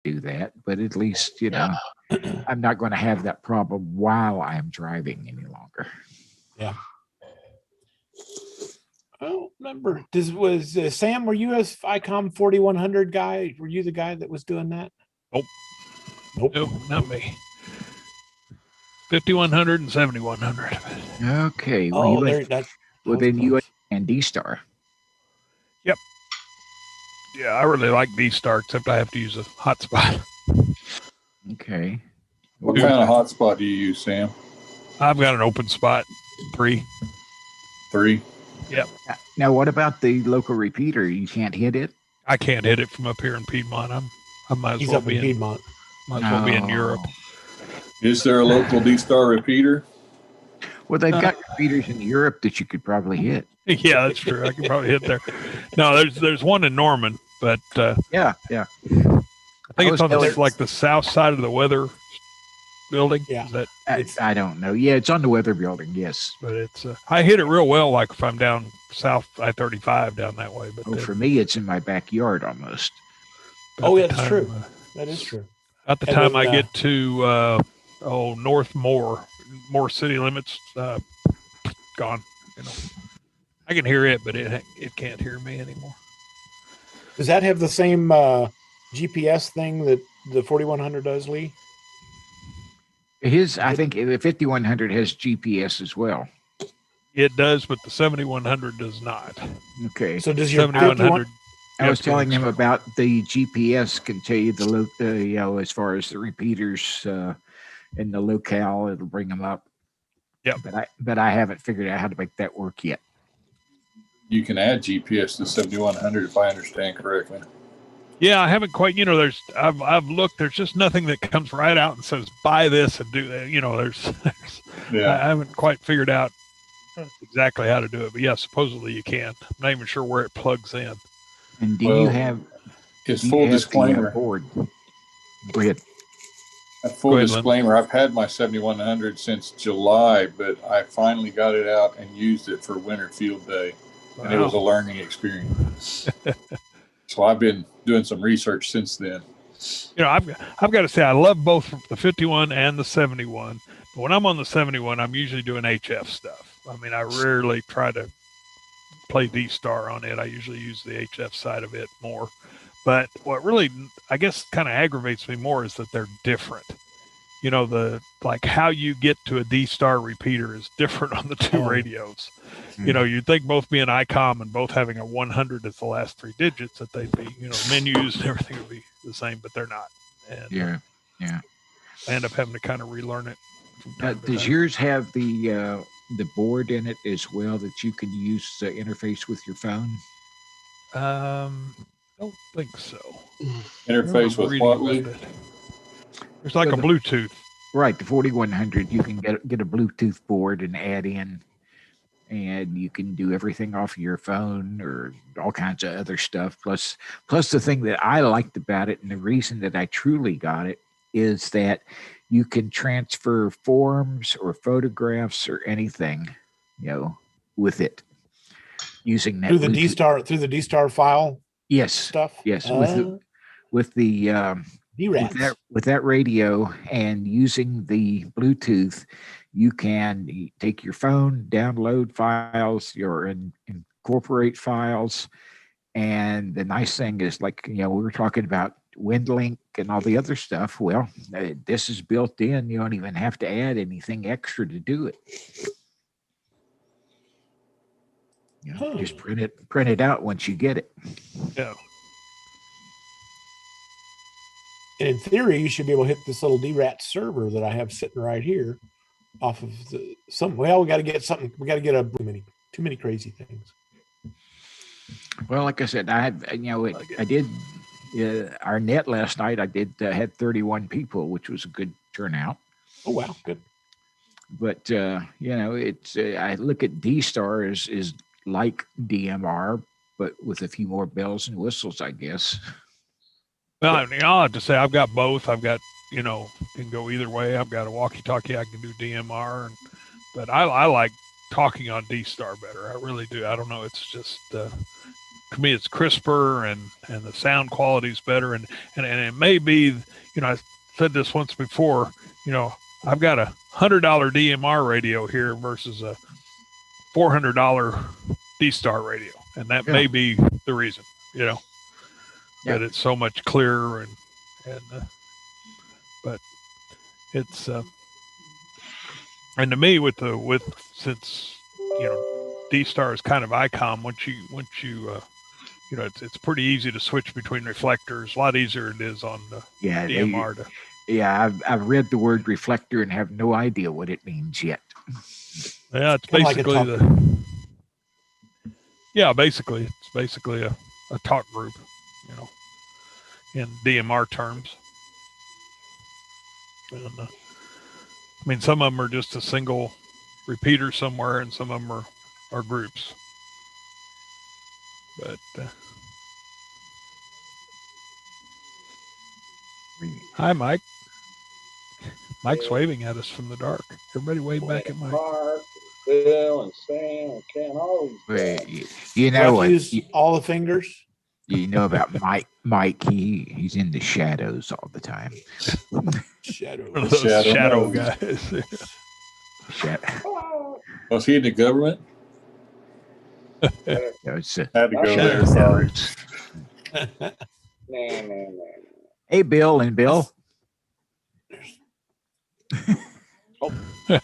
do that, but at least, you Yeah. know, I'm not going to have that problem while I'm driving any longer. Yeah. I don't remember. Was Sam? Were you a Icom 4100 guy? Were you the guy that was doing that? Nope. Nope. Nope, not me. 5100 and 7100. Okay. Well, Oh, there. That was then you close. and D Star. Yep. Yeah, I really like D-Star, except I have to use a hotspot. Okay. What kind of hotspot do you use, Sam? I've got an open spot, 3. 3? Yep. Now, what about the local repeater? You can't hit it? I can't hit it from up here in Piedmont. I might as He's well up be in Piedmont. Might as well be in Europe. Is there a local D-Star repeater? Well, they've got repeaters in Europe that you could probably hit. Yeah, that's true. I can probably hit there. No, there's one in Norman, but yeah. I think it's on the south side of the weather building. Yeah, is that, I don't know. Yeah, it's on the weather building. Yes, but it's I hit it real well. Like if I'm down south I-35 down that way. But for me, it's in my backyard almost. Oh, yeah, that's true. That is true. At the time I get to North Moore city limits, gone. You know, I can hear it, but it can't hear me anymore. Does that have the same GPS thing that the 4100 does, Lee? I think the 5100 has GPS as well. It does, but the 7100 does not. Okay. So does your 7100? I was telling him about the GPS can tell you as far as the repeaters in the locale, it'll bring them up. Yep. But I haven't figured out how to make that work yet. You can add GPS to 7100 if I understand correctly. Yeah, I haven't quite. You know, I've looked. There's just nothing that comes right out and says buy this and do that. You know, there's I haven't quite figured out exactly how to do it, but yeah, supposedly you can. I'm not even sure where it plugs in. And do you have? His full disclaimer. Board? Go ahead. A full disclaimer, I've had my 7100 since July, but I finally got it out and used it for winter field day. Wow. And it was a learning experience. So I've been doing some research since then. You know, I've got to say I love both the 51 and the 71. But when I'm on the 71, I'm usually doing HF stuff. I mean, I rarely try to play D-Star on it. I usually use the HF side of it more. But what really, I guess, kind of aggravates me more is that they're different. You know, how you get to a D-Star repeater is different on the two radios. Mm-hmm. You know, you'd think both being ICOM and both having a 100 as the last 3 digits that they'd be, you know, menus and everything would be the same, but they're not. And yeah. I end up having to kind of relearn it. Does yours have the board in it as well that you can use to interface with your phone? I don't think so. Interface with what? It's like a Bluetooth. Right, the 4100, you can get a Bluetooth board and add in, and you can do everything off of your phone or all kinds of other stuff. Plus the thing that I liked about it, and the reason that I truly got it, is that you can transfer forms or photographs or anything, you know, with it using that through the D-Star file. Yes, stuff. Yes, with that radio and using the Bluetooth, you can take your phone, download files, incorporate files, and the nice thing is, like, you know, we were talking about WindLink and all the other stuff. Well, this is built in. You don't even have to add anything extra to do it. You know, just print it out once you get it. Yeah. And in theory, you should be able to hit this little DRAT server that I have sitting right here off of we got to get something. We got to get too many crazy things. Well, like I said, I did our net last night. I had 31 people, which was a good turnout. Oh, wow. Good. But, you know, it's, I look at D-Star is like DMR, but with a few more bells and whistles, I guess. Well, I mean, I'll have to say I've got both. I've got, you know, can go either way. I've got a walkie-talkie. I can do DMR, but I like talking on D-Star better. I really do. I don't know. It's just to me, it's crisper and the sound quality is better. And it may be, I said this once before, I've got a $100 DMR radio here versus a $400 D-Star radio. And that may be the reason, that it's so much clearer but it's, and to me since, D-Star is kind of Icom, once you it's pretty easy to switch between reflectors. A lot easier it is on the DMR. I've read the word reflector and have no idea what it means yet. Yeah, it's basically it's basically a talk group, in DMR terms. And some of them are just a single repeater somewhere, and some of them are groups. But hi, Mike. Mike's waving at us from the dark. Everybody wave back at Mike. Mark, Bill, and Sam, and Ken, all these. You know what? Use all the fingers. You know about Mike. He's in the shadows all the time. Shadow guys. Was he in the government? Had to go there. Sorry. Hey, Bill and Bill.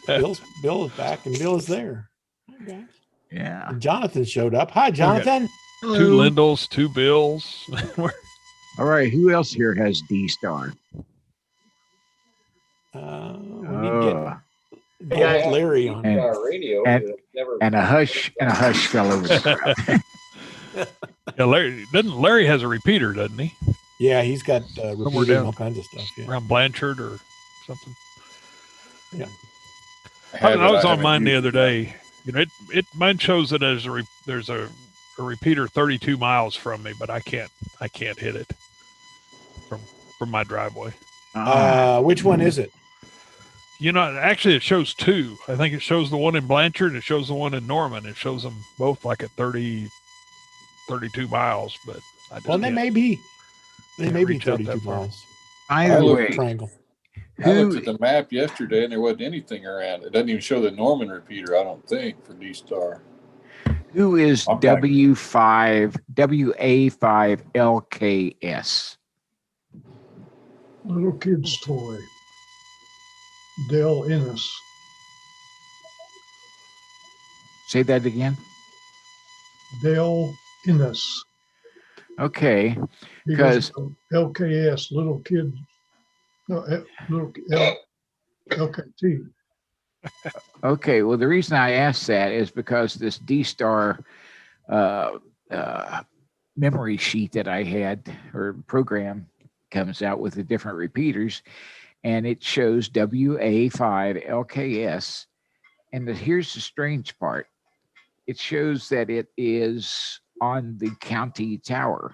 Bill is back, and Bill is there. Okay. Yeah. And Jonathan showed up. Hi, Jonathan. Okay. 2 Lyndles, 2 Bills. All right. Who else here has D-Star? We need to get Larry on radio. And a hush fell over the crowd. Larry has a repeater, doesn't he? Yeah, he's got repeater and all kinds of stuff. Yeah. Around Blanchard or something. Yeah. I was on mine the other day. Mine shows that there's a repeater 32 miles from me, but I can't hit it from my driveway. Which one is it? Actually it shows 2. I think it shows the one in Blanchard and it shows the one in Norman. It shows them both like at 32 miles, but they may be 32 miles. Either way, triangle. I looked at the map yesterday and there wasn't anything around. It doesn't even show the Norman repeater, I don't think, for D-Star. Who is WA5LKS? Little kid's toy. Dell Innes. Say that again. Dell Innes. Okay, because LKS, little kid. No, little LKT. Okay, well, the reason I asked that is because this D-Star memory sheet that I had, or program, comes out with the different repeaters, and it shows WA5LKS. And here's the strange part. It shows that it is on the county tower.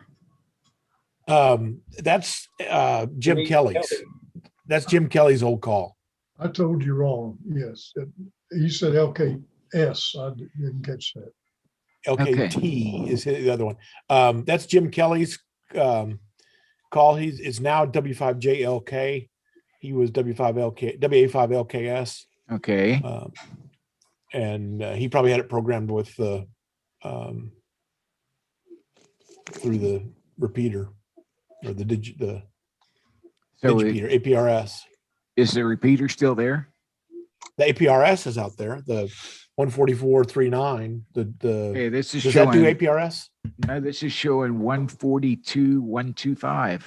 That's Jim Kelly's. That's Jim Kelly's old call. I told you wrong. Yes. You said LKS. I didn't catch that. LKT is the other one. That's Jim Kelly's call. It's now W5JLK. He was WA5LKS. Okay. And he probably had it programmed with the through the repeater or the repeater, APRS. Is the repeater still there? The APRS is out there. The 144.39. Hey, this is does showing, that do APRS? No, this is showing 142.125.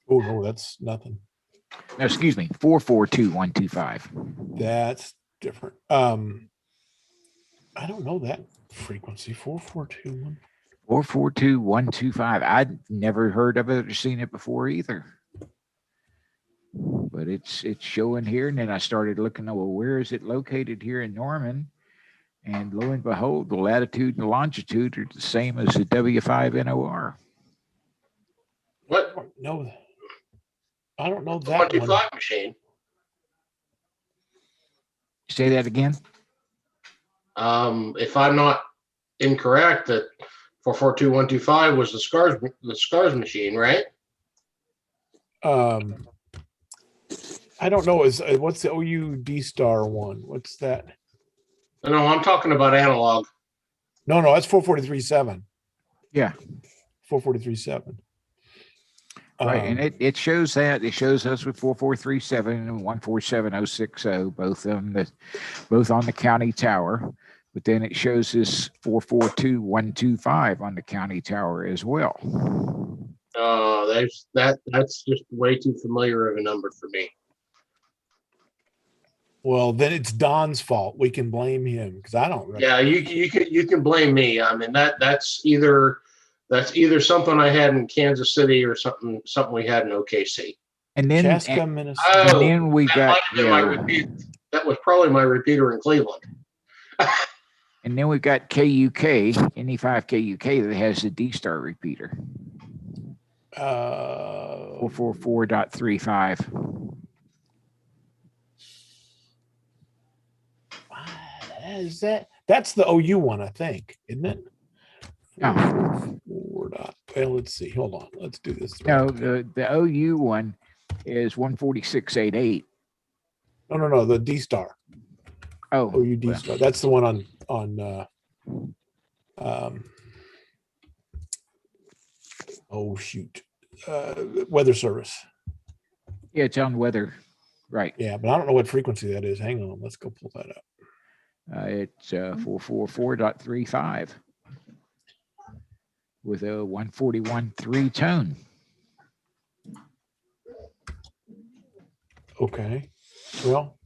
Oh no, that's nothing. No, excuse me, 442.125. That's different. I don't know that frequency. 442.1. 442.125. I'd never heard of it or seen it before either. But it's showing here, and then I started looking. Well, where is it located here in Norman? And lo and behold, the latitude and the longitude are the same as the W5NOR. What? No, I don't know that one. Flight machine. Say that again. If I'm not incorrect, that 442125 was the scars machine, right? I don't know. What's the OU D-Star one? What's that? No, I'm talking about analog. No, that's 4437. Yeah. 4437. Right, and it shows that it shows us with 4437 and 147060, both on the county tower, but then it shows us 442125 on the county tower as well. That's just way too familiar of a number for me. Well, then it's Don's fault. We can blame him because I don't. Yeah, you can blame me. I mean that's either something I had in Kansas City or something we had in OKC. And then Chaska, Minnesota. And then we got that was probably my repeater in Cleveland. And then we got KUK, NE5 KUK that has the D-Star repeater. 444.35. That's the OU one, I think, isn't it? No. Well, let's see. Hold on. Let's do this. No, the OU one is 146.88. No, the D-Star. Oh, OU D-Star. That's the one on weather service. Yeah, it's on weather. Right. Yeah, but I don't know what frequency that is. Hang on. Let's go pull that up. It's 444.35 with a 141.3 tone. Okay. Well,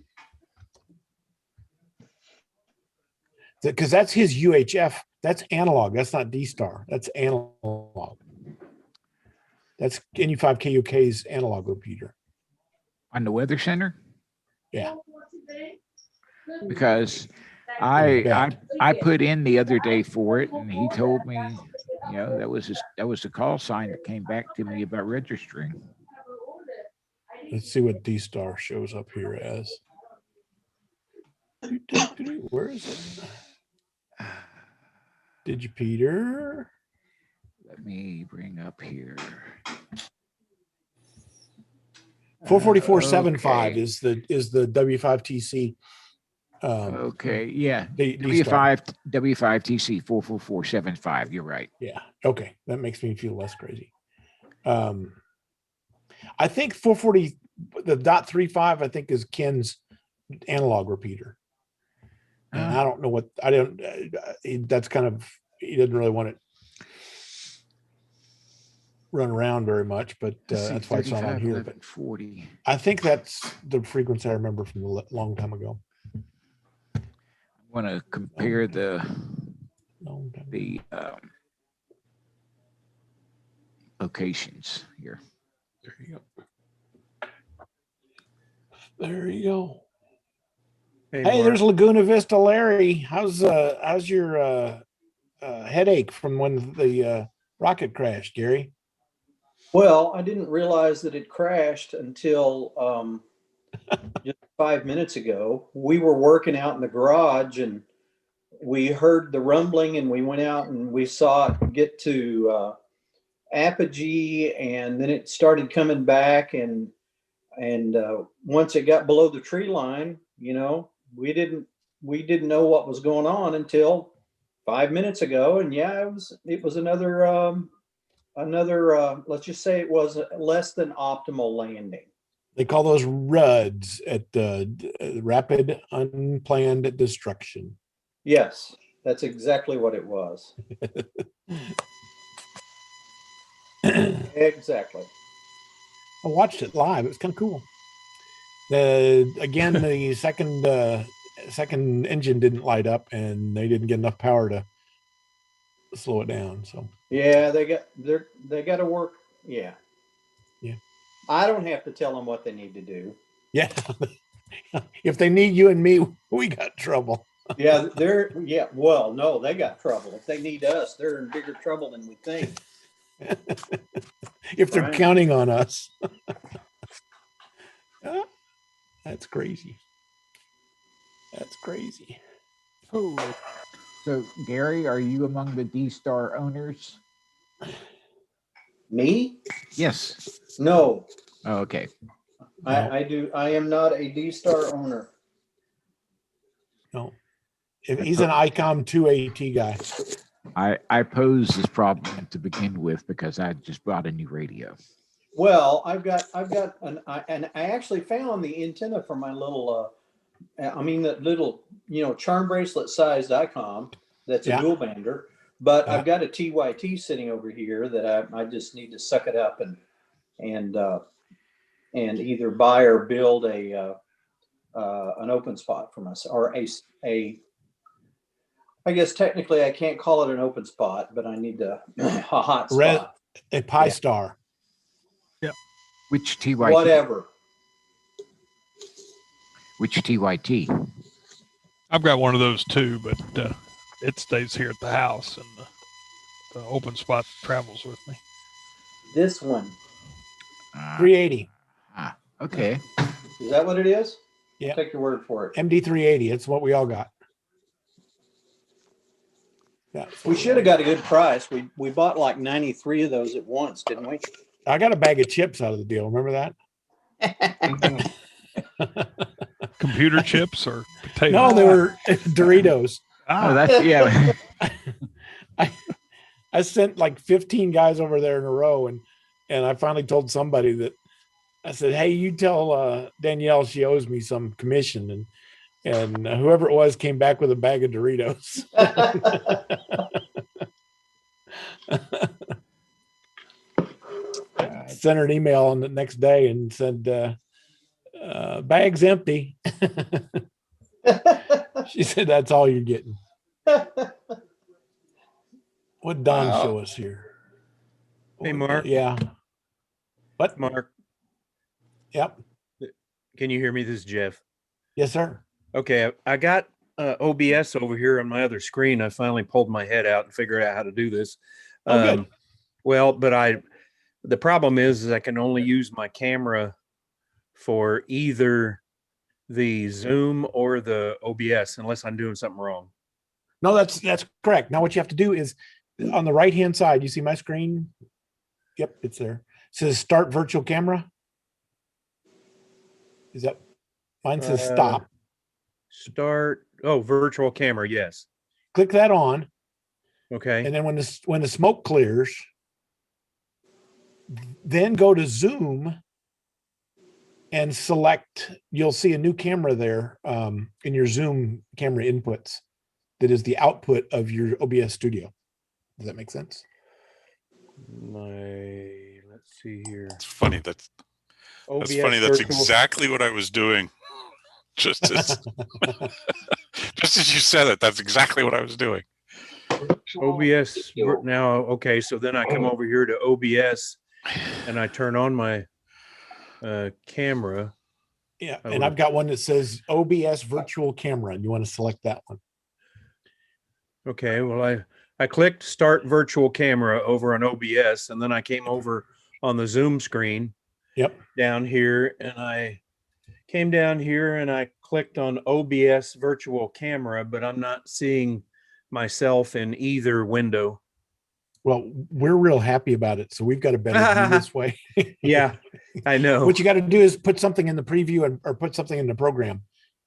because that's his UHF. That's analog. That's not D-Star. That's analog. That's NU5 KUK's analog repeater. On the Weather Center? Yeah. Because I put in the other day for it, and he told me, that was the call sign that came back to me about registering. Let's see what D-Star shows up here as. Where is it? Digipeater. Let me bring up here. 444.75 okay. is the W5TC. Okay, yeah. D-Star. W5TC 444.75. You're right. Yeah. Okay. That makes me feel less crazy. I think 440, the .35, I think is Ken's analog repeater. And I don't know what, that's kind of, he doesn't really want it run around very much, but that's why it's not on here. But 40. I think that's the frequency I remember from a long time ago. I want to compare the locations here. There you go. There you go. Hey, there's Laguna Vista Larry. How's your headache from when the rocket crashed, Gary? Well, I didn't realize that it crashed until just 5 minutes ago. We were working out in the garage and we heard the rumbling and we went out and we saw it get to apogee, and then it started coming back, and once it got below the tree line, we didn't know what was going on until 5 minutes ago. And yeah, it was another let's just say it was a less than optimal landing. They call those RUDs at the rapid unplanned destruction. Yes, that's exactly what it was. Exactly. I watched it live. It was kind of cool. The second engine didn't light up, and they didn't get enough power to slow it down. So yeah, they got to work. Yeah. I don't have to tell them what they need to do. Yeah. If they need you and me, we got trouble. Yeah, well, no, they got trouble. If they need us, they're in bigger trouble than we think. If they're counting on us. That's crazy. That's crazy. Oh, So, Gary, are you among the D-Star owners? Me? Yes. No, Oh, okay. I do. I am not a D-Star owner. No. If he's an Icom 2AT guy. I posed this problem to begin with because I just bought a new radio. Well, I've got and I actually found the antenna for my little, that little, charm bracelet sized Icom. That's a Yeah. dual bander, but Yeah. I've got a TYT sitting over here that I just need to suck it up and either buy or build an open spot for myself, or a. I guess technically I can't call it an open spot, but I need a hot spot. A Pi Star. Which TYT? Whatever. Which TYT? I've got one of those too, but it stays here at the house, and the open spot travels with me. This one. 380. Okay. Is that what it is? Yeah. Take your word for it. MD 380. It's what we all got. Yeah. We should have got a good price. We bought like 93 of those at once, didn't we? I got a bag of chips out of the deal. Remember that? Computer chips or potatoes? No, they were Doritos. Oh, that's yeah. I sent like 15 guys over there in a row, and I finally told somebody that I said, "Hey, you tell Danielle she owes me some commission," and whoever it was came back with a bag of Doritos. Sent her an email on the next day and said, "Bag's empty." She said, "That's all you're getting." What Don show us here? Hey, Mark. Yeah. What? Mark. Yep. Can you hear me? This is Jeff. Yes, sir. Okay. I got OBS over here on my other screen. I finally pulled my head out and figured out how to do this. Good. Well, but the problem is I can only use my camera for either the Zoom or the OBS unless I'm doing something wrong. No, that's correct. Now what you have to do is on the right-hand side, you see my screen? Yep, it's there. It says start virtual camera. Is that mine says stop. Start virtual camera, yes. Click that on. Okay. And then when the smoke clears, then go to Zoom and select, you'll see a new camera there in your Zoom camera inputs that is the output of your OBS studio. Does that make sense? Let's see here. It's funny. That's funny. That's exactly what I was doing. Just as you said it, that's exactly what I was doing. OBS now. Okay. So then I come over here to OBS and I turn on my camera. Yeah. And I've got one that says OBS virtual camera, and you want to select that one. Okay. Well, I clicked start virtual camera over on OBS, and then I came over on the Zoom screen. Yep. Down here, and I came down here and I clicked on OBS virtual camera, but I'm not seeing myself in either window. Well, we're real happy about it, so we've got a better view this way. Yeah, I know. What you got to do is put something in the preview or put something in the program.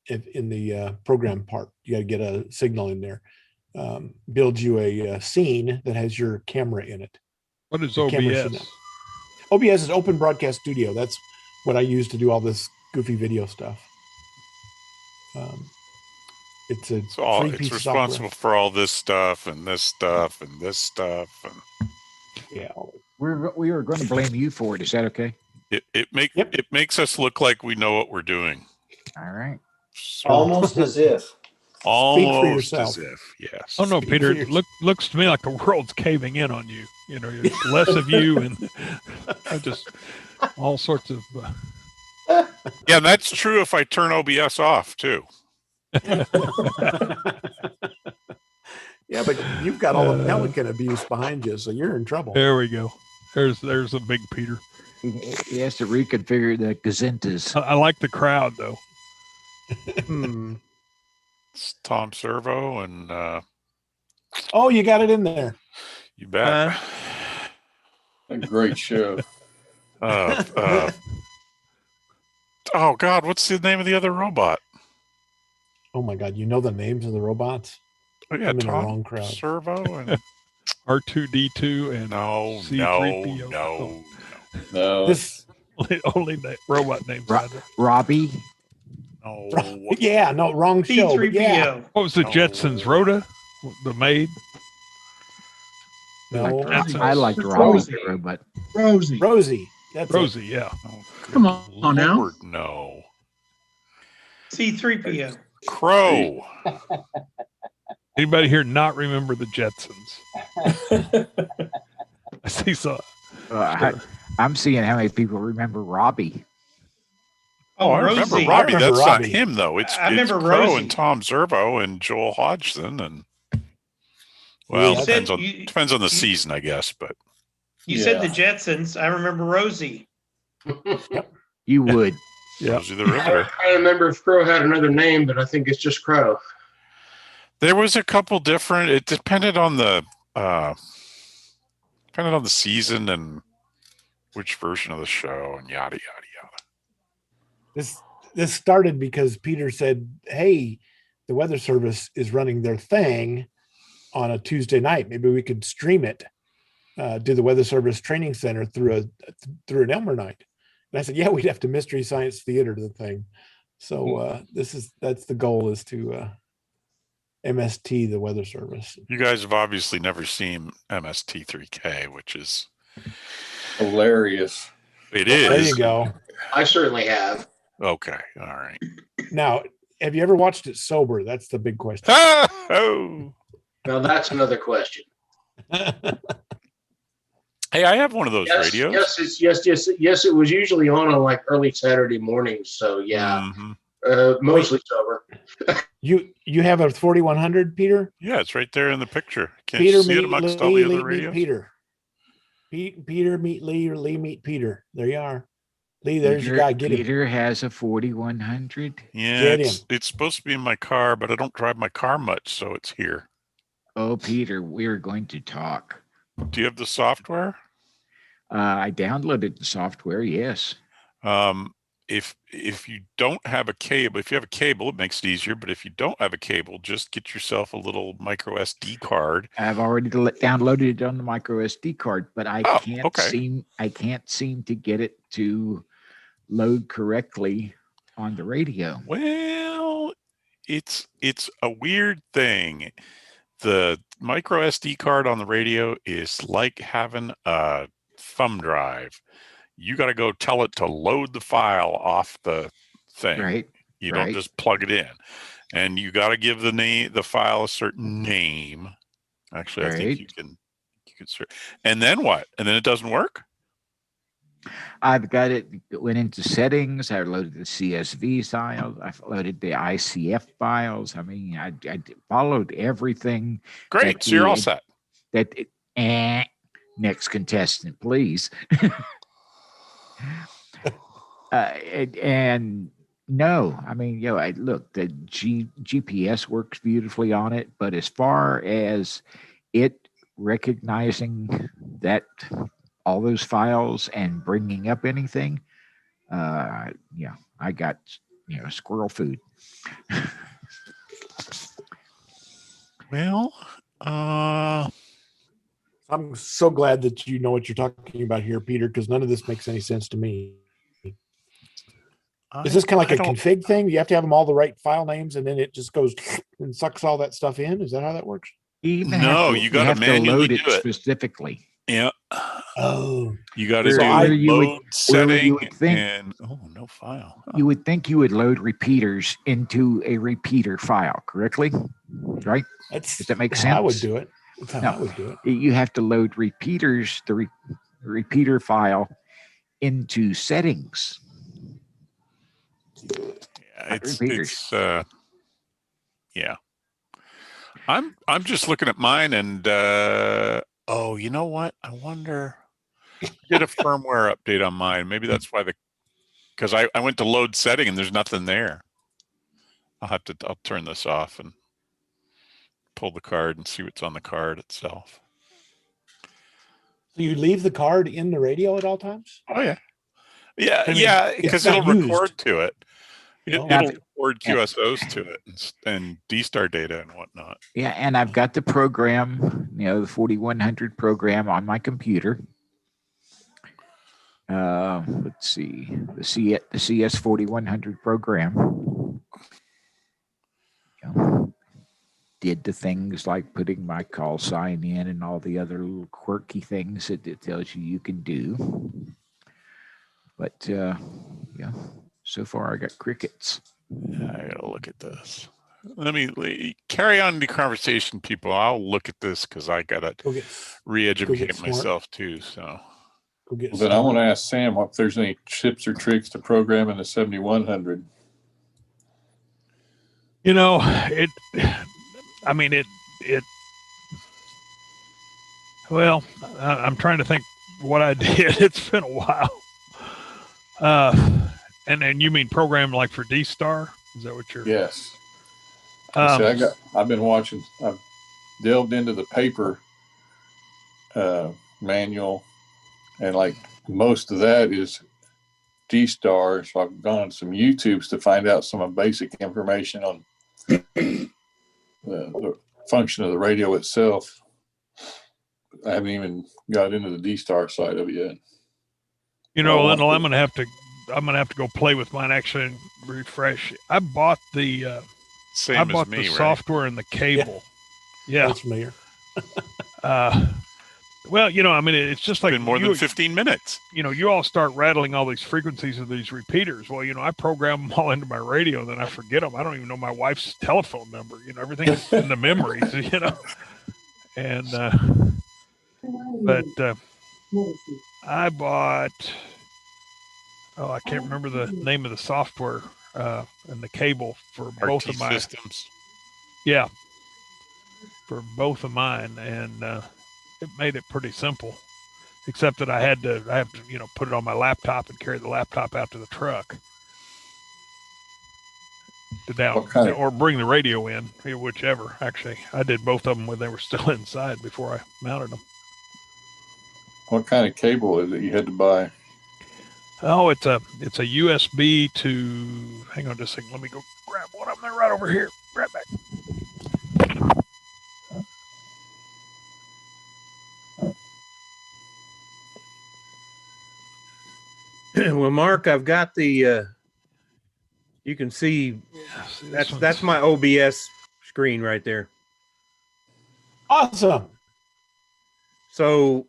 In the program part, you got to get a signal in there. Build you a scene that has your camera in it. What is OBS? OBS is Open Broadcast Studio. That's what I use to do all this goofy video stuff. It's responsible for all this stuff and this stuff and this stuff. And yeah, we were going to blame you for it. Is that okay? It makes us look like we know what we're doing. All right. So, almost as if. Almost as if, yes. Oh no, Peter! Looks to me like the world's caving in on you. You know, there's less of you, and just all sorts of. Yeah, and that's true if I turn OBS off too. Yeah, but you've got all the Pelican abuse behind you, so you're in trouble. There we go. There's a big Peter. He has to reconfigure the gazintas. I like the crowd though. It's Tom Servo and Oh, you got it in there. You bet. A great show. Oh God, what's the name of the other robot? Oh my God, you know the names of the robots? Oh yeah, I'm in the Tom wrong crowd. Servo and R2D2 and no, C3PO. No. This only robot names. Robbie. No. yeah, no, wrong show. But yeah. What was the Jetsons? Rhoda, the maid. No, I liked Robbie the robot. Rosie. That's Rosie. it. Yeah. Oh, Come on now. Lord, no. C3PO. Crow. Anybody here not remember the Jetsons? I see so. I'm seeing how many people remember Robbie. Oh, I remember Rosie. Robbie. I remember That's Robbie. not him though. It's remember Crow Rosie. and Tom Servo and Joel Hodgson and well, You depends on the season, I guess. But You said the Jetsons. I remember Rosie. You would. Rosie the Riveter. I remember if Crow had another name, but I think it's just Crow. There was a couple different. It depended on the season and which version of the show and yada yada yada. This started because Peter said, "Hey, the Weather Service is running their thing on a Tuesday night. Maybe we could stream it, do the Weather Service Training Center through an Elmer night." And I said, "Yeah, we'd have to Mystery Science Theater the thing." So that's the goal, is to MST the Weather Service. You guys have obviously never seen MST3K, which is hilarious. It is. There you go. I certainly have. Okay. All right. Now, have you ever watched it sober? That's the big question. Oh. Now that's another question. Hey, I have one of those radios. Yes. It was usually on like early Saturday mornings. So yeah, mostly sober. You have a 4100, Peter? Yeah, it's right there in the picture. Can't Peter you see meet it amongst Lee, all the other Lee radios? meet Peter. Peter meet Lee, or Lee meet Peter. There you are. Lee, there's your guy. Get him. Peter has a 4100. Yeah, it's supposed to be in my car, but I don't drive my car much, so it's here. Oh, Peter, we're going to talk. Do you have the software? I downloaded the software, yes. If you don't have a cable, if you have a cable, it makes it easier. But if you don't have a cable, just get yourself a little micro SD card. I've already downloaded it on the micro SD card, but I can't seem to get it to load correctly on the radio. Well, it's a weird thing. The micro SD card on the radio is like having a thumb drive. You got to go tell it to load the file off the thing. Right. You don't just plug it in, and you got to give the file a certain name. Actually, I think you can search. And then what? And then it doesn't work. I've got it. Went into settings. I loaded the CSV files. I loaded the ICF files. I mean, I followed everything. Great. So you're all set. Next contestant, please. And no, I mean, look, the GPS works beautifully on it, but as far as it recognizing that all those files and bringing up anything, I got squirrel food. Well, I'm so glad that you know what you're talking about here, Peter, because none of this makes any sense to me. Is this kind of like a config thing? You have to have them all the right file names, and then it just goes and sucks all that stuff in? Is that how that works? You got to manually load it do it specifically. Yeah. Oh, you got to do load setting and no file. You would think you would load repeaters into a repeater file correctly, right? Does that make sense? I would do it. That's how I would do it. You have to load repeaters, the repeater file, into settings. Yeah, yeah. I'm just looking at mine and you know what? I wonder. I did a firmware update on mine. Maybe that's why because I went to load setting and there's nothing there. I'll turn this off and pull the card and see what's on the card itself. So you leave the card in the radio at all times? Oh yeah, yeah, I mean, yeah. it's Because not it'll used. record to it. It'll Yeah. record QSOs to it and D-Star data and whatnot. Yeah, and I've got the program, the 4100 program on my computer. Let's see, the CS 4100 program. Did the things like putting my call sign in and all the other little quirky things that it tells you can do. But so far I got crickets. I gotta look at this. Let me carry on the conversation, people. I'll look at this because I gotta re-educate myself too. So, then I want to ask Sam if there's any tips or tricks to programming the 7100. Well, I'm trying to think what I did. It's been a while. And you mean program like for D-Star? Is that what you're? Yes. I've been watching. I've delved into the paper manual, and like most of that is D-Star. So I've gone on some YouTubes to find out some of basic information on the function of the radio itself. I haven't even got into the D-Star side of it yet. Lyndle, I'm gonna have to go play with mine actually and refresh. I bought the software and the cable. Yeah. That's familiar. Well, it's just like been more than 15 minutes. You all start rattling all these frequencies of these repeaters. Well, I program them all into my radio, then I forget them. I don't even know my wife's telephone number. Everything's in the memories. And but I bought. Oh, I can't remember the name of the software and the cable for both of my systems. Yeah, for both of mine, and it made it pretty simple. Except that I have to put it on my laptop and carry the laptop out to the truck or bring the radio in, whichever. Actually, I did both of them when they were still inside before I mounted them. What kind of cable is it you had to buy? Oh, it's a USB to. Hang on just a second. Let me go grab one of them. They're right over here. Right back. Well, Mark, I've got the. You can see that's my OBS screen right there. Awesome. So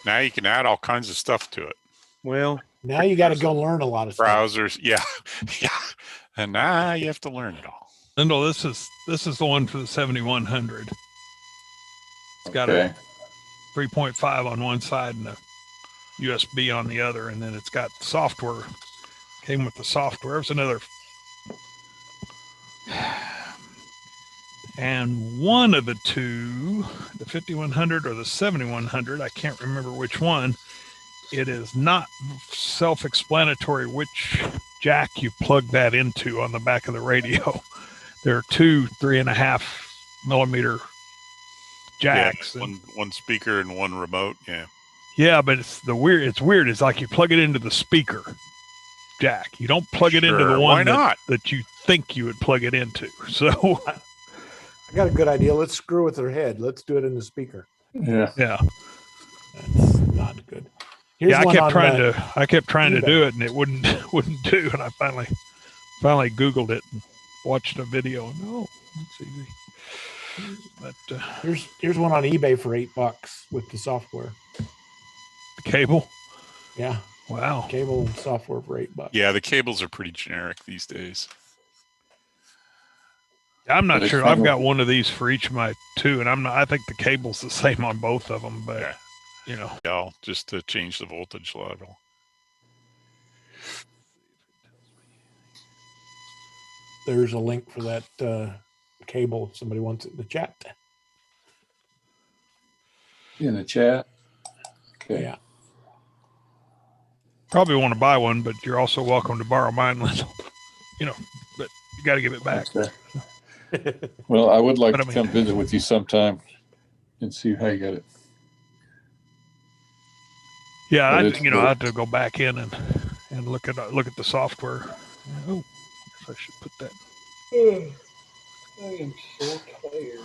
now you can add all kinds of stuff to it. Well, now you got to go learn a lot of browsers. Yeah. And now you have to learn it all. Lyndle, this is the one for the 7100. It's got a 3.5 on one side and a USB on the other, and then it's got software. Came with the software. It's another. And one of the two, the 5100 or the 7100, I can't remember which one. It is not self-explanatory which jack you plug that into on the back of the radio. There are two 3.5 millimeter jacks. Yeah, one speaker and one remote. Yeah. Yeah, but it's weird. It's like you plug it into the speaker jack. You don't plug it into the one that you think you would plug it into. So I got a good idea. Let's screw with their head. Let's do it in the speaker. Yeah. That's not good. Here's I kept trying to do it and it wouldn't do. And I finally Googled it and watched a video. No, it's easy. But here's one on eBay for $8 with the software. The cable? Yeah. Wow. Cable and software for $8. Yeah, the cables are pretty generic these days. I'm not sure. I've got one of these for each of my two, and I think the cable's the same on both of them, but Yeah, just to change the voltage level. There's a link for that cable if somebody wants it in the chat. In the chat? Okay. Yeah. Probably want to buy one, but you're also welcome to borrow mine, Lyndle. But you got to give it back. Okay. Well, I would like But I to mean- come visit with you sometime and see how you got it. Yeah, But I it's I have to go back in and look at the software. Oh, I guess I should put that. I am so tired.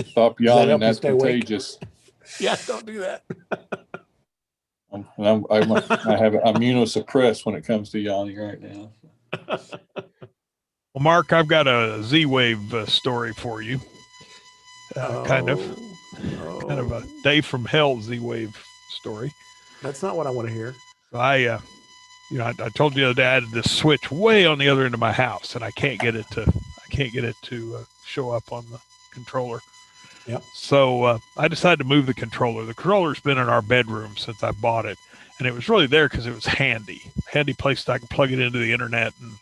Stop Does that yawning. help you That's stay awake? contagious. Yeah, don't do that. I have immunosuppressed when it comes to yawning right now. Well, Mark, I've got a Z-Wave story for you. Kind of a day from hell Z-Wave story. That's not what I want to hear. So I told you the other day I had this switch way on the other end of my house, and I can't get it to show up on the controller. Yep. So I decided to move the controller. The controller's been in our bedroom since I bought it, and it was really there because it was handy place that I can plug it into the internet and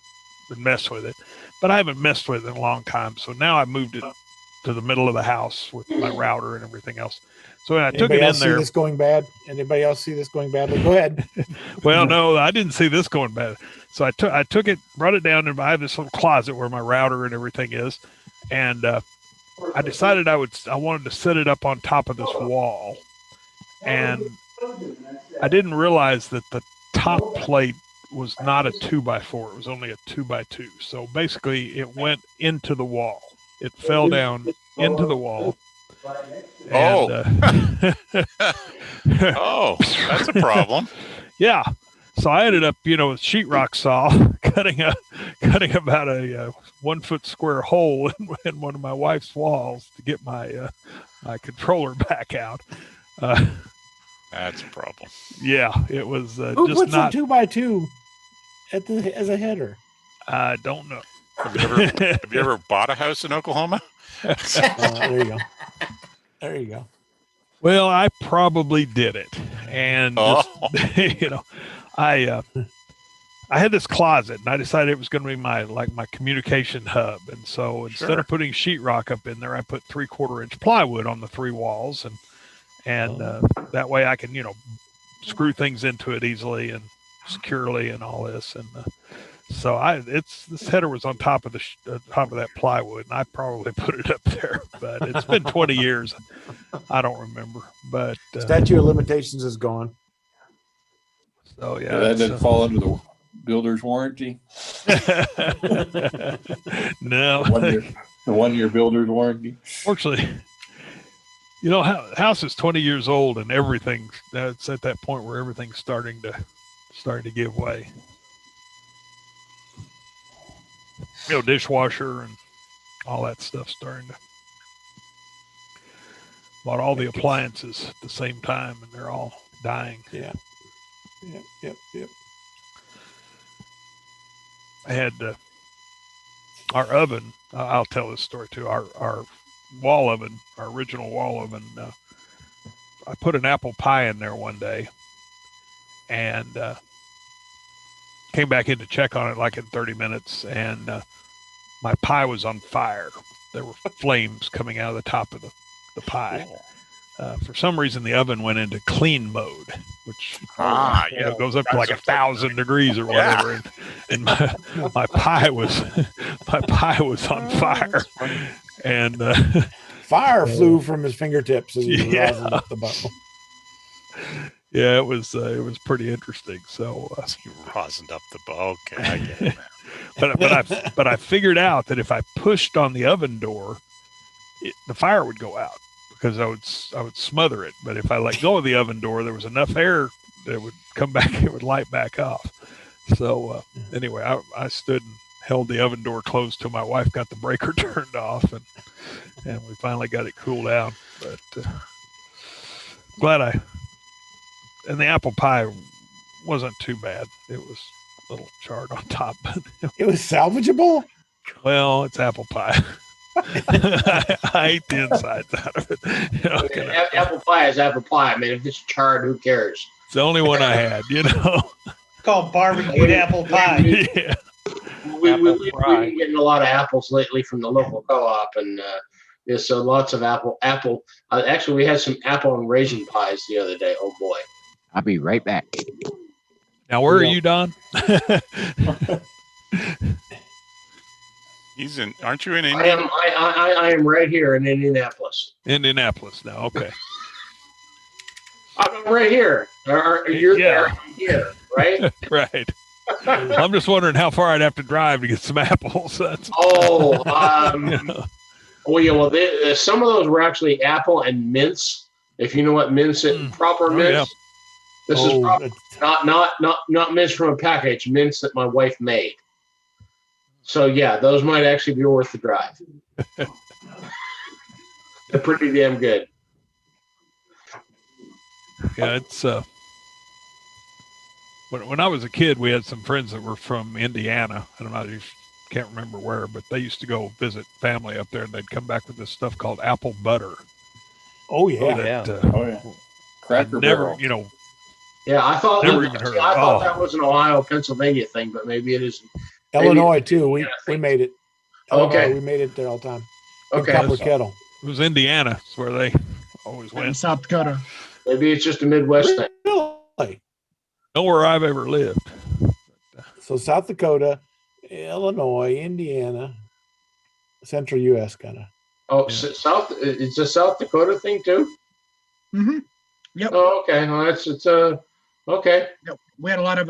mess with it. But I haven't messed with it in a long time, so now I moved it to the middle of the house with my router and everything else. So when I took it in there. See this going bad? Anybody else see this going badly? Go ahead. Well, no, I didn't see this going bad. So I took it, brought it down, and I have this little closet where my router and everything is, and I decided I wanted to set it up on top of this wall, and I didn't realize that the top plate was not a 2x4; it was only a 2x2. So basically, it went into the wall. It fell down into the wall. And, Oh, that's a problem. Yeah. So I ended up, with sheetrock saw cutting about a 1 foot square hole in one of my wife's walls to get my my controller back out. That's a problem. Yeah, it was Who just puts not a 2x2 as a header? I don't know. Have you ever bought a house in Oklahoma? There you go. There you go. Well, I probably did it, and just, I had this closet, and I decided it was going to be my communication hub, and so instead of putting sheetrock up in there, I put 3/4 inch plywood on the 3 walls, and that way I can screw things into it easily and securely and all this, and so this header was on top of top of that plywood, and I probably put it up there, but it's been 20 years. I don't remember, but Statute of limitations is gone. So Yeah, that didn't fall under the builder's warranty. No, the 1 year builder's warranty. Fortunately, house is 20 years old, and everything's it's at that point where everything's starting to give way. Dishwasher and all that stuff starting to. Bought all the appliances at the same time, and they're all dying. Yeah. Yep. I had our oven. I'll tell this story too. Our wall oven, our original wall oven. I put an apple pie in there one day, and came back in to check on it like in 30 minutes, and my pie was on fire. There were flames coming out of the top of the pie. For some reason, the oven went into clean mode, which goes up to like 1,000 degrees or whatever. Yeah. And my pie was on fire, and fire flew from his fingertips as he was rosin up the bottom. Yeah, it was pretty interesting. So he rosined up the bowl. Okay, I get it now. but I figured out that if I pushed on the oven door, the fire would go out because I would smother it. But if I let go of the oven door, there was enough air that would come back. It would light back off. So anyway, I stood and held the oven door closed till my wife got the breaker turned off, and we finally got it cooled down. But glad and the apple pie wasn't too bad. It was a little charred on top, but it was salvageable. Well, it's apple pie. I ate the insides out of it. Apple pie is apple pie. I mean, if it's charred, who cares? It's the only one I had, Called barbecued apple pie. Yeah. We've been getting a lot of apples lately from the local co-op, and there's lots of apple. Actually, we had some apple and raisin pies the other day. Oh boy! I'll be right back. Now, where are you, Don? He's in. Aren't you in I India? am. I am right here in Indianapolis. Indianapolis now. Okay. I'm right here. You're there. I'm here. Right. Right. I'm just wondering how far I'd have to drive to get some apples. Oh. Yeah. Well, yeah. Well, some of those were actually apple and mince. If you know what mince is, proper mince. Yeah. This is not mince from a package. Mince that my wife made. So yeah, those might actually be worth the drive. They're pretty damn good. Yeah, it's when I was a kid, we had some friends that were from Indiana, and I can't remember where, but they used to go visit family up there, and they'd come back with this stuff called apple butter. Oh yeah, Cracker Barrel. Yeah, I thought never even heard. I thought that was an Ohio, Pennsylvania thing, but maybe it isn't. Illinois too. We made it. Okay, Illinois, we made it there all the time. Okay, Copper Kettle. It was Indiana. It's where they always went. South Dakota. Maybe it's just a Midwest thing. Really? Nowhere I've ever lived. So South Dakota, Illinois, Indiana, Central U.S. kind of. Oh, yeah. South. It's a South Dakota thing too. Mm-hmm. Yep. Oh, okay. Well, it's okay. Yep. We had a lot of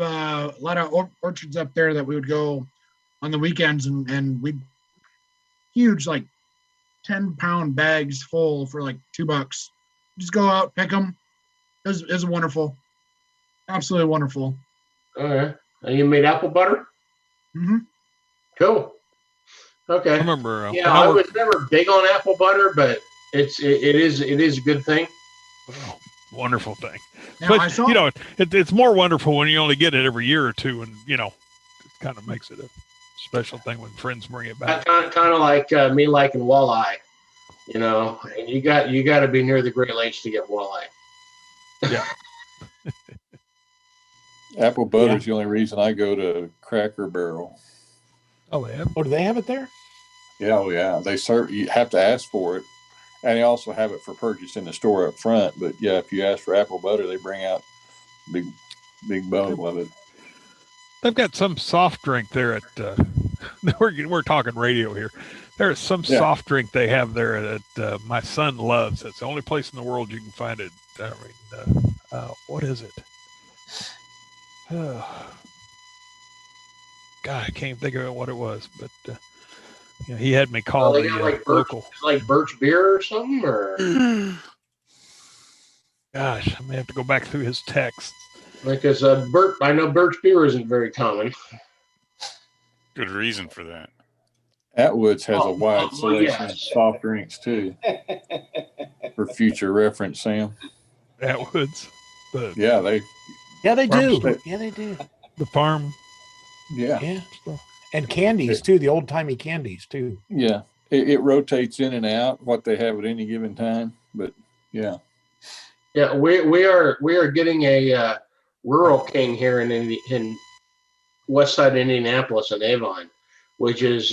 orchards up there that we would go on the weekends, and we huge 10-pound bags full for $2. Just go out, pick them. It was wonderful, absolutely wonderful. Okay. And you made apple butter? Mm-hmm. Cool. Okay. I remember. I was never big on apple butter, but it is a good thing. Oh, wonderful thing. Now, but it's more wonderful when you only get it every year or two, and it kind of makes it a special thing when friends bring it back. Kind of like me liking walleye, and you got to be near the Great Lakes to get walleye. Yeah. Apple butter is the only reason I go to Cracker Barrel. Oh, they have. Oh, do they have it there? Yeah, oh yeah. They serve. You have to ask for it, and they also have it for purchase in the store up front. But yeah, if you ask for apple butter, they bring out big bottle of it. They've got some soft drink there at. We're talking radio here. There's some soft drink they have there that my son loves. It's the only place in the world you can find it. What is it? God, I can't think of what it was, but he had me call the local. Like Birch beer or something, or gosh, I may have to go back through his texts. Because I know Birch beer isn't very common. Good reason for that. Atwood's has a wide selection of soft drinks too. For future reference, Sam. Atwood's. Yeah, they do. Yeah, they do. The farm. Yeah. Yeah. And candies too, the old timey candies too. Yeah. It rotates in and out what they have at any given time. But yeah. Yeah, we are getting a Rural King here in West Side Indianapolis and Avon, which is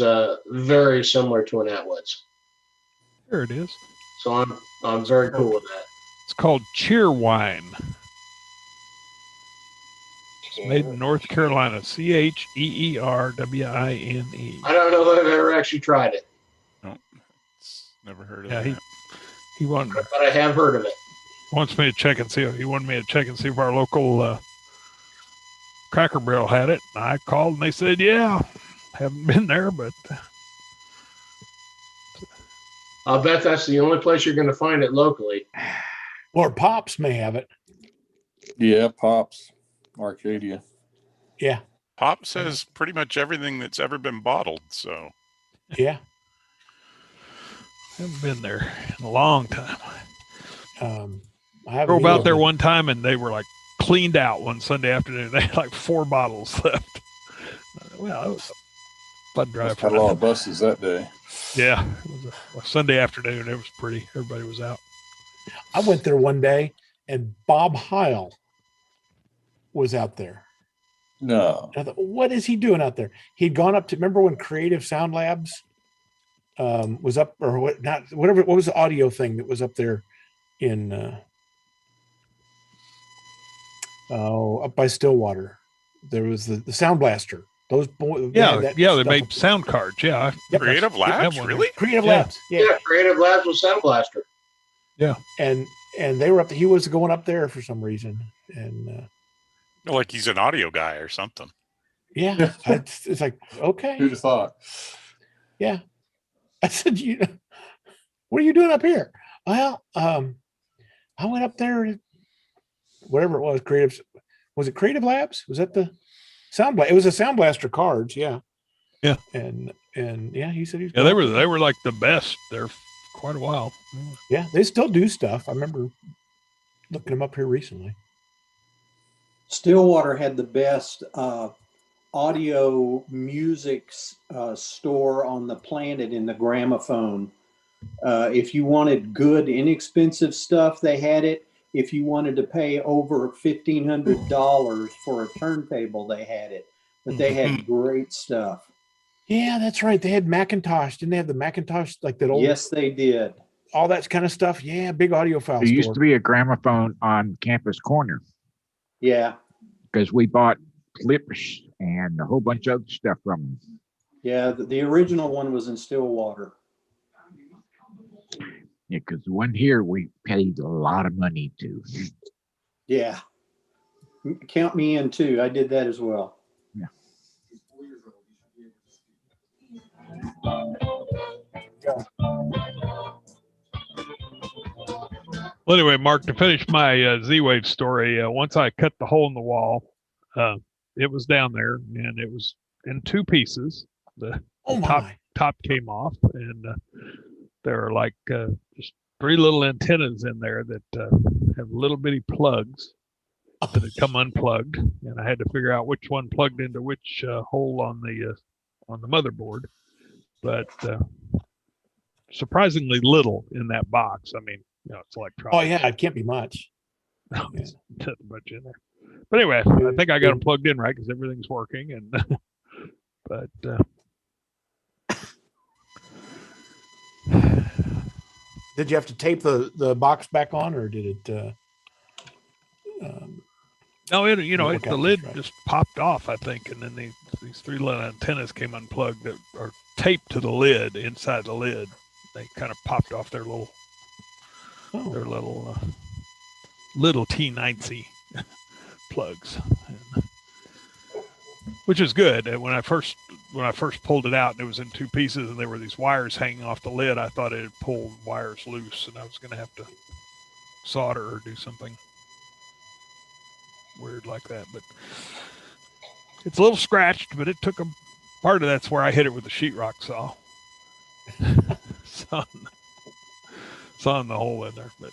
very similar to an Atwood's. There it is. So I'm very cool with that. It's called Cheer Wine. It's made in North Carolina. CheerWine. I don't know that I've ever actually tried it. No, never heard of it. He wanted, but I have heard of it. Wants me to check and see. He wanted me to check and see if our local Cracker Barrel had it. And I called and they said, "Yeah, haven't been there, but." I'll bet that's the only place you're going to find it locally. Or Pops may have it. Yeah, Pops, Arcadia. Yeah. Pops has pretty much everything that's ever been bottled. So. Yeah. Haven't been there in a long time. I drove out there one time and they were cleaned out one Sunday afternoon. They had 4 bottles left. Well, it was a fun drive. Had a lot of buses that day. Yeah, it was a Sunday afternoon. It was pretty. Everybody was out. I went there one day and Bob Heil was out there. No. I thought, what is he doing out there? He'd gone up to, remember when Creative Sound Labs was up, or what? Not whatever. What was the audio thing that was up there in up by Stillwater? There was the Sound Blaster. Those boys. Yeah, they made sound cards. Yeah, Creative Labs, really? Creative Labs. Yeah, Creative Labs with Sound Blaster. Yeah, and they were up. He was going up there for some reason, and like he's an audio guy or something. Yeah, it's like, okay. Who'd have thought? Yeah, I said, what are you doing up here? Well, I went up there, whatever it was, was it Creative Labs? Was that the Sound Blaster? It was a Sound Blaster cards, yeah. Yeah. And yeah, he said he's they were like the best there for quite a while. Yeah, they still do stuff. I remember looking them up here recently. Stillwater had the best audio music store on the planet in the gramophone. If you wanted good, inexpensive stuff, they had it. If you wanted to pay over $1,500 for a turntable, they had it. But they had great stuff. Yeah, that's right. They had Macintosh. Didn't they have the Macintosh, like that old? Yes, they did. All that kind of stuff. Yeah, big audiophile. There used to be a gramophone on Campus Corner. Yeah. Because we bought clips and a whole bunch of other stuff from them. Yeah, the original one was in Stillwater. Yeah, because the one here we paid a lot of money to. Yeah. Count me in too. I did that as well. Yeah. Well, anyway, Mark, to finish my Z-Wave story, once I cut the hole in the wall, it was down there and it was in two pieces. The top came off, and there are like just three little antennas in there that have little bitty plugs that had come unplugged, and I had to figure out which one plugged into which hole on the motherboard. But surprisingly little in that box. I mean, it's electronics. Oh yeah, it can't be much. No, it's not much in there. But anyway, I think I got them plugged in right because everything's working. And but did you have to tape the box back on, or did it? No, the lid just popped off, I think, and then these three little antennas came unplugged that are taped to the lid inside the lid. They kind of popped off their little little T90 plugs, which is good. And when I first pulled it out and it was in two pieces and there were these wires hanging off the lid, I thought it had pulled wires loose and I was going to have to solder or do something weird like that. But it's a little scratched, but it took part of that's where I hit it with the sheetrock saw. Sawing the hole in there, but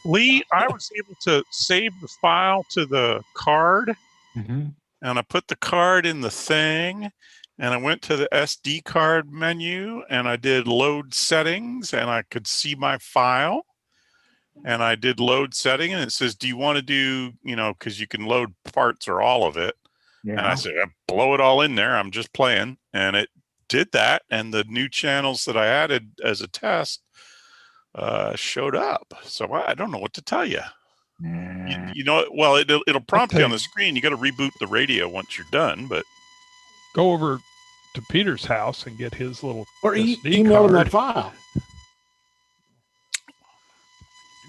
Lee, I was able to save the file to the card, and I put the card in the thing, and I went to the SD card menu, and I did load settings, and I could see my file, and I did load setting, and it says, do you want to do, because you can load parts or all of it. Yeah. And I said, blow it all in there. I'm just playing. And it did that, and the new channels that I added as a test showed up. So I don't know what to tell you. Well, it'll prompt you on the screen. You got to reboot the radio once you're done, but go over to Peter's house and get his little or email him that file. Do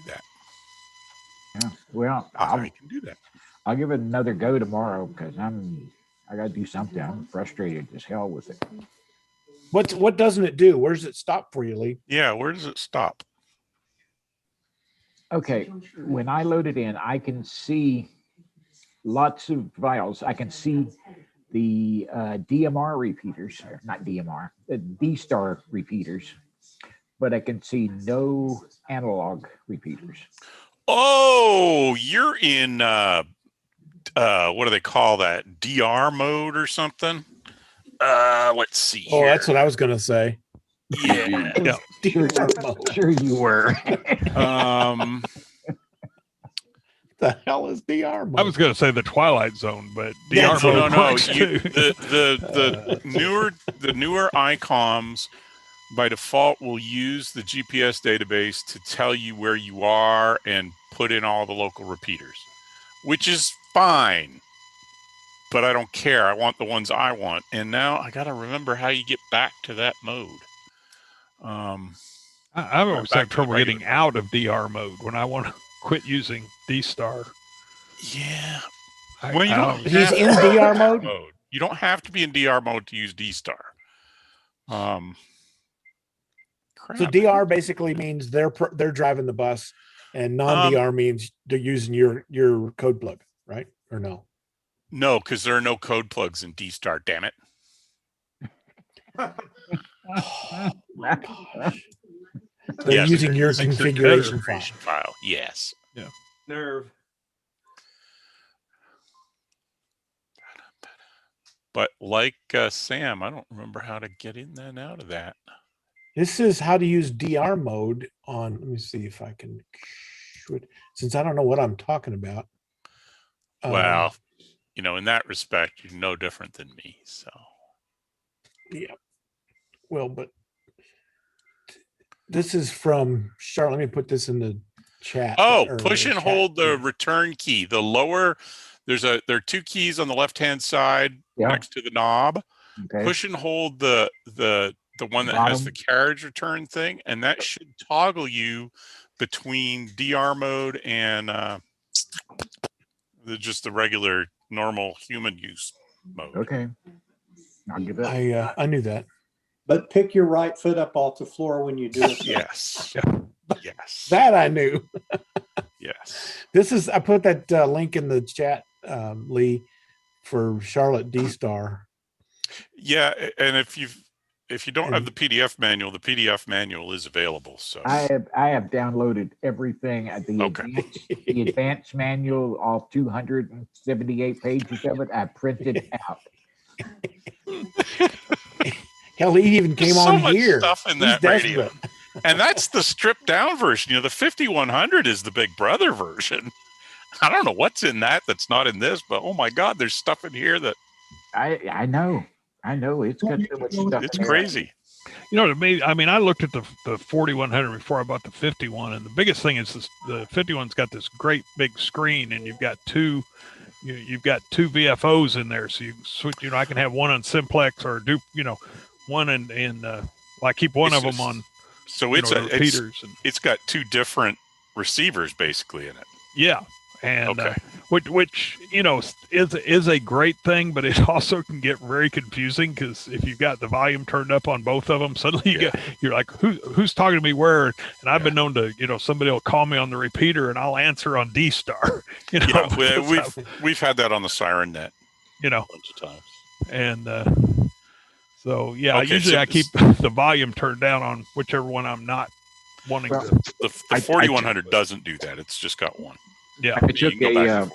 that. Yeah. Well, I can do that. I'll give it another go tomorrow because I got to do something. I'm frustrated as hell with it. What doesn't it do? Where does it stop for you, Lee? Yeah, where does it stop? Okay, when I load it in, I can see lots of files. I can see the DMR repeaters, not DMR, the D-Star repeaters, but I can see no analog repeaters. Oh, you're in, what do they call that? DR mode or something? Let's see here. Oh, that's what I was going to say. Yeah. Sure you were. The hell is DR mode? I was going to say the Twilight Zone, but DR mode works too. The newer Icoms by default will use the GPS database to tell you where you are and put in all the local repeaters, which is fine. but I don't care. I want the ones I want. And now I got to remember how you get back to that mode. I've always had trouble getting out of DR mode when I want to quit using D-Star. Yeah. Well, you don't. He's in DR mode. You don't have to be in DR mode to use D-Star. So DR basically means they're driving the bus, and non-DR means they're using your code plug, right? Or no? No, because there are no code plugs in D-Star. Damn it! Oh, my gosh. They're using your configuration file. Yes. Yeah. Nerve. But like Sam, I don't remember how to get in and out of that. This is how to use DR mode on. Let me see if I can. Since I don't know what I'm talking about. Well, in that respect, you're no different than me. So. Yeah. Well, but this is from Charlotte. Let me put this in the chat. Oh, push and hold the return key. The lower, there are two keys on the left-hand side next to the knob. Okay. Push and hold the one that has the carriage return thing, and that should toggle you between DR mode and just the regular normal human use mode. Okay. I'll give it. I knew that. But pick your right foot up off the floor when you do it. Yes. Yes. That I knew. Yes. I put that link in the chat, Lee, for Charlotte D-Star. Yeah, and if you don't have the PDF manual is available. So I have downloaded everything at the advanced manual, all 278 pages of it. I printed out. Hell, he even came on here. Stuff in that radio. And that's the stripped down version. The 5100 is the Big Brother version. I don't know what's in that's not in this, but oh my God, there's stuff in here that I know. It's got so much stuff. It's crazy. To me, I mean, I looked at the 4100 before I bought the 51, and the biggest thing is the 51's got this great big screen, and you've got two VFOs in there, so you switch. I can have one on simplex or do one in I keep one of them on. So repeaters. It's got two different receivers basically in it. Yeah. And which is a great thing, but it also can get very confusing because if you've got the volume turned up on both of them, suddenly you're like, who's talking to me where? And I've been known to, somebody will call me on the repeater and I'll answer on D-Star. We've had that on the Siren Net, a bunch of times. And usually I keep the volume turned down on whichever one I'm not wanting to. The 4100 doesn't do that. It's just got one. Yeah, I took a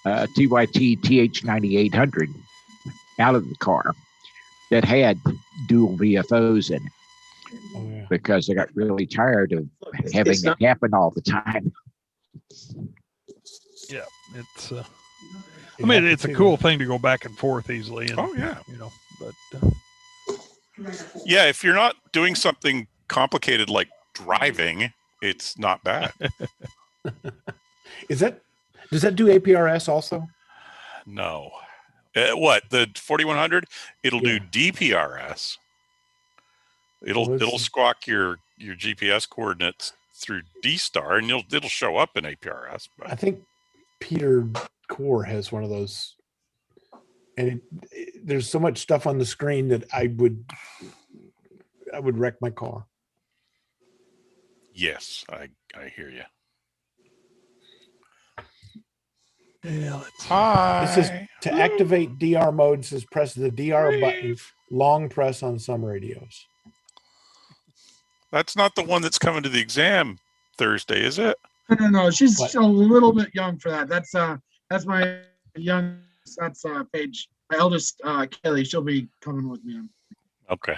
TYT TH9800 out of the car that had dual VFOs in it because I got really tired of having it happen all the time. Yeah, it's. I mean, it's a cool thing to go back and forth easily. And, but. Yeah, if you're not doing something complicated like driving, it's not bad. Does that do APRS also? No. What, the 4100? It'll do DPRS. It'll squawk your GPS coordinates through D-Star, and it'll show up in APRS. But. I think Peter Core has one of those, and there's so much stuff on the screen that I would wreck my car. Yes, I hear you. Yeah, this is to activate DR mode. Says press the DR button. Long press on some radios. That's not the one that's coming to the exam Thursday, is it? No. She's a little bit young for that. That's my young. That's Paige. My eldest, Kelly. She'll be coming with me. Okay.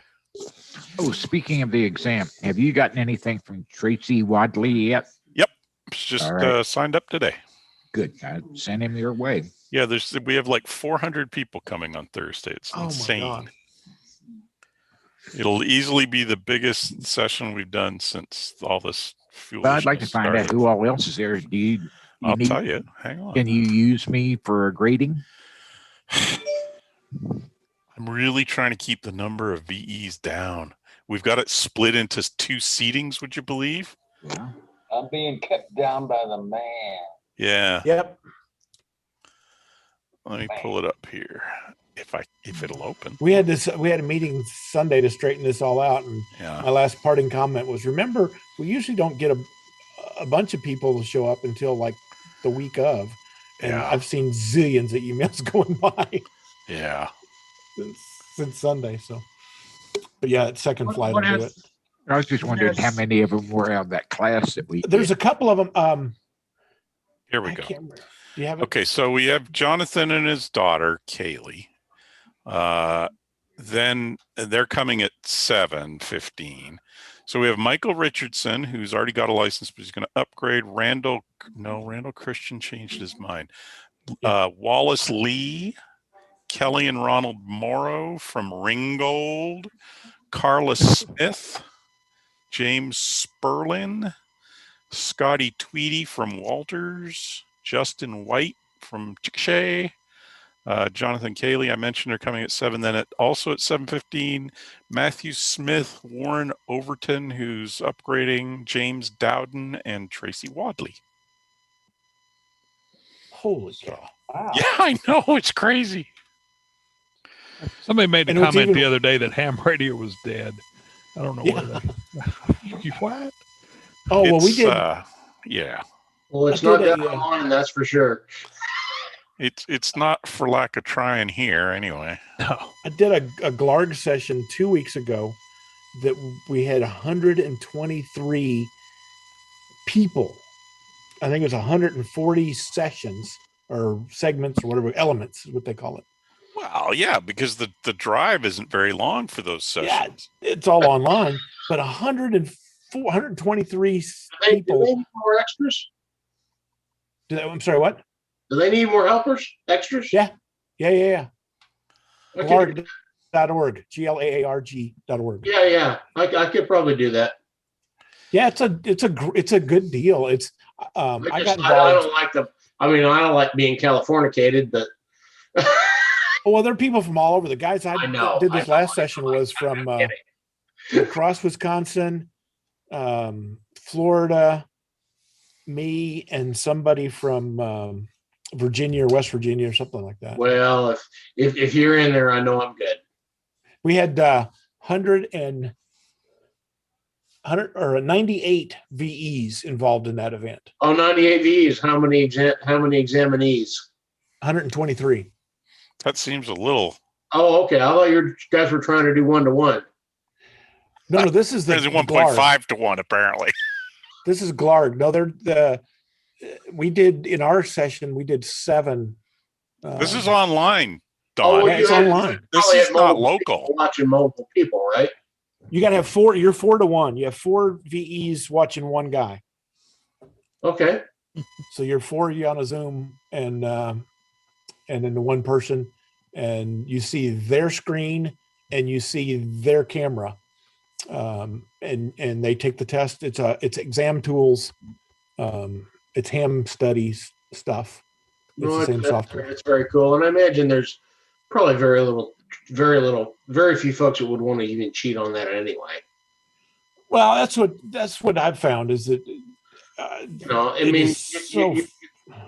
Oh, speaking of the exam, have you gotten anything from Tracy Wadley yet? Yep, just signed up today. Good. I send him your way. Yeah, we have like 400 people coming on Thursday. It's insane. My God. It'll easily be the biggest session we've done since all this fuel. But I'd like to find out who all else is there. I'll tell you. Hang on. Can you use me for a grading? I'm really trying to keep the number of VEs down. We've got it split into 2 seatings, would you believe? Yeah. I'm being kept down by the man. Yeah. Yep. Let me pull it up here. If it'll open. We had a meeting Sunday to straighten this all out, and my last parting comment was, remember, we usually don't get a bunch of people to show up until like the week of, and I've seen zillions of emails going by. Yeah. Since Sunday. So, but yeah, it's second flight. I'll do it. I was just wondering how many of them were out of that class that we There's a couple of them. Here we go. Do you have it? Okay, so we have Jonathan and his daughter, Kaylee. Then they're coming at 7:15. So we have Michael Richardson, who's already got a license, but he's going to upgrade. Randall Christian changed his mind. Wallace Lee, Kelly and Ronald Morrow from Ringgold, Carla Smith, James Sperlin, Scotty Tweedy from Walters, Justin White from Chickasha, Jonathan Cayley, I mentioned, are coming at 7. Then also at 7:15, Matthew Smith, Warren Overton, who's upgrading, James Dowden, and Tracy Wadley. Holy cow. Wow. Yeah, I know. It's crazy. Somebody made the comment the other day that ham radio was dead. I don't know where that. You what? Oh, well, we did. Yeah. Well, it's not that online, that's for sure. It's not for lack of trying here, anyway. No. I did a Glarg session 2 weeks ago that we had 123 people. I think it was 140 sessions or segments or whatever, elements is what they call it. Well, yeah, because the drive isn't very long for those sessions. Yeah, it's all online, but 123 people. Do they need more extras? I'm sorry, what? Do they need more helpers, extras? Yeah. Okay. Glarg.org, GLAARG.org. Yeah. I could probably do that. Yeah, it's a good deal. It's I got involved. I don't like being Californicated, but well, there are people from all over. The guys I did this last session was from across Wisconsin, Florida, me, and somebody from Virginia or West Virginia or something like that. Well, if you're in there, I know I'm good. We had 98 VEs involved in that event. Oh, 98 VEs. How many examinees? 123. That seems a little. Oh, okay. I thought you guys were trying to do 1-to-1. No, this is the 1.5 to 1 apparently. This is Glarg. No, we did in our session. We did 7. This is online, Don. Oh, yeah, it's online. This is not local. Watching multiple people, right? You got to have 4. You're 4 to 1. You have 4 VEs watching one guy. Okay. So you're 4 on a Zoom, and then the one person, and you see their screen and you see their camera, and they take the test. It's exam tools. It's ham studies stuff. It's the same software. It's very cool, and I imagine there's probably very few folks that would want to even cheat on that anyway. Well, that's what I've found is that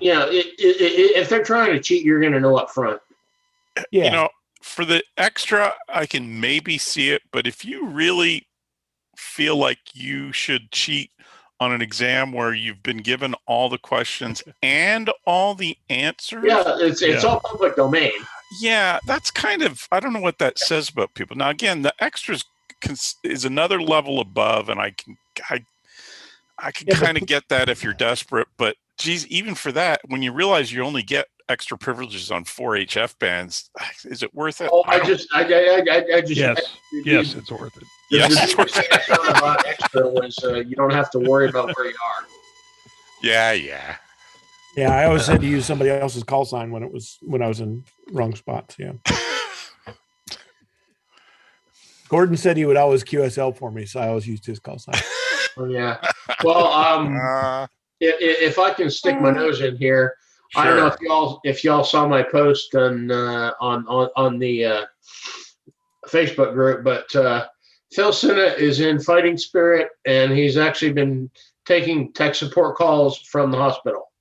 if they're trying to cheat, you're going to know up front. Yeah. For the extra, I can maybe see it, but if you really feel like you should cheat on an exam where you've been given all the questions and all the answers. Yeah, it's all public domain. Yeah, that's kind of, I don't know what that says about people. Now, again, the extras is another level above, and I can kind of get that if you're desperate. But geez, even for that, when you realize you only get extra privileges on 4 HF bands, is it worth it? Oh, yes, it's worth it. Yes, it's worth it. Extra was you don't have to worry about where you are. Yeah. Yeah, I always had to use somebody else's call sign when I was in wrong spots. Yeah. Gordon said he would always QSL for me, so I always used his call sign. Oh, yeah. Well, if I can stick my nose in here, I don't know if y'all saw my post on the Facebook group, but Phil Senna is in fighting spirit, and he's actually been taking tech support calls from the hospital.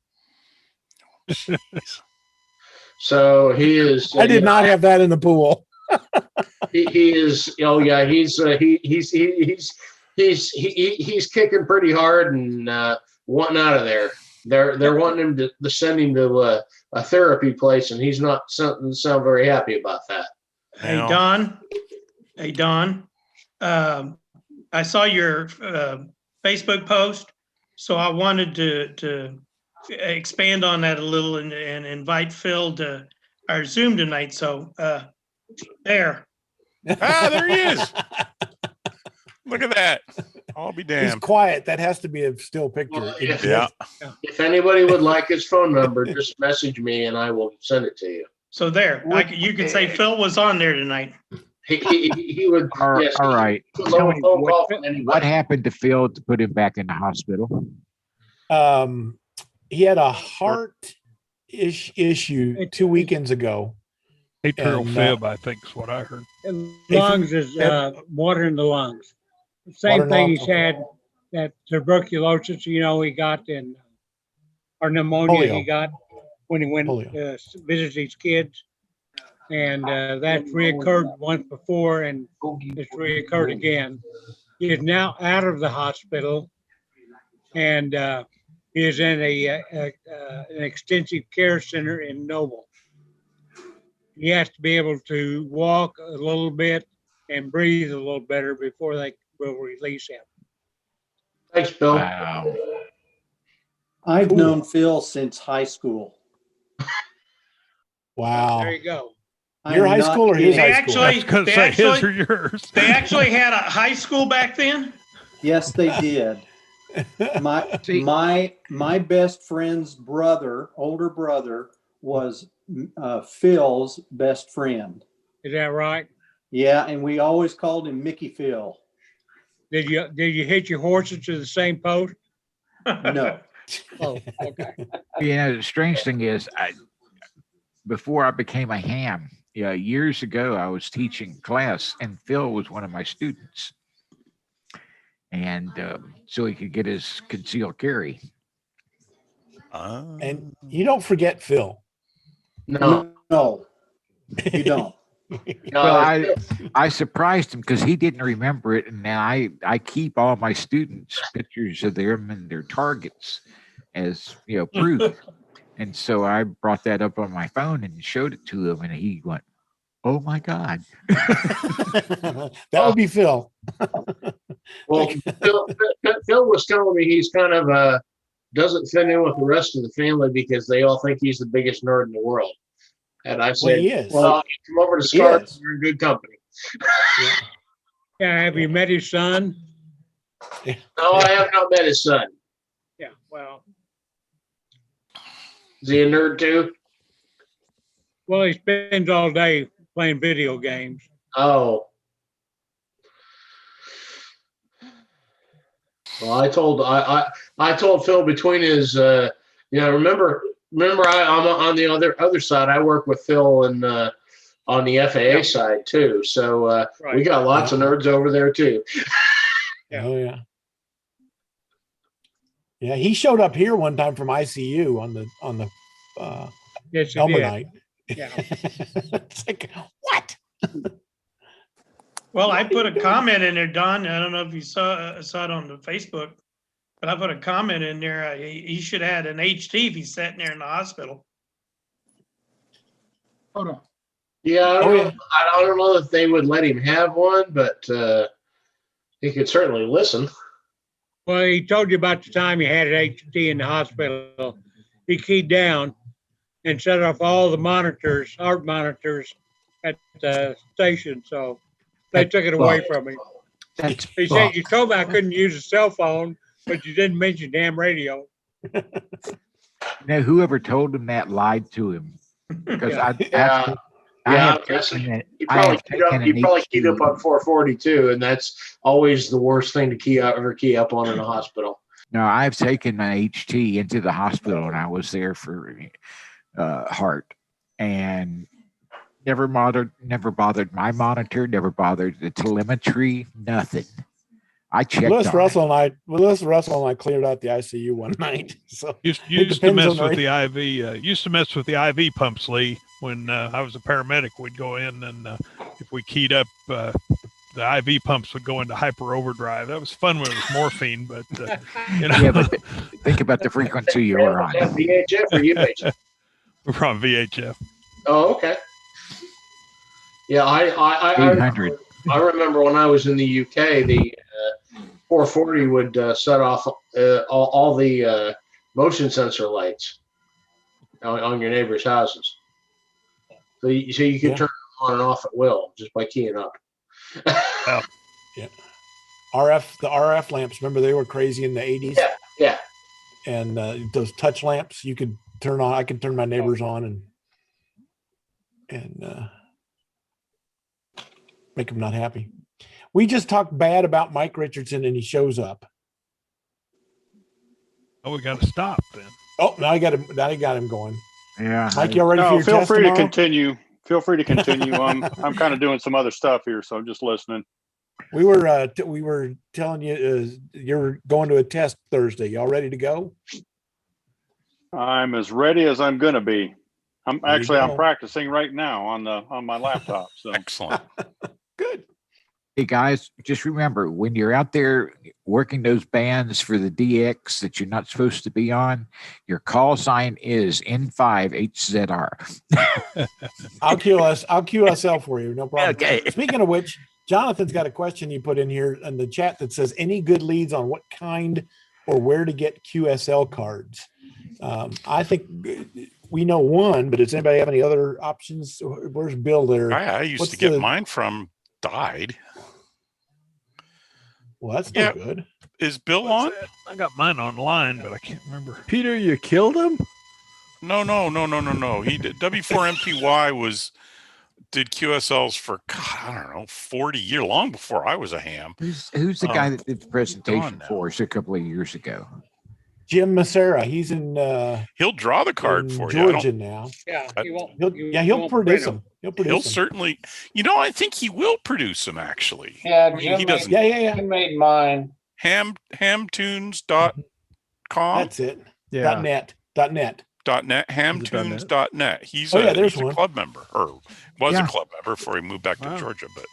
So he is. I did not have that in the pool. He is. Oh yeah, he's kicking pretty hard and wanting out of there. They're wanting him to send him to a therapy place, and he's not sound very happy about that. Hey Don. I saw your Facebook post, so I wanted to expand on that a little and invite Phil to our Zoom tonight. So there. There he is. Look at that. I'll be damned. He's quiet. That has to be a still picture. Well, if anybody would like his phone number, just message me and I will send it to you. So there, you could say Phil was on there tonight. He would. Yes, all right. Tell me what happened to Phil to put him back in the hospital? He had a heart issue 2 weekends ago. Atrial fib, I think is what I heard. And lungs is water in the lungs. Same thing he's had, that tuberculosis, he got in, or pneumonia he got when he went to visit his kids. And that's reoccurred once before, and it's reoccurred again. He is now out of the hospital, and he is in an extensive care center in Noble. He has to be able to walk a little bit and breathe a little better before they will release him. Thanks, Bill. Wow. I've known Phil since high school. Wow. There you go. Your high school or his high school? His or yours. They actually had a high school back then? Yes, they did. My best friend's brother, older brother, was Phil's best friend. Is that right? Yeah, and we always called him Mickey Phil. Did you hit your horses to the same post? No. Oh, okay. The strange thing is, before I became a ham, years ago, I was teaching class, and Phil was one of my students, and so he could get his concealed carry. And you don't forget Phil. No, you don't. Well, I surprised him because he didn't remember it, and now I keep all my students' pictures of them and their targets as proof. And so I brought that up on my phone and showed it to him, and he went, "Oh my God!" That would be Phil. Well, Phil was telling me he's kind of doesn't fit in with the rest of the family because they all think he's the biggest nerd in the world. And I said, he is. "Well, you come over to Scarlet, you're in good company." Yeah, have you met his son? No, I have not met his son. Yeah, well. Is he a nerd too? Well, he spends all day playing video games. Oh. Well, I told Phil between his remember I'm on the other side. I work with Phil and on the FAA side too. So we got lots of nerds over there too. Oh yeah. Yeah, he showed up here one time from ICU on the yes, Elmer night. Yeah. It's like, what? Well, I put a comment in there, Don. I don't know if you saw it on the Facebook, but I put a comment in there. He should have had an HT if he's sitting there in the hospital. Hold on. Yeah, I don't know if they would let him have one, but he could certainly listen. Well, he told you about the time he had an HT in the hospital. He keyed down and shut off all the monitors, heart monitors at the station. So they took it away from him. He said, "You told me I couldn't use a cell phone, but you didn't mention damn radio." Now, whoever told him that lied to him. Because I'm guessing you probably keyed up on 440 too, and that's always the worst thing to key up on in a hospital. No, I've taken my HT into the hospital when I was there for heart, and never bothered my monitor, never bothered the telemetry, nothing. I checked. Lewis Russell and I cleared out the ICU one night. So used to mess with the IV. Used to mess with the IV pumps, Lee. When I was a paramedic, we'd go in and if we keyed up, the IV pumps would go into hyper overdrive. That was fun when it was morphine, but you know. Yeah, but think about the frequency you were on. VHF or UHF? We're on VHF. Oh, okay. Yeah, I 800. I remember when I was in the UK, the 440 would set off all the motion sensor lights on your neighbor's houses. So you could turn them on and off at will just by keying up. Oh. Yeah. The RF lamps, remember they were crazy in the 80s? Yeah. And those touch lamps you could turn on. I could turn my neighbors on and make them not happy. We just talked bad about Mike Richardson and he shows up. Oh, we got to stop then. Oh, now I got him going. Yeah. Mike, you all ready for your feel test free tomorrow? to continue. Feel free to continue. I'm kind of doing some other stuff here, so I'm just listening. We were telling you you're going to a test Thursday. Y'all ready to go? I'm as ready as I'm going to be. I'm go. practicing right now on my laptop. So excellent. Good. Hey guys, just remember when you're out there working those bands for the DX that you're not supposed to be on, your call sign is N5HZR. I'll QSL for you, no problem. Okay. Speaking of which, Jonathan's got a question he put in here in the chat that says, any good leads on what kind or where to get QSL cards? I think we know one, but does anybody have any other options? Where's Bill there? I used to get mine from died. Well, that's no good. Is Bill on? I got mine online, but I can't remember. Peter, you killed him? No. He did. W4MPY did QSLs for, God, I don't know, 40 years, long before I was a ham. Who's the guy that did the presentation for us a couple of years ago? Jim Macera. He's in. He'll draw the card for Georgia you. now. Yeah, he'll produce them. He'll certainly. I think he will produce them. Actually, Yeah, he doesn't. Yeah. He made mine. Hamtunes.com. That's it. Yeah. .net. Hamtunes.net. He's there's a one. club member, or was a club member before he moved back to Georgia. But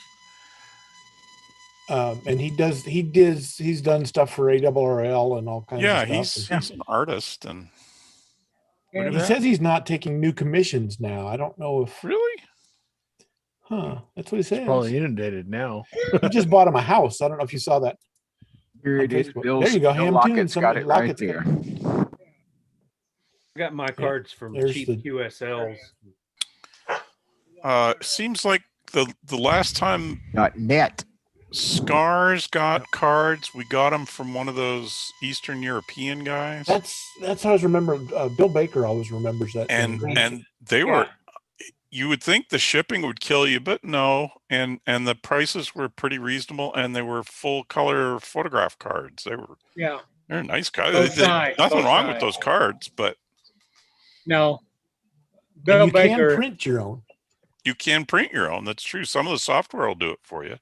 and he's done stuff for ARRL and all kinds of stuff. He's an artist, and he says he's not taking new commissions now. I don't know if really. That's what he says. Probably inundated now. He just bought him a house. I don't know if you saw that. Here it is. There you go. Bill Lockett's got it right there. I got my cards from cheap QSLs. Seems like the last time .net. Scars got cards. We got them from one of those Eastern European guys. That's how I was remembering. Bill Baker always remembers that. And they were. You would think the shipping would kill you, but no. And the prices were pretty reasonable, and they were full color photograph cards. They're nice cards. Nothing wrong with those cards, but no. Bill Baker can print your own. You can print your own. That's true. Some of the software will do it for you.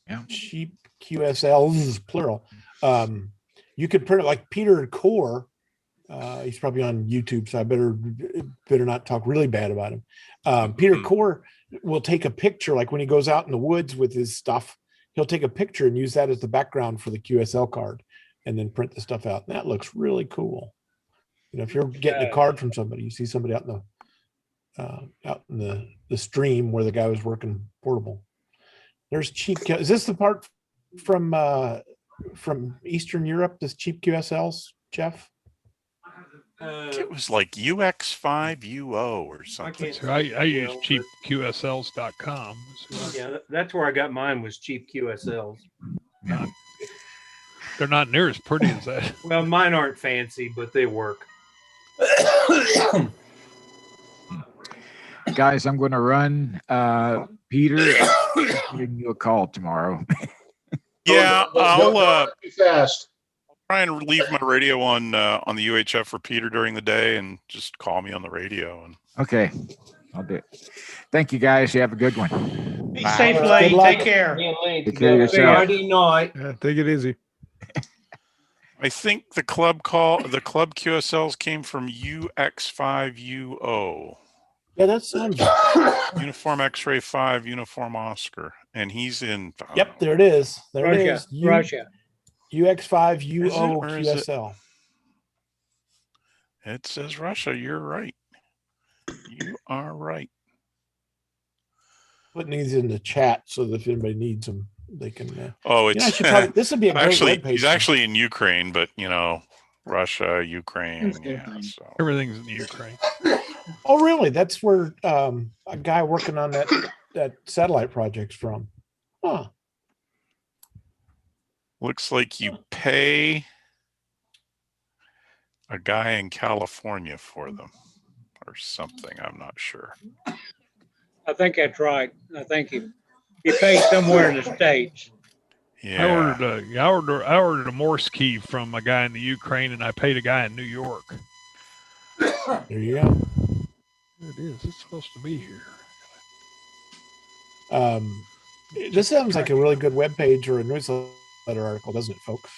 Yeah. Cheap QSLs, plural. You could print it like Peter Core. He's probably on YouTube, so I better not talk really bad about him. Peter Core will take a picture, like when he goes out in the woods with his stuff, he'll take a picture and use that as the background for the QSL card and then print the stuff out. And that looks really cool. If you're getting a card from somebody, you see somebody out in the stream where the guy was working portable. There's cheap. Is this the part from Eastern Europe? This cheap QSLs, Jeff? It was like UX5UO or something. I use cheapqsls.com. Yeah, that's where I got mine, was cheap QSLs. They're not near as pretty as that. Well, mine aren't fancy, but they work. Guys, I'm going to run. Peter, I'll give you a call tomorrow. I'll too fast. try and leave my radio on the UHF repeater during the day, and just call me on the radio. And Okay, I'll do it. Thank you, guys. You have a good one. Be Bye. safe, Good Lane. luck. Take care. Me and Lane Take care of together. yourself. Friday night. Yeah, take it easy. I think the club QSLs came from UX5UO. Yeah, that sounds. Uniform X-ray 5, Uniform Oscar, and he's in. Yep, there it is. There it Russia, is. Russia. UX5 Is it, UO or is it- QSL. It says Russia. You're right. You are right. Putting these in the chat so that if anybody needs them, they can. Oh, You know, I it's should probably, this would be a great actually webpage. he's actually in Ukraine, but Russia, Ukraine, yeah. So Everything's in Ukraine. Oh, really? That's where a guy working on that satellite project's from. Huh. looks like you pay a guy in California for them, or something. I'm not sure. I think that's right. I think he paid somewhere in the States. Yeah. I ordered a Morse key from a guy in the Ukraine, and I paid a guy in New York. There you go. There it is. It's supposed to be here. This sounds like a really good webpage or a newsletter article, doesn't it, folks?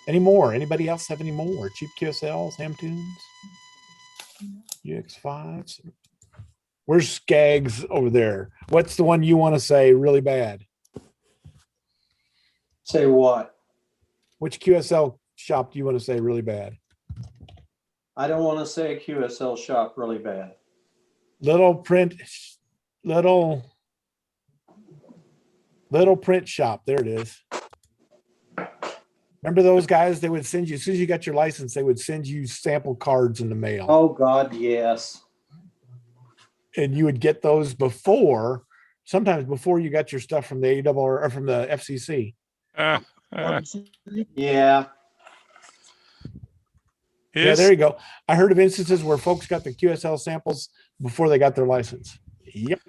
Any more? Anybody else have any more? Cheap QSLs, ham tunes, UX5s. Where's Skaggs over there? What's the one you want to say really bad? Say what? Which QSL shop do you want to say really bad? I don't want to say a QSL shop really bad. Little print shop. There it is. Remember those guys? They would send you, as soon as you got your license, they would send you sample cards in the mail. Oh God, yes. And you would get those sometimes before you got your stuff from the AWR or from the FCC. Yeah. Yeah, there you go. I heard of instances where folks got the QSL samples before they got their license. Yep.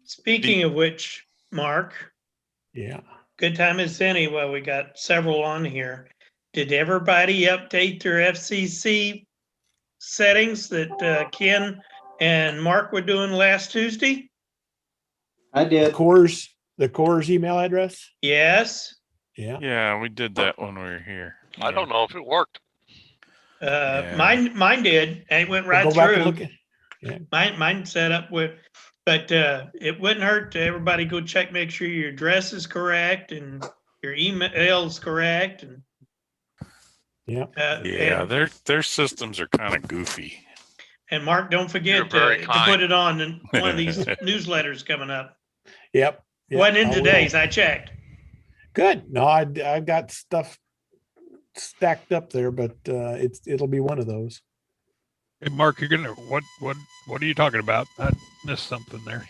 Speaking of which, Mark. Yeah. Good time as any. Well, we got several on here. Did everybody update their FCC settings that Ken and Mark were doing last Tuesday? I did. The Core's email address? Yes. Yeah. Yeah, we did that when we were here. I don't know if it worked. Mine did, and it went right Go back and through. look at, yeah. Mine set up with, but it wouldn't hurt to everybody go check, make sure your address is correct and your email is correct. And yeah, their systems are kind of goofy. And Mark, don't forget to put it on in one of these newsletters coming up. Yep. Wasn't in today's. I checked. Good. No, I got stuff stacked up there, but it'll be one of those. Hey, Mark, you're gonna what are you talking about? I missed something there.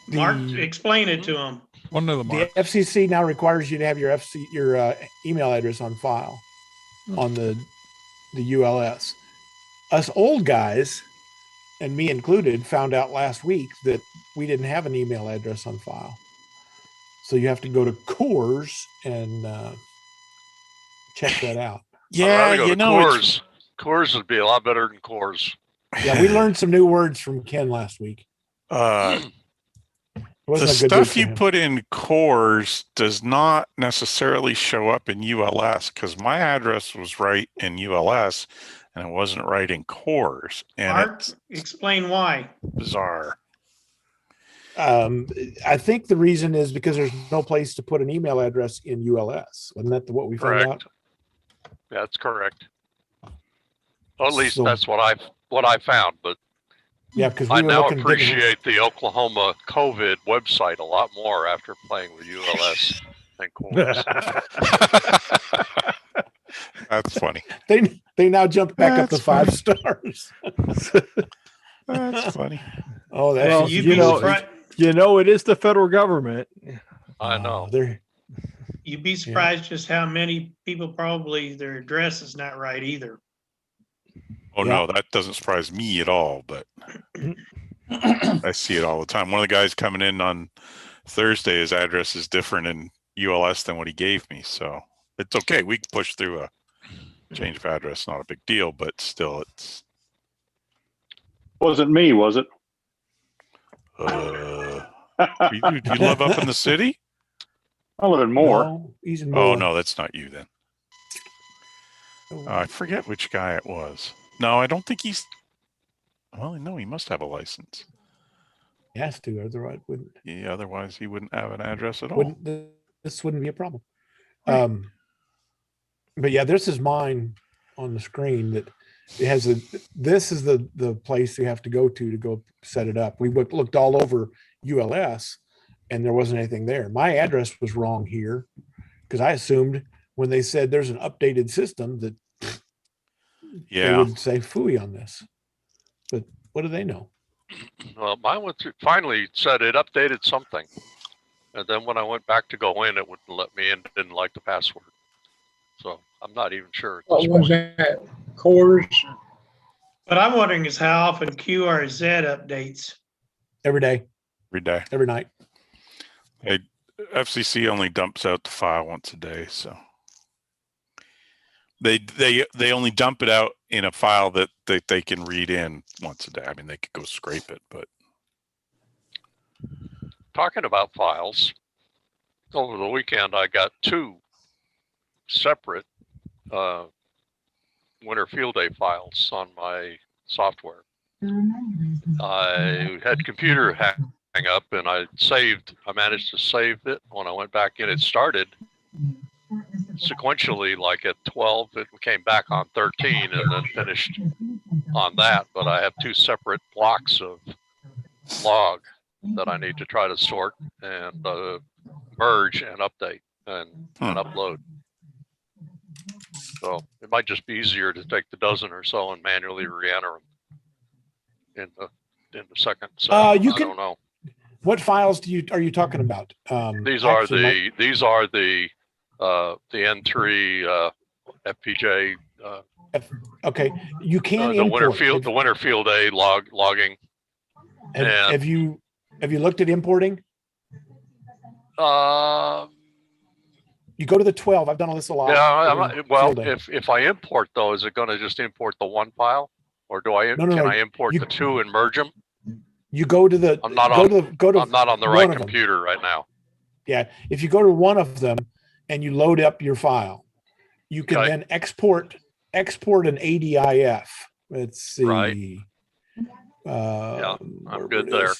Mark, explain it to him. One of the Mark. The FCC now requires you to have your email address on file on the ULS. Us old guys, and me included, found out last week that we didn't have an email address on file. So you have to go to Coors and check that out. Yeah, Coors would be a lot better than Coors. Yeah, we learned some new words from Ken last week. The stuff you put in Coors does not necessarily show up in ULS, because my address was right in ULS and it wasn't right in Coors. And Mark, explain why. Bizarre. I think the reason is because there's no place to put an email address in ULS. Wasn't that what we found out? That's correct. Well, at least that's what I found. But yeah, because I now appreciate the Oklahoma COVID website a lot more after playing with ULS and Coors. That's funny. They now jumped back up to 5 stars. That's funny. Oh, that's well, it is the federal government. I know. You'd be surprised just how many people probably their address is not right either. Oh no, that doesn't surprise me at all, but I see it all the time. One of the guys coming in on Thursday, his address is different in ULS than what he gave me. So it's okay. We can push through a change of address. Not a big deal, but still, it's. Wasn't me, was it? You live up in the city? I live in Moore. No, he's in Oh Moore. no, that's not you then. I forget which guy it was. No, I don't think he's. Well, no, he must have a license. He has to, otherwise wouldn't. Yeah, otherwise he wouldn't have an address at all. This wouldn't be a problem. But yeah, this is mine on the screen. That it has a. This is the place you have to go set it up. We looked all over ULS, and there wasn't anything there. My address was wrong here because I assumed when they said there's an updated system that they would say phooey on this. But what do they know? Well, mine finally said it updated something. And then when I went back to go in, it wouldn't let me in, didn't like the password. So I'm not even sure. What was that? Cores? What I'm wondering is how often QRZ updates. Every day. Every day. Every night. Hey, FCC only dumps out the file once a day, so they only dump it out in a file that they can read in once a day. I mean, they could go scrape it, but talking about files, over the weekend I got 2 separate winter field day files on my software. I had computer hang up and I managed to save it. When I went back in, it started sequentially like at 12, it came back on 13 and then finished on that. But I have 2 separate blocks of log that I need to try to sort and merge and update and upload. So it might just be easier to take the dozen or so and manually re-enter them in the second set. I don't know. What files are you talking about? These are the N3 FPJ. Okay, you can the import. the winter field day logging. Have you looked at importing? You go to the 12. I've done all this a lot. Yeah, well, if I import though, is it going to just import the one file, or do I? Can I import the 2 and merge them? You go to the. I'm not on the right computer right now. Yeah, if you go to one of them and you load up your file, you can then export an ADIF. Let's see. Right. Yeah, I'm good there.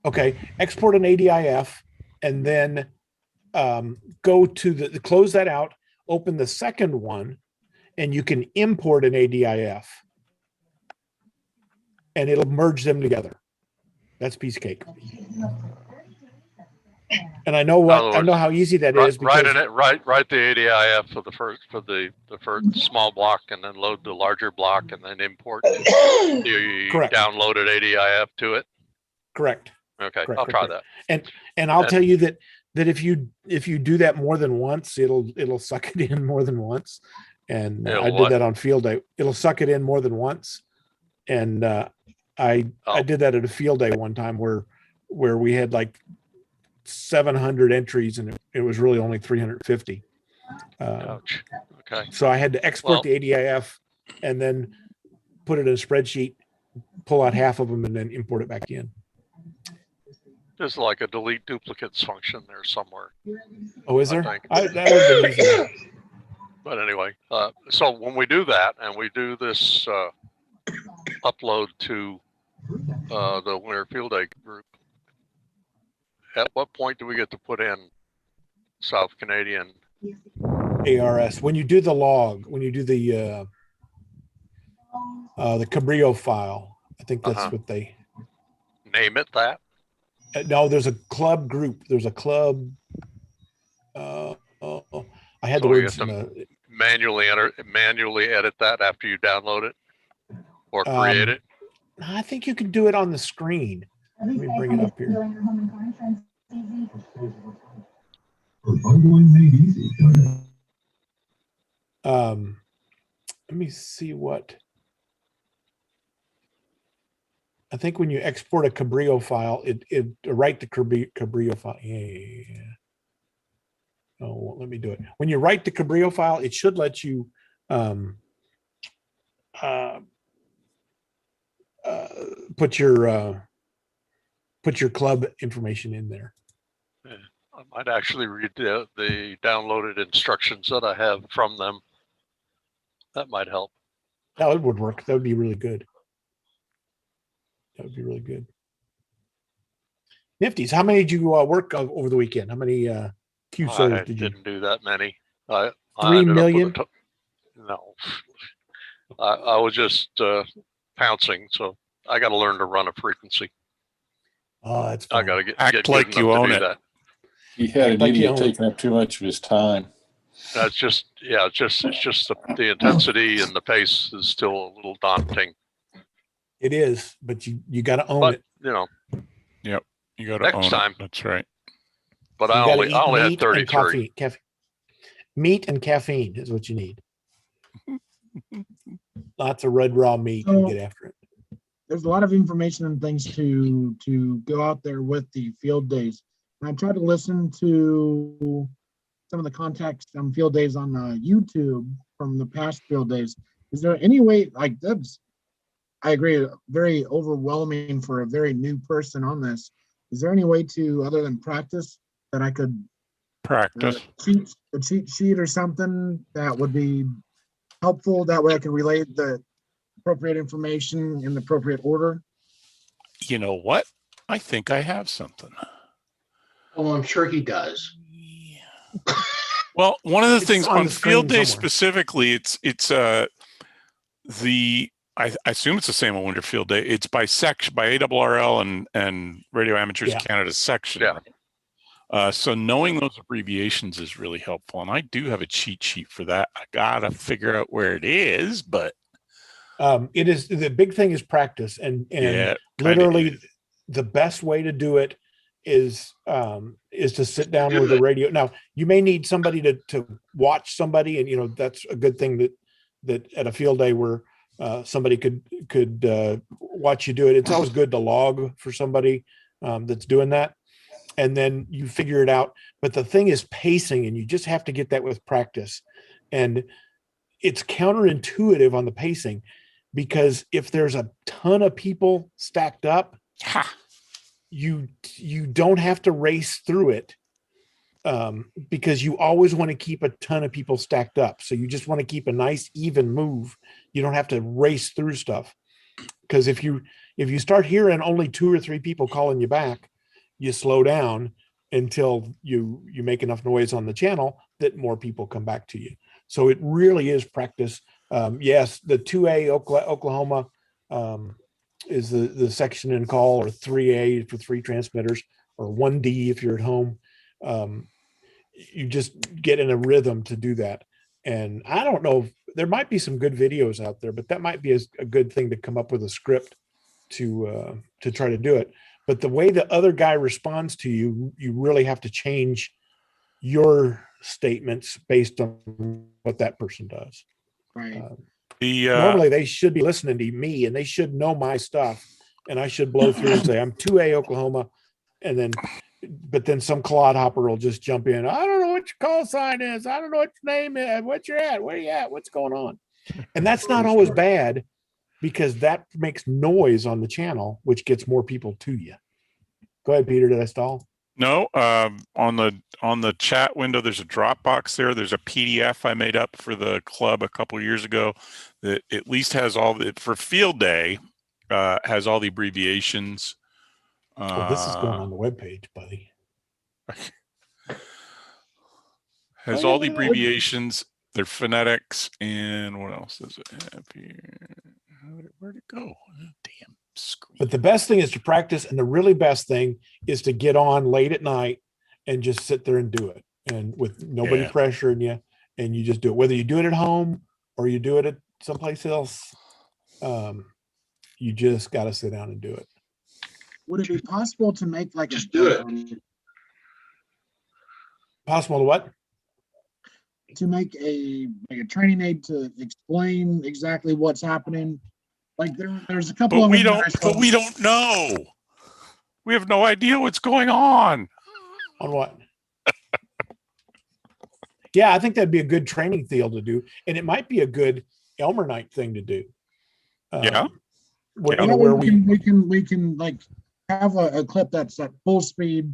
Okay, export an ADIF, and then go to close that out. Open the second one, and you can import an ADIF, and it'll merge them together. That's piece of cake. And I know how easy that is. Write the ADIF for the first small block, and then load the larger block, and then import the downloaded ADIF to it. Correct. Okay, I'll try that. And I'll tell you that if you do that more than once, it'll suck it in more than once. And I did that on field day. It'll suck it in more than once. And I did that at a field day one time where we had like 700 entries and it was really only 350. Ouch. Okay. So I had to export the ADIF and then put it in a spreadsheet, pull out half of them, and then import it back in. There's like a delete duplicates function there somewhere. Oh, is there? That would be easy. But anyway, so when we do that and we do this upload to the winter field day group, at what point do we get to put in South Canadian ARS? When you do the log, when you do the Cabrillo file, I think that's what they name it. That no, there's a club group. There's a club. I had the words. Manually edit that after you download it or create it. I think you can do it on the screen. Let me bring it up here. Let me see what. I think when you export a Cabrillo file, it write the Cabrillo file. Yeah. Oh, let me do it. When you write the Cabrillo file, it should let you put your club information in there. Yeah, I might actually read the downloaded instructions that I have from them. That might help. That would work. That would be really good. That would be really good. Nifties. How many did you work over the weekend? How many QSOs did you? Didn't do that many. I 3 million? No. I was just pouncing, so I got to learn to run a frequency. Oh, that's I got to get Act like you own it. that. He had an idiot taking up too much of his time. That's just, yeah, it's just the intensity and the pace is still a little daunting. It is, but you got to own it. You know. Yep. You got to own next time. it. That's right. But I only had 33. Meat and caffeine is what you need. Lots of red raw meat and get after it. There's a lot of information and things to go out there with the field days. And I tried to listen to some of the context on field days on YouTube from the past field days. Is there any way, like that's, I agree, very overwhelming for a very new person on this. Is there any way to, other than practice, that I could practice a cheat sheet or something that would be helpful? That way I can relay the appropriate information in the appropriate order. You know what? I think I have something. Oh, I'm sure he does. Yeah. Well, one of the things on field day somewhere. specifically, it's I assume it's the same on Winter Field Day. It's by section, by ARRL and Radio Amateurs Canada section. Yeah. So knowing those abbreviations is really helpful, and I do have a cheat sheet for that. I gotta figure out where it is, but it is, the big thing is practice, and literally the best way to do it is to sit down with the radio. Now you may need somebody to watch somebody, and that's a good thing that at a field day where somebody could watch you do it. It's always good to log for somebody that's doing that, and then you figure it out. But the thing is pacing, and you just have to get that with practice. And it's counterintuitive on the pacing, because if there's a ton of people stacked up, you don't have to race through it, because you always want to keep a ton of people stacked up. So you just want to keep a nice even move. You don't have to race through stuff, because if you start hearing only 2 or 3 people calling you back, you slow down until you make enough noise on the channel that more people come back to you. So it really is practice. Yes, the 2A Oklahoma is the section and call, or 3A for 3 transmitters, or 1D if you're at home. You just get in a rhythm to do that. And I don't know, there might be some good videos out there, but that might be a good thing to come up with a script to try to do it. But the way the other guy responds to you, you really have to change your statements based on what that person does. Right. Normally they should be listening to me, and they should know my stuff, and I should blow through and say, I'm 2A Oklahoma. And then, but then some clodhopper will just jump in. I don't know what your call sign is. I don't know what your name is, what you're at, where you at, what's going on. And that's not always bad, because that makes noise on the channel, which gets more people to you. Go ahead, Peter. Did I stall? No, on the chat window, there's a Dropbox there. There's a PDF I made up for the club a couple years ago that at least has all the, for field day, has all the abbreviations. This is going on the webpage, buddy. Has all the abbreviations, their phonetics, and what else does it have here? Where'd it go? Oh, damn screen. But the best thing is to practice, and the really best thing is to get on late at night and just sit there and do it, and with nobody pressuring you, and you just do it. Whether you do it at home or you do it at someplace else, you just got to sit down and do it. Would it be possible to make like just do it? Possible to what? To make a training aid to explain exactly what's happening. Like there's a couple of we don't know. We have no idea what's going on. On what? Yeah, I think that'd be a good training field to do, and it might be a good Elmer night thing to do. Yeah. Where, That you know, way where we can like have a clip that's at full speed,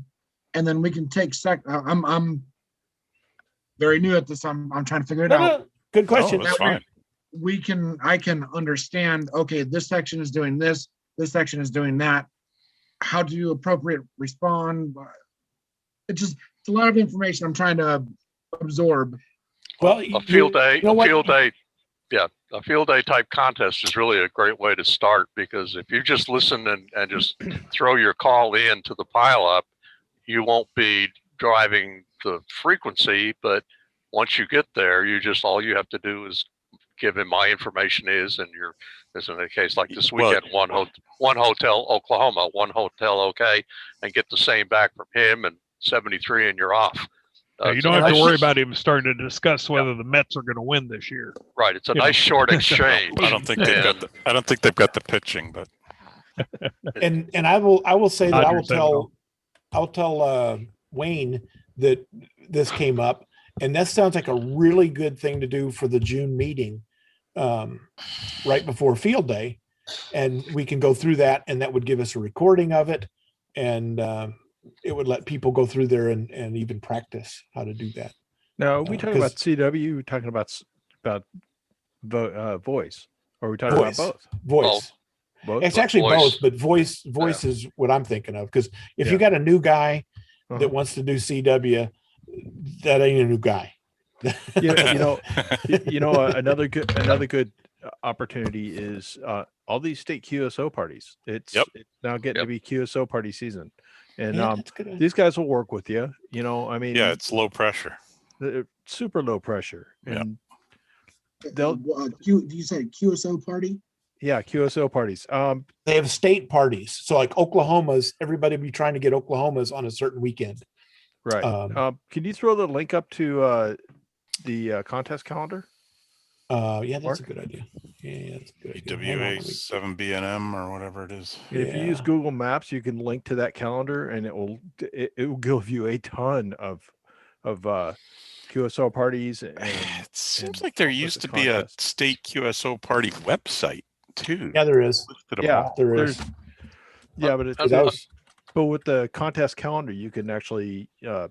and then we can take I'm very new at this. I'm trying to figure it out. Good question. Oh, that's fine. I can understand, okay, this section is doing this section is doing that. How do you appropriate respond? It's a lot of information I'm trying to absorb. Well, a field day, a field day type contest is really a great way to start, because if you just listen and just throw your call in to the pile up, you won't be driving the frequency, but once you get there, all you have to do is give him my information is, and as in a case like this weekend, one hotel Oklahoma, one hotel okay, and get the same back from him, and 73 and you're off. You don't have to worry about him starting to discuss whether the Mets are going to win this year. Right, it's a nice short exchange. I don't think they've got the pitching, but and I will say that I'll tell Wayne that this came up, and that sounds like a really good thing to do for the June meeting, right before field day, and we can go through that, and that would give us a recording of it, and it would let people go through there and even practice how to do that. Now, are we talking about CW? We're talking about voice, or are we talking about both? Voice. Both? It's actually both, but voice is what I'm thinking of. Because if you got a new guy that wants to do CW, that ain't a new guy. Another good opportunity is all these state QSO parties. It's now getting to be QSO party season, and these guys will work with you. I mean, it's low pressure, super low pressure, and you said QSO party? Yeah, QSO parties. They have state parties. So like Oklahoma's, everybody be trying to get Oklahoma's on a certain weekend. Right. Can you throw the link up to the contest calendar? Yeah, that's a good idea. Yeah, that's a good idea. EWA7BNM or whatever it is. If you use Google Maps, you can link to that calendar, and it will give you a ton of QSO parties. And it seems like there used to be a state QSO party website too. Yeah, there is. There is. Yeah, but but with the contest calendar, you can actually, you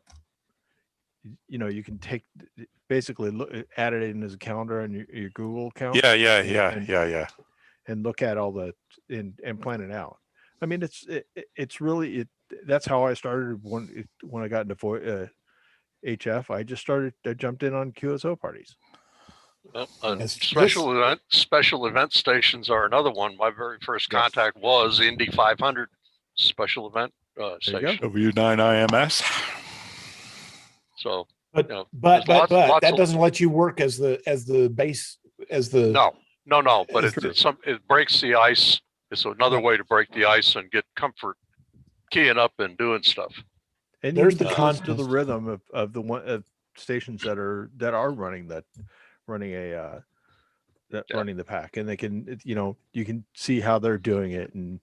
can basically add it in as a calendar on your Google account. Yeah. And look at all and plan it out. I mean, it's really that's how I started when I got into HF. I jumped in on QSO parties. Special event stations are another one. My very first contact was Indy 500 special event station. W9IMS. So, but that doesn't let you work as the base no. But it breaks the ice. It's another way to break the ice and get comfort keying up and doing stuff. And there's the contest to the rhythm of the one stations that are running running the pack, and they can you can see how they're doing it, and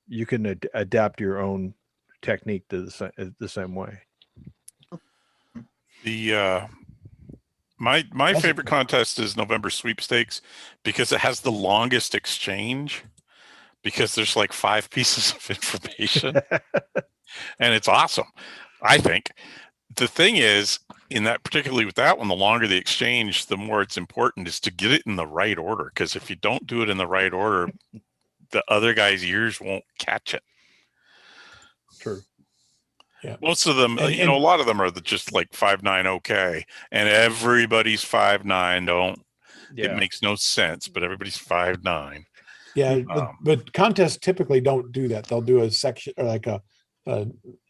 you can adapt your own technique to the same way. My favorite contest is November sweepstakes, because it has the longest exchange, because there's like 5 pieces of information and it's awesome. I think the thing is, particularly with that one, the longer the exchange, the more it's important is to get it in the right order, because if you don't do it in the right order, the other guy's ears won't catch it. True. Yeah. Most of them, a lot of them are just like 5.9 okay, and everybody's 5.9 don't. Yeah. It makes no sense, but everybody's 5.9. Yeah, but contests typically don't do that. They'll do a section, or like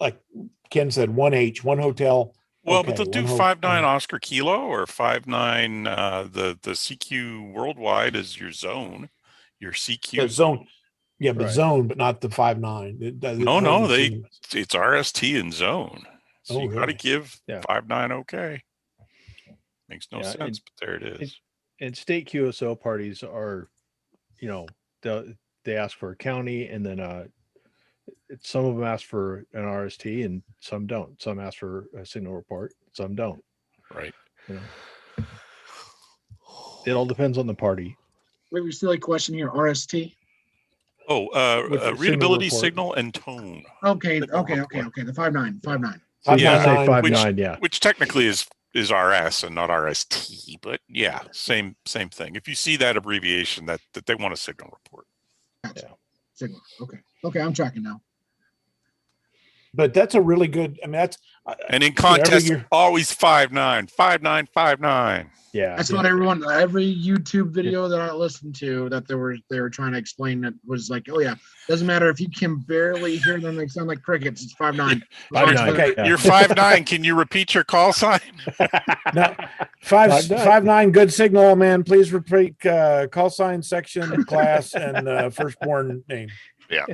like Ken said, 1H, one hotel. Well, but they'll do 5.9 Oscar Kilo or 5.9 the CQ Worldwide is your zone, your CQ zone. Yeah, but zone, but not the 5.9. No, it's RST and zone. So you got to give 5.9 okay. Makes no sense, but there it is. And state QSO parties are, they ask for a county, and then some of them ask for an RST, and some don't. Some ask for a signal report. some don't. Right. You know? It all depends on the party. We have a silly question here. RST. Readability, signal, and tone. Okay. The 5.9. Yeah, 5.9. Which technically is RS and not RST, but yeah, same thing. If you see that abbreviation, that they want a signal report. Gotcha. Yeah. Signal. Okay, I'm tracking now. But that's a really good. I mean, that's and in contest, always 5.9, 5.9, 5.9. Yeah, that's what every YouTube video that I listened to that they were trying to explain that was like, oh yeah, doesn't matter if you can barely hear them, they sound like crickets. It's 5.9. 5.9. Okay, you're 5.9. Can you repeat your call sign? No, 5.9. Good signal, man. Please repeat call sign, section, class, and firstborn name. Yeah.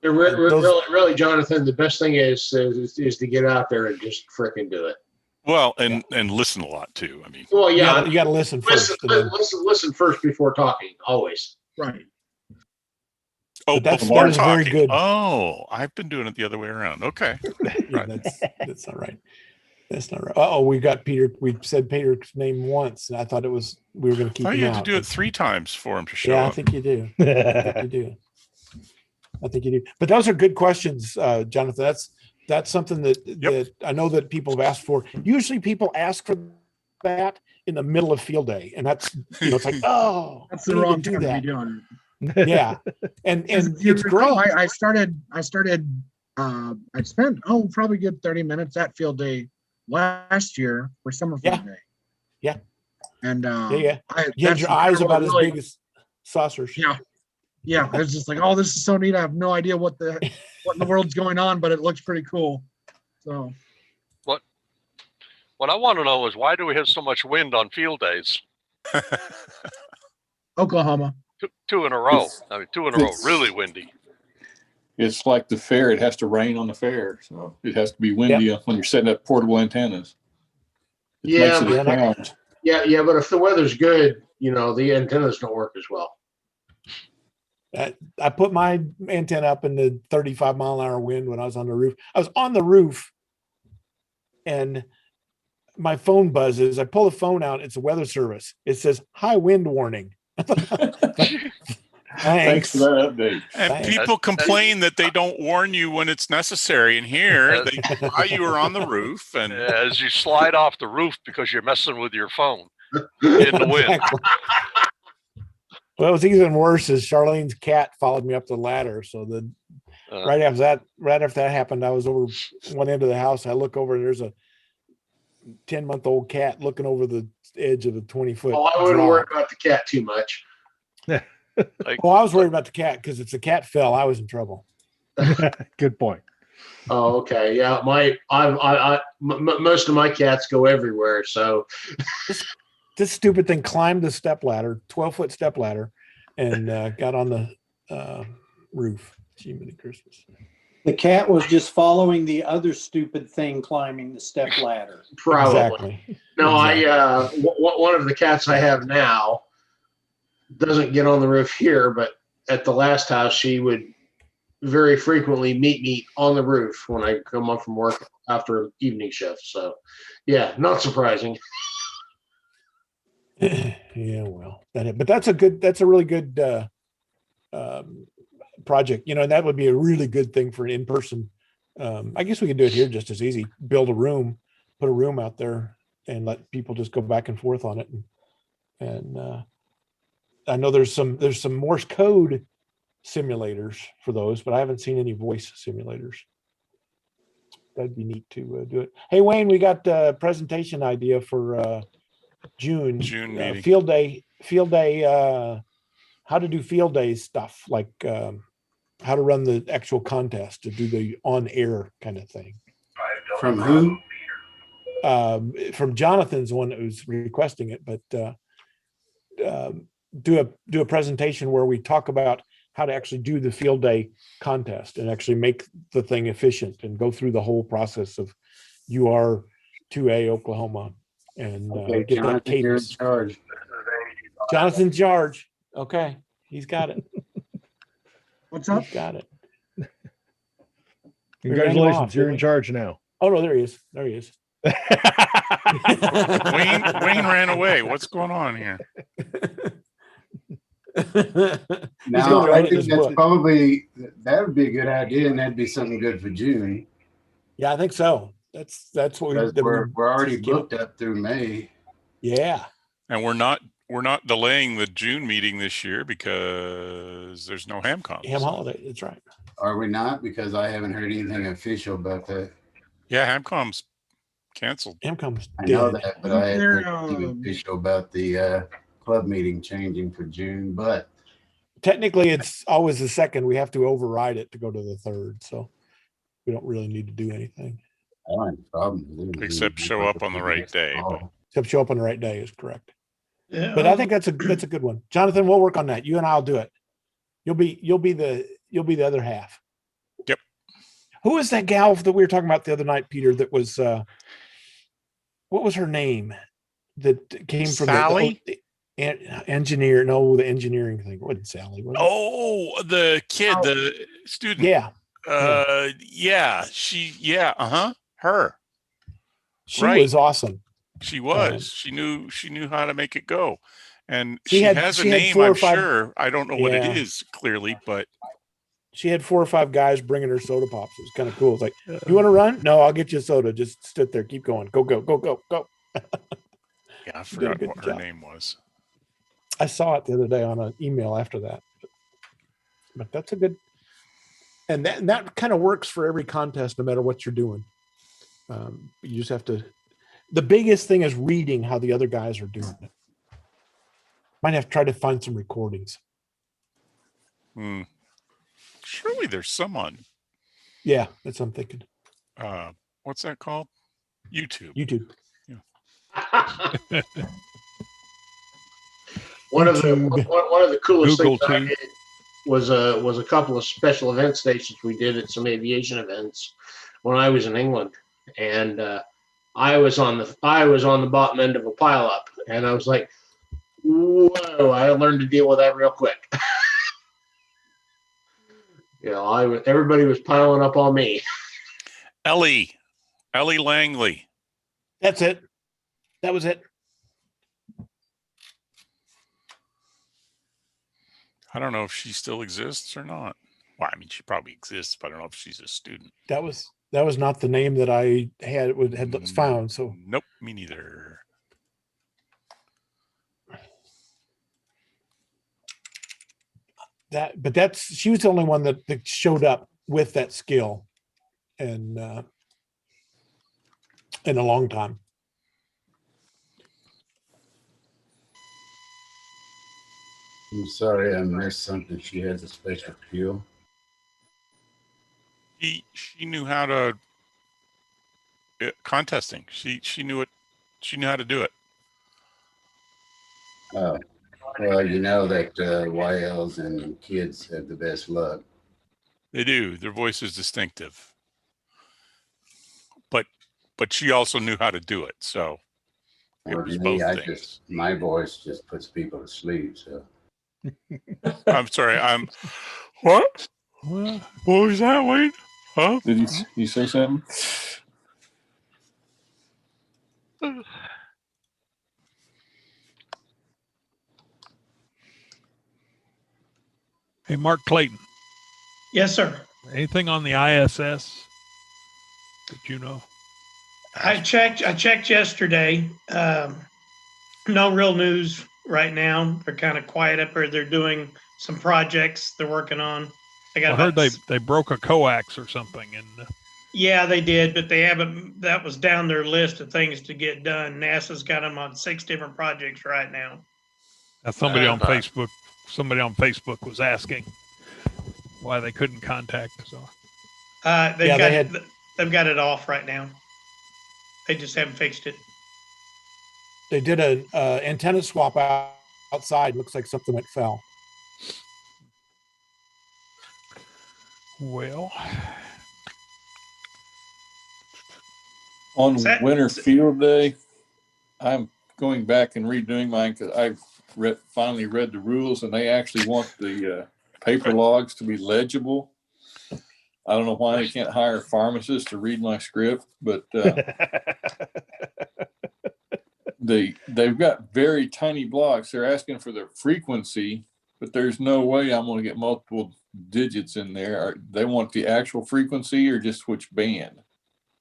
Really, Jonathan, the best thing is to get out there and just fricking do it. Well, and listen a lot too. I mean, well, yeah, you got to listen first. Listen first before talking. Always. Right. Oh, that before is talking. very good. Oh, I've been doing it the other way around. Okay. Yeah, that's not right. That's not right. Oh, we got Peter. We said Peter's name once, and I thought we were going to keep him out. You had to do it 3 times for him to show up. I think you do. I think you do. But those are good questions, Jonathan. That's something that I know that people have asked for. Usually people ask for that in the middle of field day. And that's, it's like, oh, that's the wrong time to be doing it. Yeah. And it's great. I spent, probably good 30 minutes at field day last year for summer field day. Yeah. And you had your eyes about as big as saucers. Yeah, I was just like, oh, this is so neat. I have no idea what in the world's going on, but it looks pretty cool. So, what I want to know is why do we have so much wind on field days? Oklahoma. Two in a row. Two in a row. Really windy. It's like the fair. It has to rain on the fair, so it has to be windy when you're setting up portable antennas. But if the weather's good, the antennas don't work as well. I put my antenna up in the 35-mile-an-hour wind when I was on the roof. I was on the roof, and my phone buzzes. I pull the phone out. It's a weather service. It says high wind warning. Thanks for that update. And people complain that they don't warn you when it's necessary. And here, while you were on the roof, and as you slide off the roof because you're messing with your phone in the wind. Well, it was even worse as Charlene's cat followed me up the ladder. So right after that happened, I was over one end of the house. I look over and there's a 10-month-old cat looking over the edge of a 20-foot. Oh, I wouldn't worry about the cat too much. I was worried about the cat because if the cat fell, I was in trouble. Good point. Oh, okay. Yeah, most of my cats go everywhere. So. This stupid thing climbed the step ladder, 12-foot step ladder, and got on the roof. Jiminy Christmas. The cat was just following the other stupid thing climbing the step ladder. Probably. Exactly. No, one of the cats I have now doesn't get on the roof here, but at the last house, she would very frequently meet me on the roof when I come up from work after an evening shift. So, yeah, not surprising. Yeah, well, but that's a really good project, and that would be a really good thing for an in-person. I guess we could do it here just as easy. Build a room, put a room out there, and let people just go back and forth on it. And I know there's some Morse code simulators for those, but I haven't seen any voice simulators. That'd be neat to do it. Hey, Wayne, we got a presentation idea for June meeting. Field day, how to do field day stuff, like how to run the actual contest, to do the on-air kind of thing. From who? From Jonathan's the one that was requesting it, but do a presentation where we talk about how to actually do the field day contest and actually make the thing efficient and go through the whole process of UR 2A Oklahoma. And get Jonathan, that cadence. you're in charge. Jonathan's in charge. Okay, he's got it. What's up? He's got it. Congratulations, you're in charge now. Oh no, there he is. There he is. Wayne ran away. What's going on here? Now, I think that's probably, that would be a good idea, and that'd be something good for June. Yeah, I think so. That's what we're already booked up through May. Yeah. And we're not delaying the June meeting this year because there's no HamCom. Ham holiday, that's right. Are we not? Because I haven't heard anything official about that. Yeah, HamCom's canceled. HamCom's I know that, but I haven't heard anything official about the club meeting changing for June. But technically, it's always the second. We have to override it to go to the third, so we don't really need to do anything. I don't have a problem with it. Except show up on the right day. Except show up on the right day is correct. Yeah. But I think that's a good one. Jonathan, we'll work on that. You and I'll do it. You'll be the other half. Yep. Who is that gal that we were talking about the other night, Peter, that was what was her name? That came from Sally? the engineer. No, the engineering thing. It wasn't Sally, was it? Oh, the kid, the student. Yeah. Her. She was awesome. She was. She knew how to make it go. And she has a name, I'm sure. I don't know what it is clearly, but she had 4 or 5 guys bringing her soda pops. It was kind of cool. It's like, you want to run? No, I'll get you a soda. Just sit there, keep going. Go. Yeah, I forgot what her name was. I saw it the other day on an email after that. But that's a good, and that kind of works for every contest, no matter what you're doing. You just have to, the biggest thing is reading how the other guys are doing it. Might have to try to find some recordings. Surely there's someone. Yeah, that's what I'm thinking. What's that called? YouTube. Yeah. One of the coolest things I did was a couple of special event stations we did at some aviation events when I was in England, and I was on the bottom end of a pileup, and I was like, whoa! I learned to deal with that real quick. Everybody was piling up on me. Ellie Langley. That's it. That was it. I don't know if she still exists or not. Well, I mean, she probably exists, but I don't know if she's a student. That was not the name that I had found. So nope, me neither. She was the only one that showed up with that skill, and in a long time. I'm sorry, I missed something. She has a special skill. She knew how to contesting. She knew it. She knew how to do it. Oh, well, you know that YLs and kids have the best luck. They do. Their voice is distinctive. But she also knew how to do it. So it was both things. My voice just puts people to sleep. So I'm sorry. What? What was that, Wayne? Huh? Did you say something? Hey, Mark Clayton. Yes, sir. Anything on the ISS that you know? I checked yesterday. No real news right now. They're kind of quiet up there. They're doing some projects they're working on. I heard they broke a coax or something. Yeah, they did, but they haven't. That was down their list of things to get done. NASA's got them on 6 different projects right now. Somebody on Facebook was asking why they couldn't contact us. They've got it off right now. They just haven't fixed it. They did an antenna swap outside. Looks like something that fell. Well, on winter field day, I'm going back and redoing mine because I've finally read the rules, and they actually want the paper logs to be legible. I don't know why they can't hire a pharmacist to read my script, but they've got very tiny blocks. They're asking for the frequency, but there's no way I'm going to get multiple digits in there. They want the actual frequency or just which band?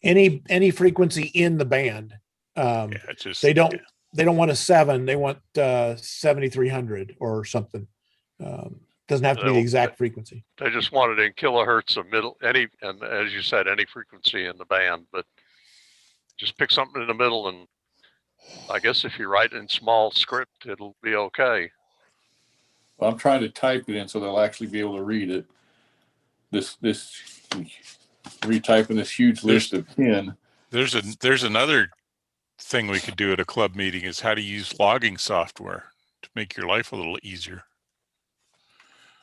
Any frequency in the band. They don't want a 7. They want 7,300 or something. Doesn't have to be the exact frequency. They just want it in kilohertz of and as you said, any frequency in the band, but just pick something in the middle, and I guess if you write in small script, it'll be okay. Well, I'm trying to type it in so they'll actually be able to read it. This retyping this huge list of 10. There's another thing we could do at a club meeting is how to use logging software to make your life a little easier.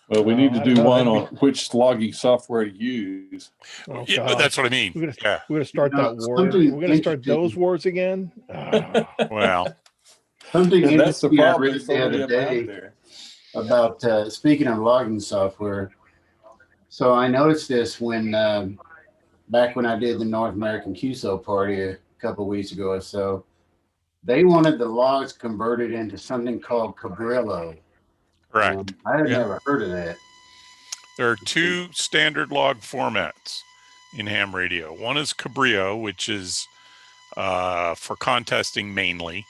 Well, we need to do one on which logging software to use. Oh, yeah, but that's what I mean. We're gonna start that war. We're gonna start those wars again. Well, something that's the interesting I problem. read the other day about speaking of logging software. So I noticed this when back when I did the North American QSO party a couple of weeks ago or so. They wanted the logs converted into something called Cabrillo. Correct. I had never heard of that. There are 2 standard log formats in ham radio. One is Cabrillo, which is for contesting mainly,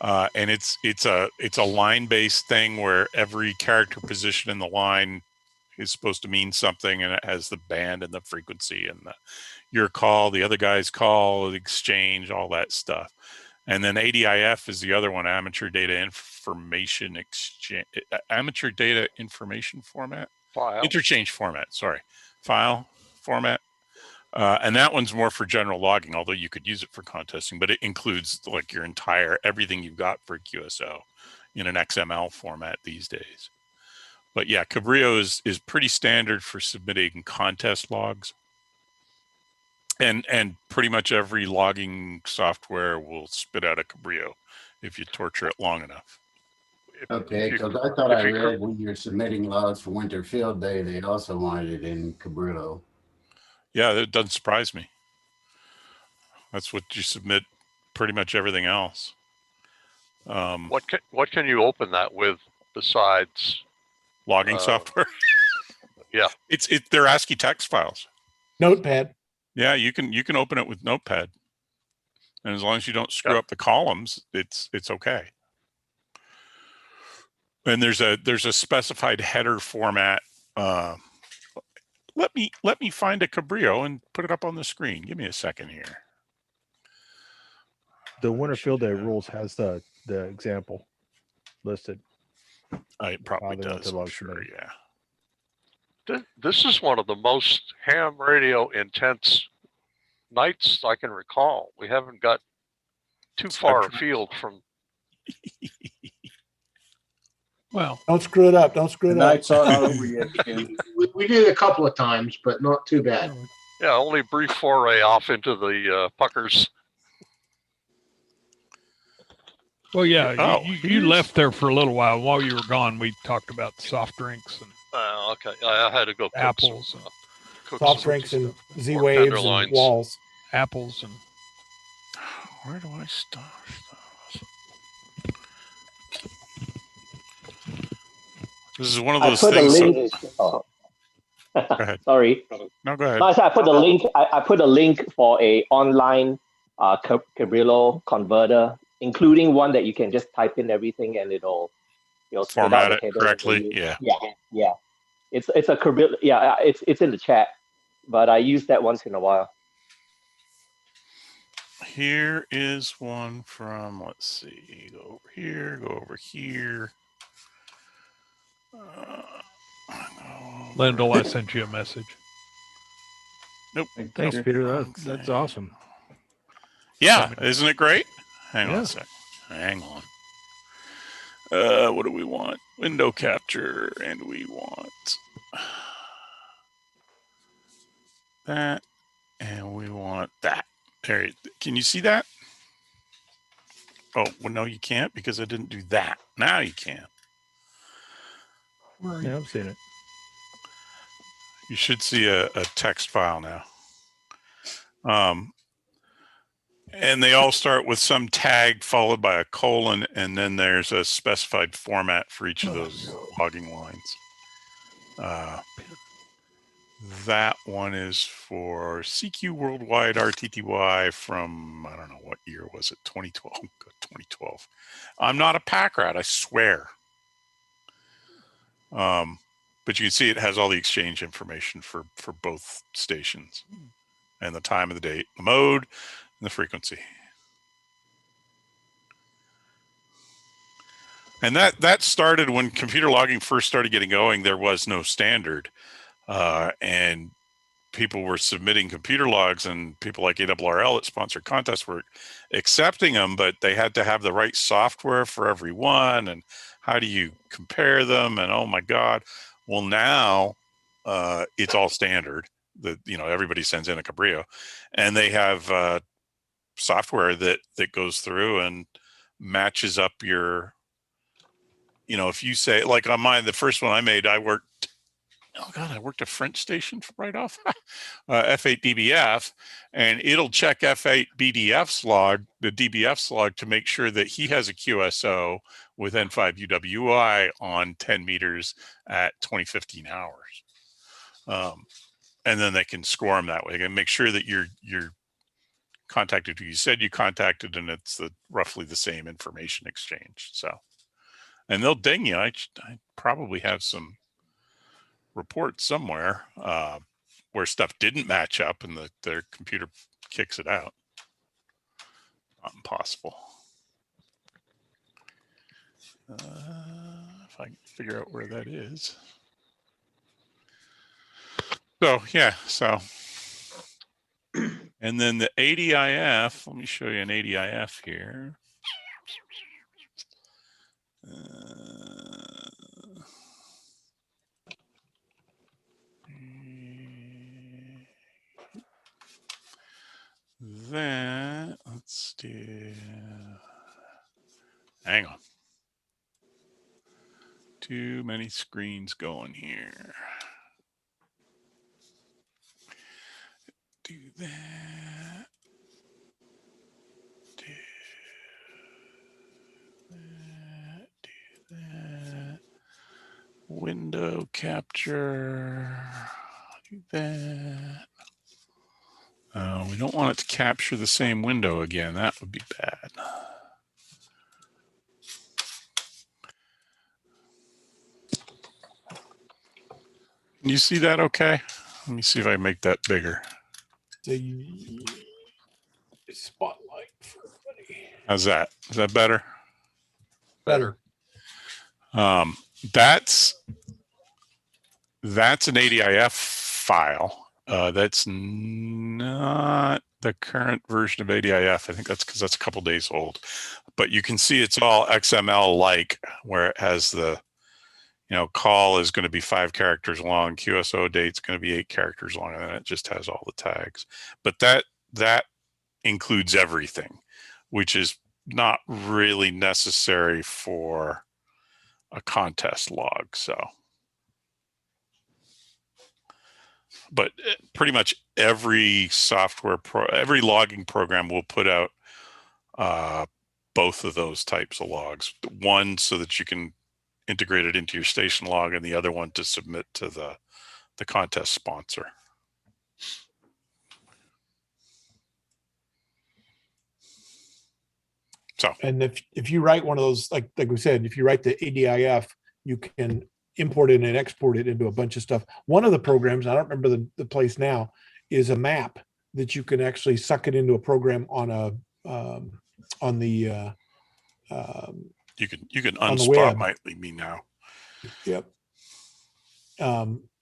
and it's a line-based thing where every character position in the line is supposed to mean something, and it has the band and the frequency and your call, the other guy's call, the exchange, all that stuff. And then ADIF is the other one, amateur data information exchange, amateur data information format, interchange format. Sorry, file format, and that one's more for general logging. Although you could use it for contesting, but it includes like your entire everything you've got for QSO in an XML format these days. But yeah, Cabrillo is pretty standard for submitting contest logs. And pretty much every logging software will spit out a Cabrillo if you torture it long enough. Okay, because I thought I read when you're submitting logs for Winter Field Day, they also wanted it in Cabrillo. Yeah, that doesn't surprise me. That's what you submit pretty much everything else. What can you open that with besides logging software? Yeah, they're ASCII text files. Notepad. Yeah, you can open it with Notepad, and as long as you don't screw up the columns, it's okay. And there's a specified header format. Let me find a Cabrillo and put it up on the screen. Give me a second here. The Winter Field Day rules has the example listed. It probably does. I'm sure, yeah. This is one of the most ham radio intense nights I can recall. We haven't got too far afield from. Well, don't screw it up. Don't screw it up. Night's not over yet. We did a couple of times, but not too bad. Yeah, only brief foray off into the puckers. Well, yeah, you left there for a little while. While you were gone, we talked about soft drinks and. Okay, I had to go cook apples, soft drinks, and Z-Waves and walls. Apples and. Where do I start? This is one of those things. Go ahead. Sorry. No, go ahead. No, I put the link. I put a link for a online Cabrillo converter, including one that you can just type in everything and it'll format it correctly. Yeah. Yeah. It's a Cabrillo. Yeah, it's in the chat, but I use that once in a while. Here is one from. Let's see. Go over here. Go over here. Lyndle, I sent you a message. Nope. Thanks, Peter. That's awesome. Yeah, isn't it great? Hang on a sec. Hang on. What do we want? Window capture, and we want that, and we want that. There. Can you see that? Oh, well, no, you can't because I didn't do that. Now you can. Yeah, I've seen it. You should see a text file now. And they all start with some tag followed by a colon, and then there's a specified format for each of those logging lines. That one is for CQ Worldwide RTTY from, I don't know, what year was it? 2012. 2012. I'm not a pack rat, I swear. But you can see it has all the exchange information for both stations, and the time of the date, the mode, and the frequency. And that started when computer logging first started getting going. There was no standard, and people were submitting computer logs, and people like ARRL that sponsored contests were accepting them, but they had to have the right software for every one. And how do you compare them? And oh my God. Well, now it's all standard. Everybody sends in a Cabrillo, and they have software that goes through and matches up your, if you say, like on mine, the first one I made, I worked a French station right off, F8 DBF, and it'll check F8 BDF's log, the DBF's log, to make sure that he has a QSO with N5 UWI on 10 meters at 2015 hours. And then they can score them that way and make sure that you're contacted who you said you contacted, and it's roughly the same information exchange. So, and they'll ding you. I probably have some report somewhere where stuff didn't match up and their computer kicks it out. Not impossible. If I can figure out where that is. So yeah, and then the ADIF, let me show you an ADIF here. Let's do, hang on. Too many screens going here. Do that. Do that. Do that. Window capture. Do that. We don't want it to capture the same window again. That would be bad. Can you see that okay? Let me see if I make that bigger. The spotlight for everybody. How's that? Is that better? Better. That's an ADIF file. That's not the current version of ADIF. I think that's because that's a couple days old. But you can see it's all XML-like, where it has the, call is going to be 5 characters long, QSO date's going to be 8 characters long, and then it just has all the tags. But that includes everything, which is not really necessary for a contest log. So, but pretty much every every logging program will put out both of those types of logs. One so that you can integrate it into your station log, and the other one to submit to the contest sponsor. So, and if you write one of those, like we said, if you write the ADIF, you can import it and export it into a bunch of stuff. One of the programs, I don't remember the place now, is a map that you can actually suck it into a program on the you can unspot me now. Yep.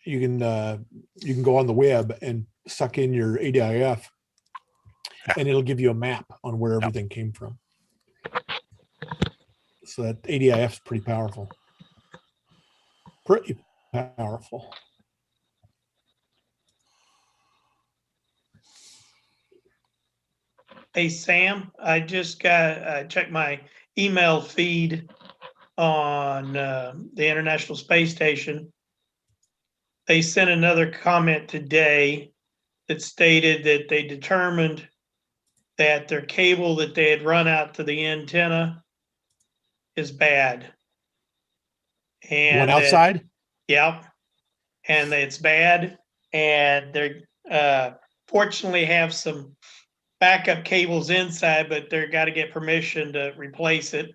You can go on the web and suck in your ADIF, and it'll give you a map on where everything came from. So that ADIF is pretty powerful. Pretty powerful. Hey, Sam, I just checked my email feed on the International Space Station. they sent another comment today that stated that they determined that their cable that they had run out to the antenna is bad. And One outside? Yep. And it's bad. And they're fortunately have some backup cables inside, but they're got to get permission to replace it.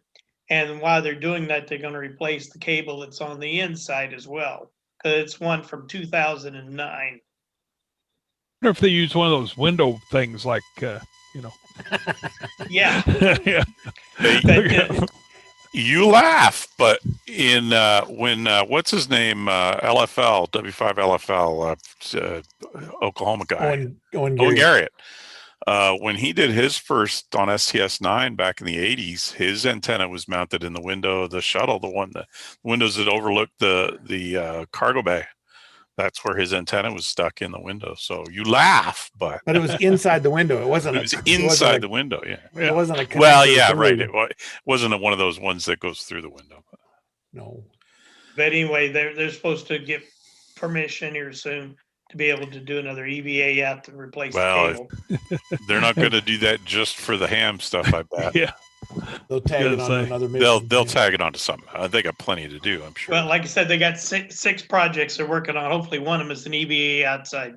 And while they're doing that, they're going to replace the cable that's on the inside as well, because it's one from 2009. I wonder if they use one of those window things like, Yeah. Yeah. You laugh, but in when what's his name, LFL W5 LFL Oklahoma guy Owen Garrett, when he did his first on STS-9 back in the 80s, his antenna was mounted in the window of the shuttle, the windows that overlook the cargo bay. That's where his antenna was stuck in the window. So you laugh, but it was inside the window. It wasn't. It was inside the window. Yeah. It wasn't a. Well, yeah, right. It wasn't one of those ones that goes through the window. No. But anyway, they're supposed to get permission here soon to be able to do another EVA out to replace the cable. They're not going to do that just for the ham stuff, I bet. Yeah. They'll tag it on another mission. They'll tag it onto something. They got plenty to do, I'm sure. Well, like I said, they got six projects they're working on. Hopefully one of them is an EVA outside.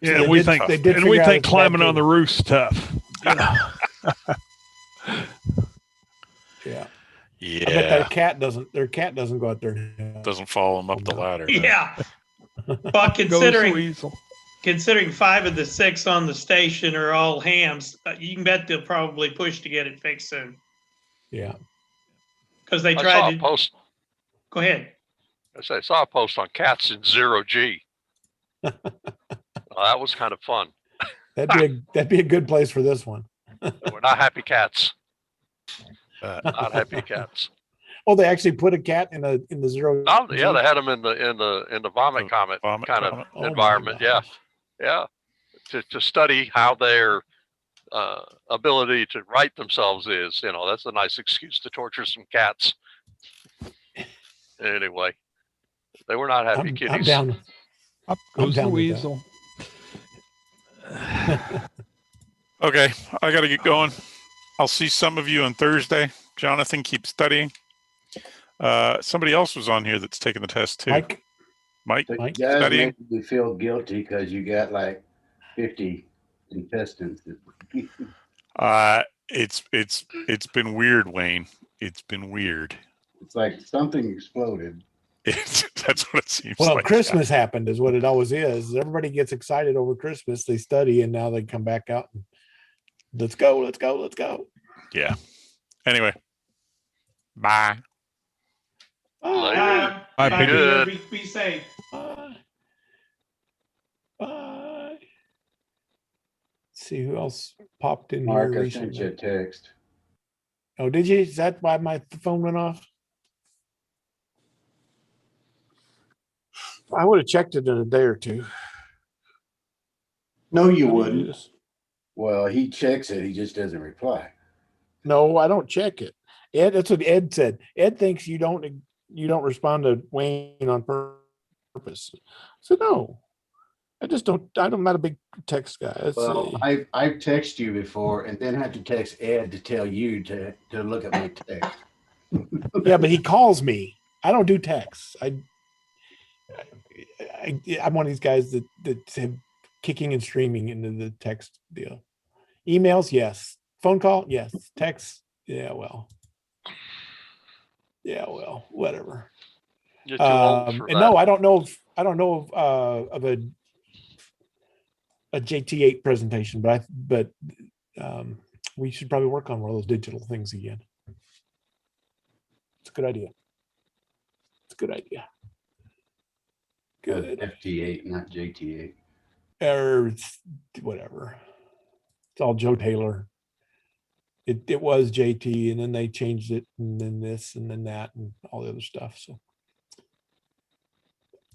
Yeah, so we think climbing on the roof's tough. Yeah. Yeah. I bet their cat doesn't go out there. Doesn't follow them up the ladder. Yeah. But considering 5 of the 6 on the station are all hams, you can bet they'll probably push to get it fixed soon. Yeah. Because they tried to post. Go ahead. I saw a post on cats in 0G. That was kind of fun. That'd be a good place for this one. We're not happy cats. Not happy cats. Oh, they actually put a cat in the 0. Oh, yeah, they had them in the vomit comet kind of environment. Yeah, yeah, to study how their ability to right themselves is. That's a nice excuse to torture some cats. Anyway, they were not happy kitties. I'm down. Up goes the weasel. Okay, I got to get going. I'll see some of you on Thursday. Jonathan, keep studying. Somebody else was on here that's taking the test too. Mike, you guys studying. make me feel guilty because you got like 50 intestines. It's been weird, Wayne. It's been weird. It's like something exploded. That's what it seems like. Well, like. Christmas happened is what it always is. Everybody gets excited over Christmas. They study and now they come back out and let's go. Yeah. Anyway. Bye. Bye. Bye. Good. Be safe. Bye. Bye. Let's see who else popped in Mark, here I recently. sent you a text. Oh, did you? Is that why my phone went off? I would have checked it in a day or two. No, you wouldn't. Well, he checks it. He just doesn't reply. No, I don't check it. Ed, that's what Ed said. Ed thinks you don't respond to Wayne on purpose. So no, I just don't. I'm not a big text guy. I've texted you before and then had to text Ed to tell you to look at my text. Yeah, but he calls me. I don't do texts. I'm one of these guys that have kicking and streaming into the text deal. Emails, yes. Phone call, yes. Text, yeah, well, whatever. You're too old for and that. no, I don't know of a JT8 presentation, but we should probably work on one of those digital things again. It's a good idea. Good. FT8, not JT8. Or whatever. It's all Joe Taylor. It was JT, and then they changed it, and then this, and then that, and all the other stuff. So,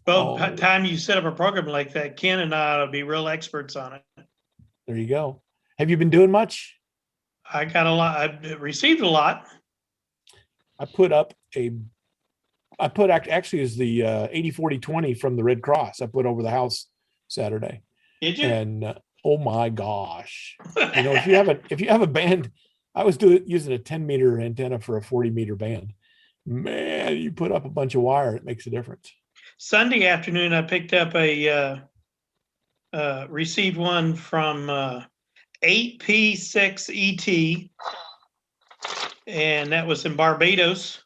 well, by the time you set up a program like that, Ken and I ought to be real experts on it. There you go. Have you been doing much? I got a lot. I received a lot. I put up a I put actually is the 80-40-20 from the Red Cross. I put over the house Saturday. Did you? And oh my gosh, you know, if you have a band, I was using a 10-meter antenna for a 40-meter band. Man, you put up a bunch of wire, it makes a difference. Sunday afternoon, I picked up received one from 8P6ET, and that was in Barbados.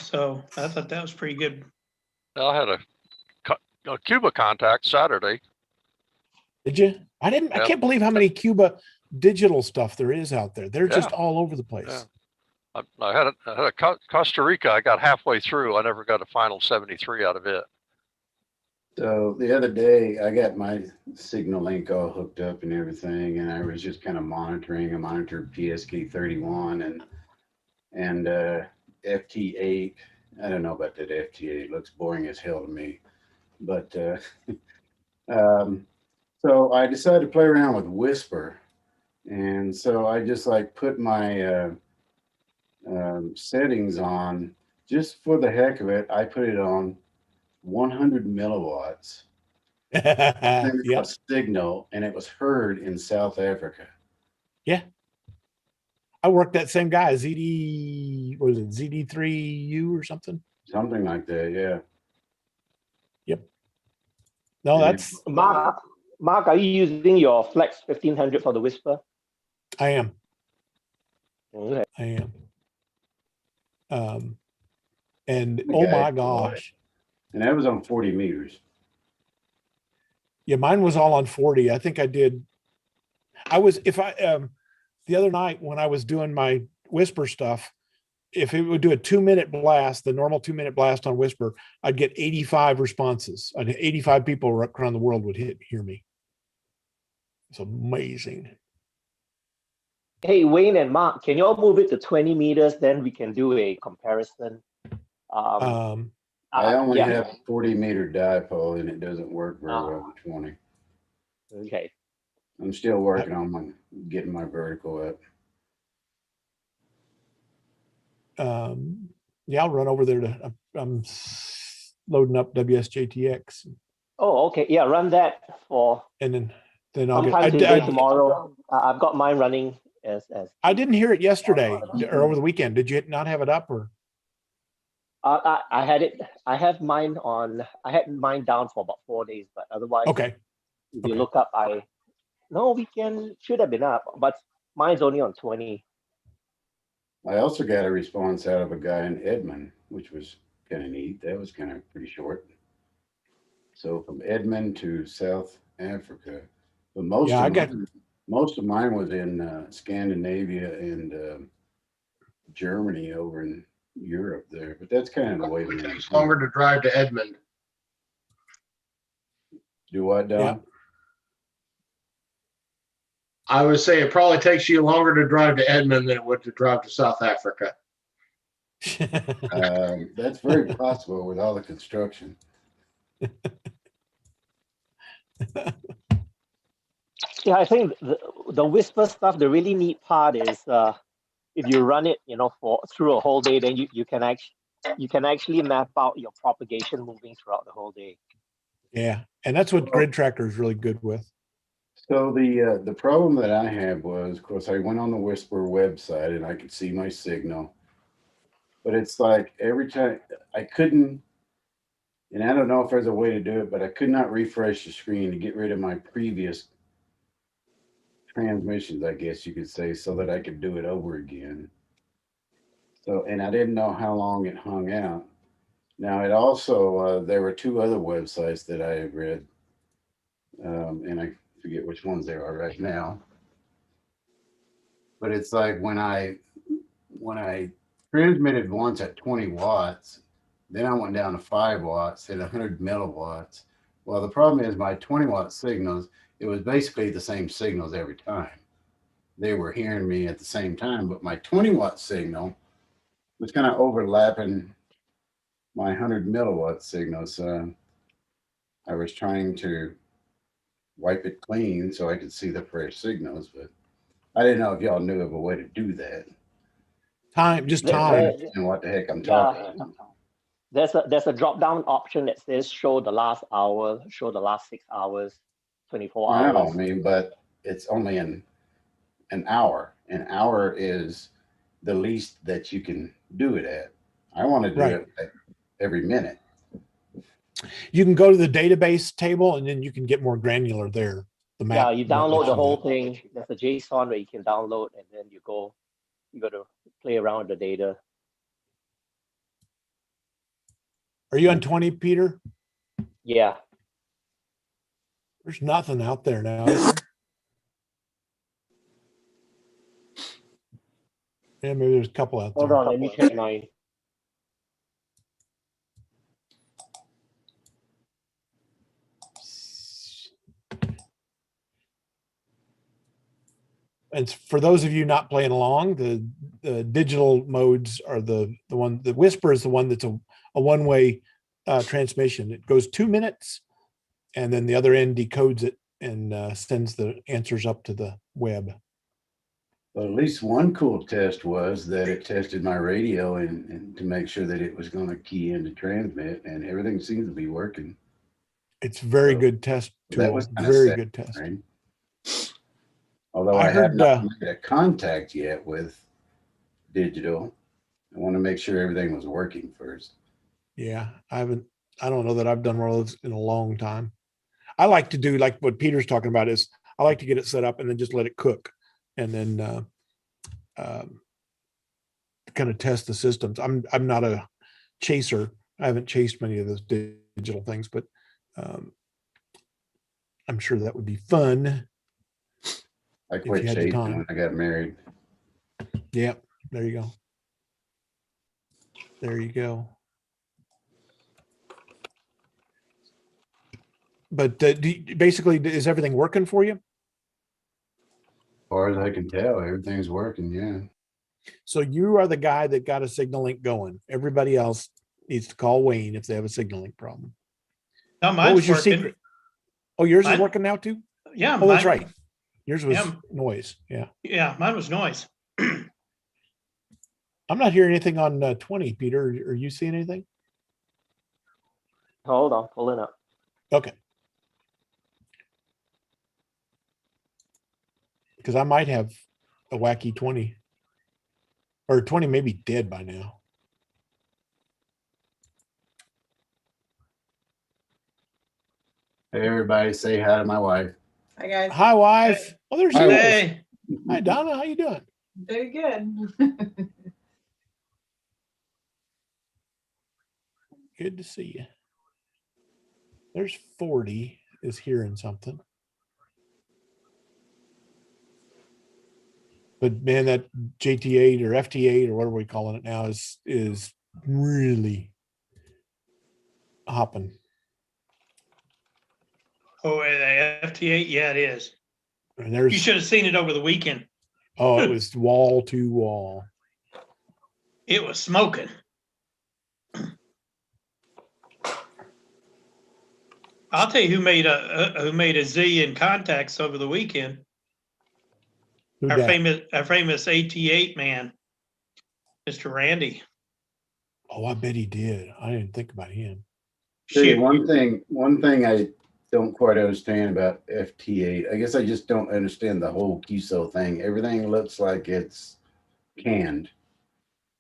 So I thought that was pretty good. I had a Cuba contact Saturday. Did you? I didn't. Yep. I can't believe how many Cuba digital stuff there is out there. They're just all over the place. Yeah. I had a Costa Rica. I got halfway through. I never got a final 73 out of it. So the other day, I got my signal link all hooked up and everything, and I was just kind of monitoring. I monitored PSK 31 and FT8. I don't know about that FT8. It looks boring as hell to me. But so I decided to play around with Whisper. And so I just like put my settings on just for the heck of it. I put it on 100 milliwatts. Yep. Signal, and it was heard in South Africa. Yeah. I worked that same guy, ZD, what was it, ZD3U or something? Something like that, yeah. Yep. No, that's Mark, are you using your Flex 1500 for the Whisper? I am. Okay. I am. And oh my gosh. And that was on 40 meters. Yeah, mine was all on 40. I think I did. The other night when I was doing my Whisper stuff, if it would do a 2-minute blast, the normal 2-minute blast on Whisper, I'd get 85 responses. 85 people around the world would hear me. It's amazing. Hey, Wayne and Mark, can you all move it to 20 meters? Then we can do a comparison. I only have 40-meter dipole, and it doesn't work very well with 20. Okay. I'm still working on getting my vertical up. Yeah, I'll run over there I'm loading up WSJTX. Oh, okay. Yeah, run that for. And then I'll sometime today, tomorrow. I've got mine running as. I didn't hear it yesterday or over the weekend. Did you not have it up or? I had it. I had mine down for about 4 days, but otherwise, okay. If you look up, weekend should have been up, but mine's only on 20. I also got a response out of a guy in Edmond, which was kind of neat. That was kind of pretty short. So from Edmond to South Africa, but most of mine was in Scandinavia and Germany over in Europe there, but that's kind of the way it takes longer to drive to Edmond. Do what, Don? Yeah. I would say it probably takes you longer to drive to Edmond than it would to drive to South Africa. That's very possible with all the construction. Yeah, I think the Whisper stuff, the really neat part is if you run it, through a whole day, then you can actually map out your propagation moving throughout the whole day. Yeah, and that's what Grid Tracker is really good with. So the problem that I had was, of course, I went on the Whisper website and I could see my signal, but it's like every time I couldn't, and I don't know if there's a way to do it, but I could not refresh the screen to get rid of my previous transmissions, I guess you could say, so that I could do it over again. So, and I didn't know how long it hung out. Now, it also, there were 2 other websites that I had read, and I forget which ones they are right now. But it's like when I transmitted once at 20 watts, then I went down to 5 watts at 100 milliwatts. Well, the problem is my 20-watt signals, it was basically the same signals every time. They were hearing me at the same time, but my 20-watt signal was kind of overlapping my 100 milliwatt signal. So I was trying to wipe it clean so I could see the fresh signals, but I didn't know if y'all knew of a way to do that. Time, just time. And what the heck I'm talking about. There's a drop down option that says show the last hour, show the last 6 hours, 24 I know, hours. I mean, but it's only an hour. An hour is the least that you can do it at. I want to do it at every minute. You can go to the database table and then you can get more granular there. The map. Yeah, you download the whole thing. There's a JSON where you can download, and then you got to play around with the data. Are you on 20, Peter? Yeah. There's nothing out there now, is there? Yeah, maybe there's a couple out there. Hold on, let me check mine. And for those of you not playing along, the digital modes are the one. The Whisper is the one that's a one-way transmission. It goes 2 minutes, and then the other end decodes it and sends the answers up to the web. Well, at least one cool test was that it tested my radio and to make sure that it was going to key in to transmit, and everything seems to be working. It's very good test tool. That was very good test. Right? Although I have not made a contact yet with digital, I want to make sure everything was working first. Yeah, I don't know that I've done one of those in a long time. I like to do like what Peter's talking about is I like to get it set up and then just let it cook and then kind of test the systems. I'm not a chaser. I haven't chased many of those digital things, but I'm sure that would be fun. I quit chasing when I got married. Yeah, there you go. There you go. But basically, is everything working for you? As far as I can tell, everything's working, yeah. So you are the guy that got a signal link going. Everybody else needs to call Wayne if they have a signal link problem. No, mine's what was your working. secret? Oh, yours is working now too? Yeah. Oh, that's right. Yours was noise. Yeah. Yeah, mine was noise. I'm not hearing anything on 20, Peter. Are you seeing anything? Hold on, pulling up. Okay. Because I might have a wacky 20. Or 20 may be dead by now. Hey, everybody, say hi to my wife. Hi, guys. Hi, wife. Oh, there's you. Hey. Hi, Donna. How you doing? Very good. Good to see you. There's 40 is hearing something. But man, that JT8 or FT8 or whatever we're calling it now is really hopping. Oh, FT8, yeah, it is. And you should have seen it over the weekend. Oh, it was wall to wall. It was smoking. I'll tell you who made a Z in contacts over the weekend. Our famous AT8 man, Mr. Randy. Oh, I bet he did. I didn't think about him. See, one thing I don't quite understand about FT8. I guess I just don't understand the whole QSO thing. Everything looks like it's canned.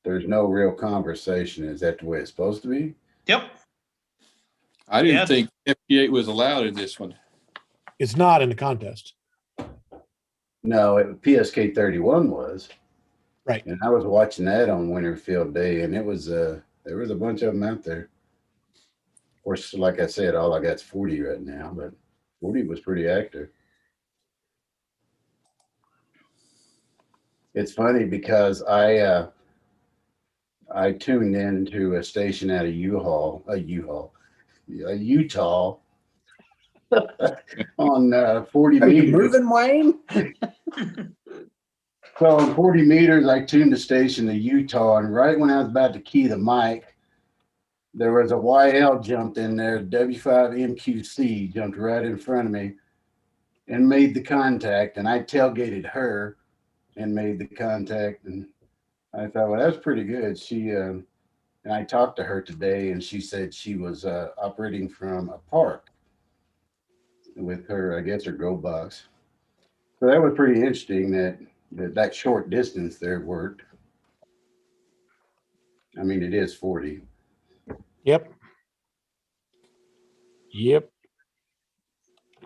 There's no real conversation. Is that the way it's supposed to be? Yep. I didn't think FT8 was allowed in this one. It's not in the contest. No, PSK 31 was. Right. And I was watching that on Winter Field Day, and it was there was a bunch of them out there. Of course, like I said, all I got's 40 right now, but 40 was pretty active. It's funny because I tuned into a station out of Utah on 40 Are meters. you moving, Wayne? So on 40 meters, I tuned the station to Utah, and right when I was about to key the mic, there was a YL jumped in there, W5MQC jumped right in front of me and made the contact, and I tailgated her and made the contact, and I thought, well, that's pretty good. She and I talked to her today, and she said she was operating from a park with her, I guess, her Go box. So that was pretty interesting that short distance there worked. I mean, it is 40. Yep.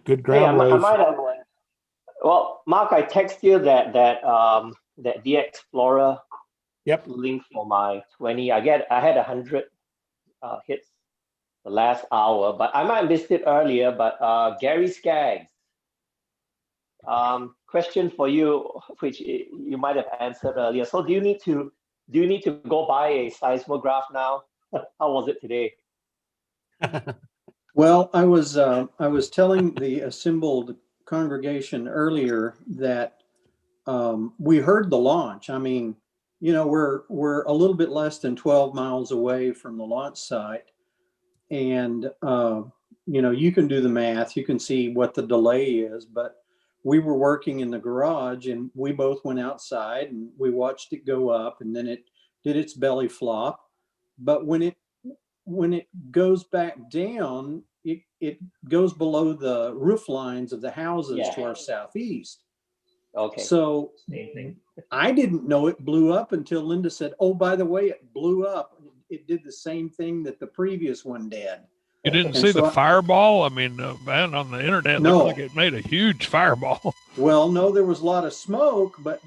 Good Hey, ground I wave. might have. Well, Mark, I text you that DX Explorer link for my 20. I had 100 hits the last hour, but I might have missed it earlier. But Gary Skaggs, question for you, which you might have answered earlier. So do you need to go buy a seismograph now? How was it today? Well, I was telling the assembled congregation earlier that we heard the launch. I mean, you know, we're a little bit less than 12 miles away from the launch site, and you know, you can do the math. You can see what the delay is, but we were working in the garage, and we both went outside and we watched it go up, and then it did its belly flop. But when it goes back down, it goes below the roof lines of the houses to our southeast. Okay. So same thing. I didn't know it blew up until Linda said, "Oh, by the way, it blew up. It did the same thing that the previous one did." You didn't see the fireball? I mean, man, on the internet, it looked like it made a huge fireball. Well, no, there was a lot of smoke, but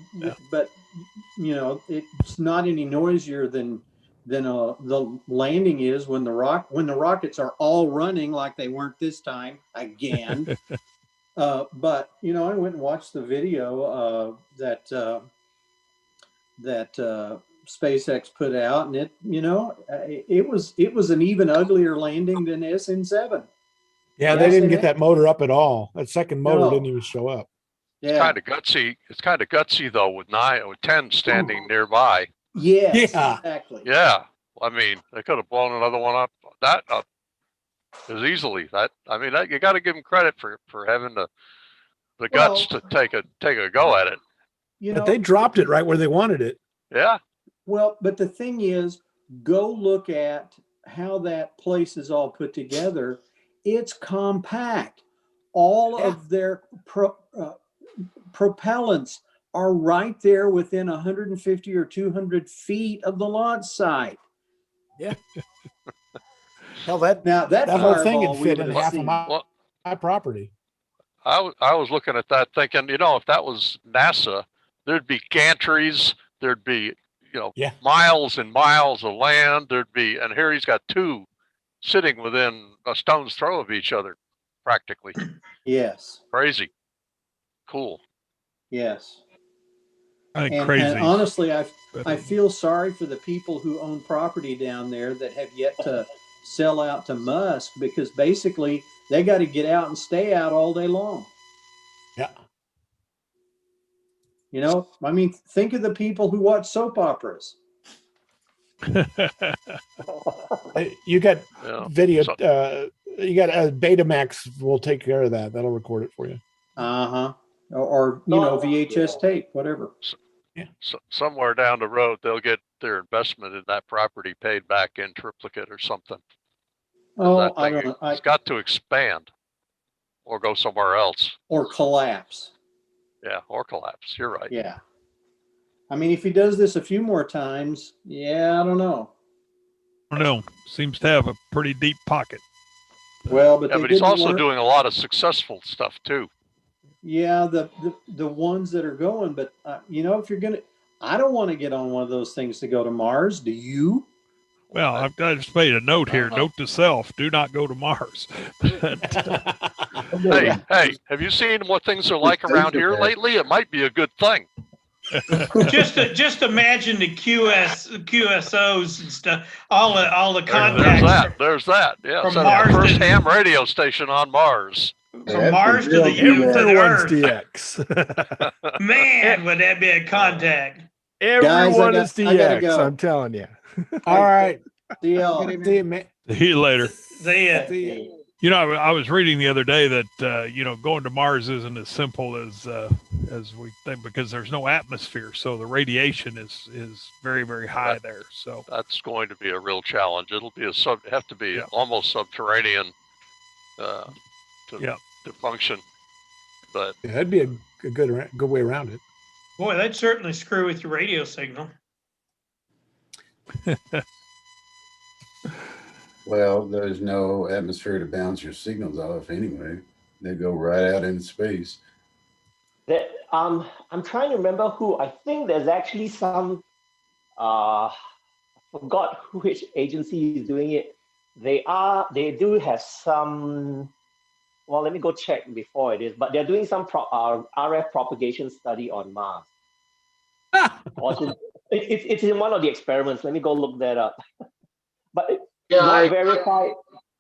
you know, it's not any noisier than the landing is when the rockets are all running like they weren't this time again. But you know, I went and watched the video that SpaceX put out, and it was an even uglier landing than SN7. Yeah, they didn't get that motor up at all. That second motor didn't even show up. It's kind of gutsy. It's kind of gutsy though, with 10 standing nearby. Yes, exactly. Yeah, I mean, they could have blown another one up. That up as easily. You got to give them credit for having the guts to take a go at it. You but they dropped it right where they wanted it. Yeah. Well, but the thing is, go look at how that place is all put together. It's compact. All of their propellants are right there within 150 or 200 feet of the launch site. Yeah. Hell, that whole thing had fit in half of my property. I was looking at that thinking, if that was NASA, there'd be gantries, there'd be, miles and miles of land, and here he's got two sitting within a stone's throw of each other, practically. Yes. Crazy. Cool. Yes. Crazy. And honestly, I feel sorry for the people who own property down there that have yet to sell out to Musk, because basically they got to get out and stay out all day long. Yeah. I mean, think of the people who watch soap operas. You got video. You got Betamax will take care of that. That'll record it for you. Or VHS tape, whatever. So somewhere down the road, they'll get their investment in that property paid back in triplicate or something. Oh, I don't know. It's got to expand or go somewhere else. Or collapse. Yeah, or collapse. You're right. Yeah. I mean, if he does this a few more times, I don't know. I don't know. Seems to have a pretty deep pocket. Well, but he's also doing a lot of successful stuff too. Yeah, the ones that are going, but if you're gonna, I don't want to get on one of those things to go to Mars. Do you? Well, I've just made a note here. Note to self: do not go to Mars. Hey, have you seen what things are like around here lately? It might be a good thing. just imagine the QSOs and stuff, all the contacts. There's that. Yeah, from so Mars, first ham radio station on Mars. From Mars to the Everyone's Earth. DX. Man, would that be a contact? Everyone is DX. Go. I'm telling you. All right. See you man. See you later. See ya. You know, I was reading the other day that going to Mars isn't as simple as we think, because there's no atmosphere, so the radiation is very, very high there. So that's going to be a real challenge. It'll be have to be almost subterranean to function. But yeah, that'd be a good way around it. Boy, that'd certainly screw with your radio signal. Well, there's no atmosphere to bounce your signals off anyway. They go right out into space. I'm trying to remember who. I think there's actually some. I forgot which agency is doing it. They do have some. Well, let me go check before it is. But they're doing some RF propagation study on Mars. It's in one of the experiments. Let me go look that up. But not verified.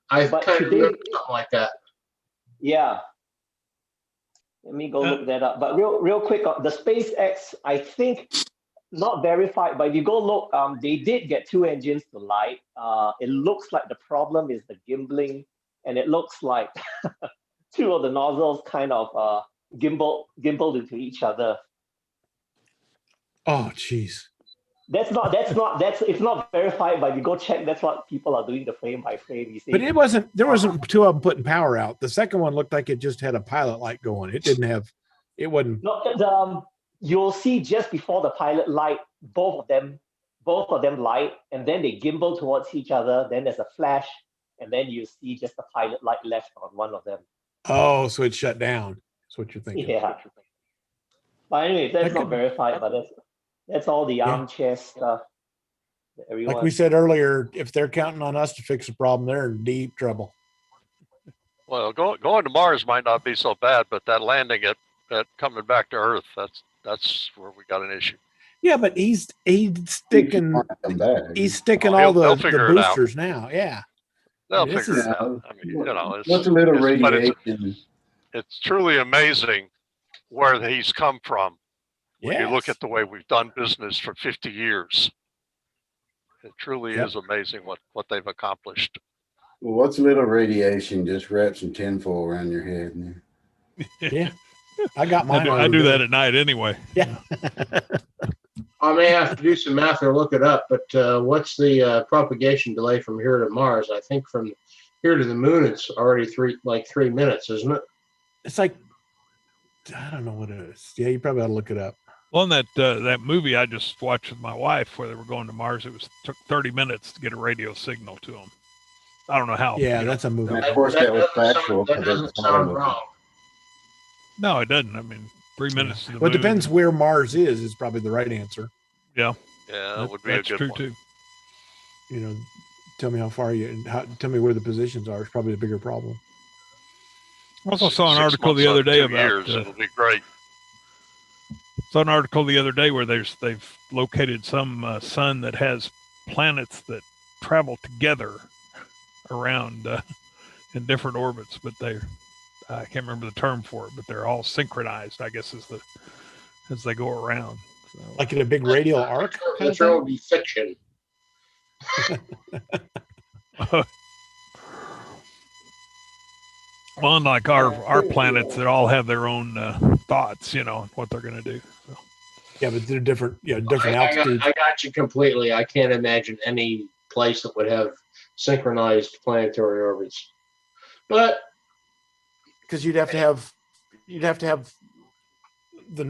I kind of remember something like that. Yeah. Let me go look that up. But real quick, the SpaceX, I think, not verified, but if you go look, they did get 2 engines to light. It looks like the problem is the gimbling, and it looks like 2 of the nozzles kind of gimbaled into each other. Oh, jeez. It's not verified, but if you go check, that's what people are doing, the frame by frame. You see. But there wasn't 2 of them putting power out. The second one looked like it just had a pilot light going. It wasn't. No, you'll see just before the pilot light, both of them light, and then they gimbal towards each other. Then there's a flash, and then you see just the pilot light left on one of them. Oh, so it shut down. That's what you're thinking. Yeah. But anyway, that's not verified, but that's all the armchair stuff. Like we said earlier, if they're counting on us to fix a problem, they're in deep trouble. Well, going to Mars might not be so bad, but that landing at coming back to Earth, that's where we got an issue. Yeah, but he's sticking all the boosters now. Yeah. They'll figure it out. I mean, what's a little radiation? It's truly amazing where he's come from. When you look at the way we've done business for 50 years, it truly is amazing what they've accomplished. Well, what's a little radiation? Just wrap some tinfoil around your head. Yeah, I got mine. I do that at night anyway. Yeah. I may have to do some math or look it up, but what's the propagation delay from here to Mars? I think from here to the moon, it's already 3 minutes, isn't it? It's like, I don't know what it is. Yeah, you probably ought to look it up. Well, in that movie I just watched with my wife where they were going to Mars, took 30 minutes to get a radio signal to them. I don't know how. Yeah, that's a movie. Of course, that was factual. That doesn't sound wrong. No, it doesn't. I mean, 3 minutes to the Well, it moon. depends where Mars is probably the right answer. Yeah. Yeah, that would be a good true one. too. Tell me how far tell me where the positions are. It's probably the bigger problem. I also saw an article the other day about. It'll be great. Saw an article the other day where they've located some sun that has planets that travel together around in different orbits, but I can't remember the term for it, but they're all synchronized, I guess, as they go around. So. Like in a big radial arc? The term would be fiction. Well, unlike our planets that all have their own thoughts, what they're going to do. So. Yeah, but they're different altitudes. I got you completely. I can't imagine any place that would have synchronized planetary orbits. But because you'd have to have the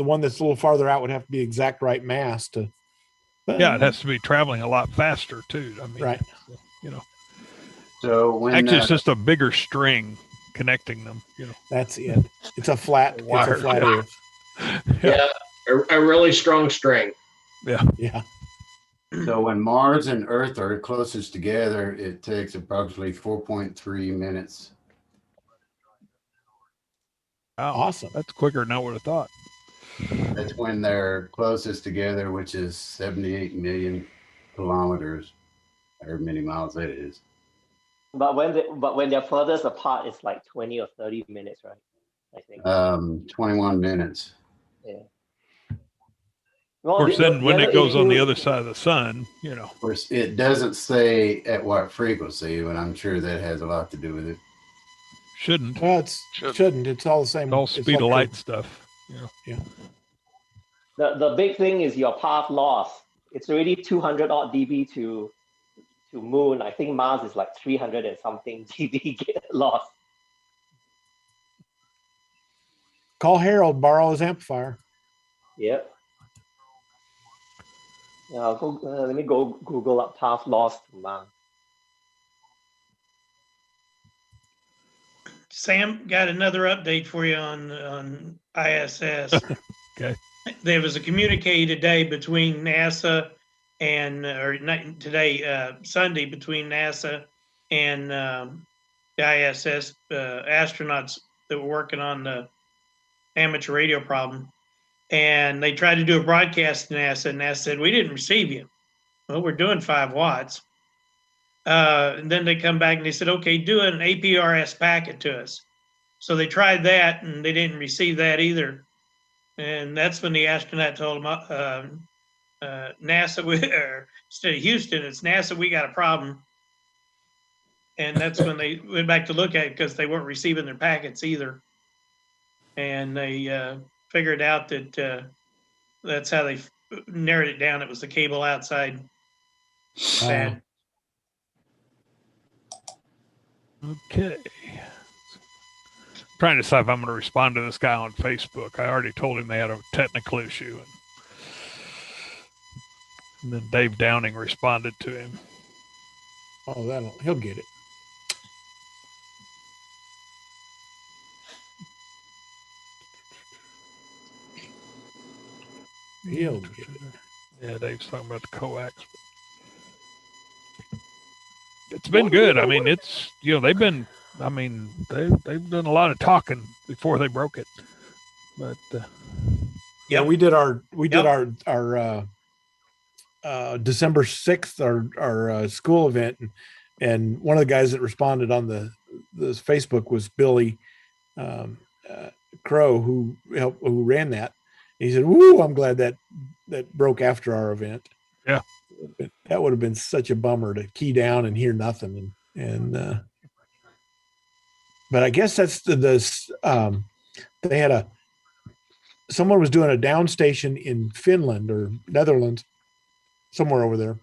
one that's a little farther out would have to be exact right mass to. Yeah, it has to be traveling a lot faster too. I mean, right. So when actually, it's just a bigger string connecting them. That's it. It's a flat. Wire. It's a flat Earth. Yeah, a really strong string. Yeah. Yeah. So when Mars and Earth are closest together, it takes approximately 4.3 minutes. Wow, awesome. That's quicker than I would have thought. That's when they're closest together, which is 78 million kilometers, however many miles that is. But when they're furthest apart, it's like 20 or 30 minutes, right? I think. 21 minutes. Yeah. Of course, then when it goes on the other side of the sun, Of course, it doesn't say at what frequency, but I'm sure that has a lot to do with it. Shouldn't. Well, shouldn't. It's all the same. It's all speed of light stuff. Yeah. The big thing is your path loss. It's already 200 odd dB to Moon. I think Mars is like 300 and something dB loss. Call Harold, borrow his amplifier. Yep. Yeah, let me go Google up path loss to Mars. Sam, got another update for you on ISS. Okay. There was a communique today between NASA and, or not today, Sunday, between NASA and the ISS astronauts that were working on the amateur radio problem. And they tried to do a broadcast to NASA, and NASA said, we didn't receive you. Well, we're doing 5 watts. And then they come back and they said, okay, do an APRS packet to us. So they tried that and they didn't receive that either. And that's when the astronaut told them, NASA, or instead of Houston, it's NASA, we got a problem. And that's when they went back to look at it because they weren't receiving their packets either. And they figured out that that's how they narrowed it down. It was the cable outside pad. Okay. Trying to decide if I'm going to respond to this guy on Facebook. I already told him they had a technical issue. And then Dave Downing responded to him. Oh, he'll get it. He'll get it. Yeah, Dave's talking about the coax. It's been good. I mean, they've been, they've done a lot of talking before they broke it. But yeah, we did our December 6th, our school event, and one of the guys that responded on the Facebook was Billy Crow, who ran that. He said, "Woo! I'm glad that broke after our event." Yeah, that would have been such a bummer to key down and hear nothing. But I guess that's they had someone was doing a down station in Finland or Netherlands, somewhere over there,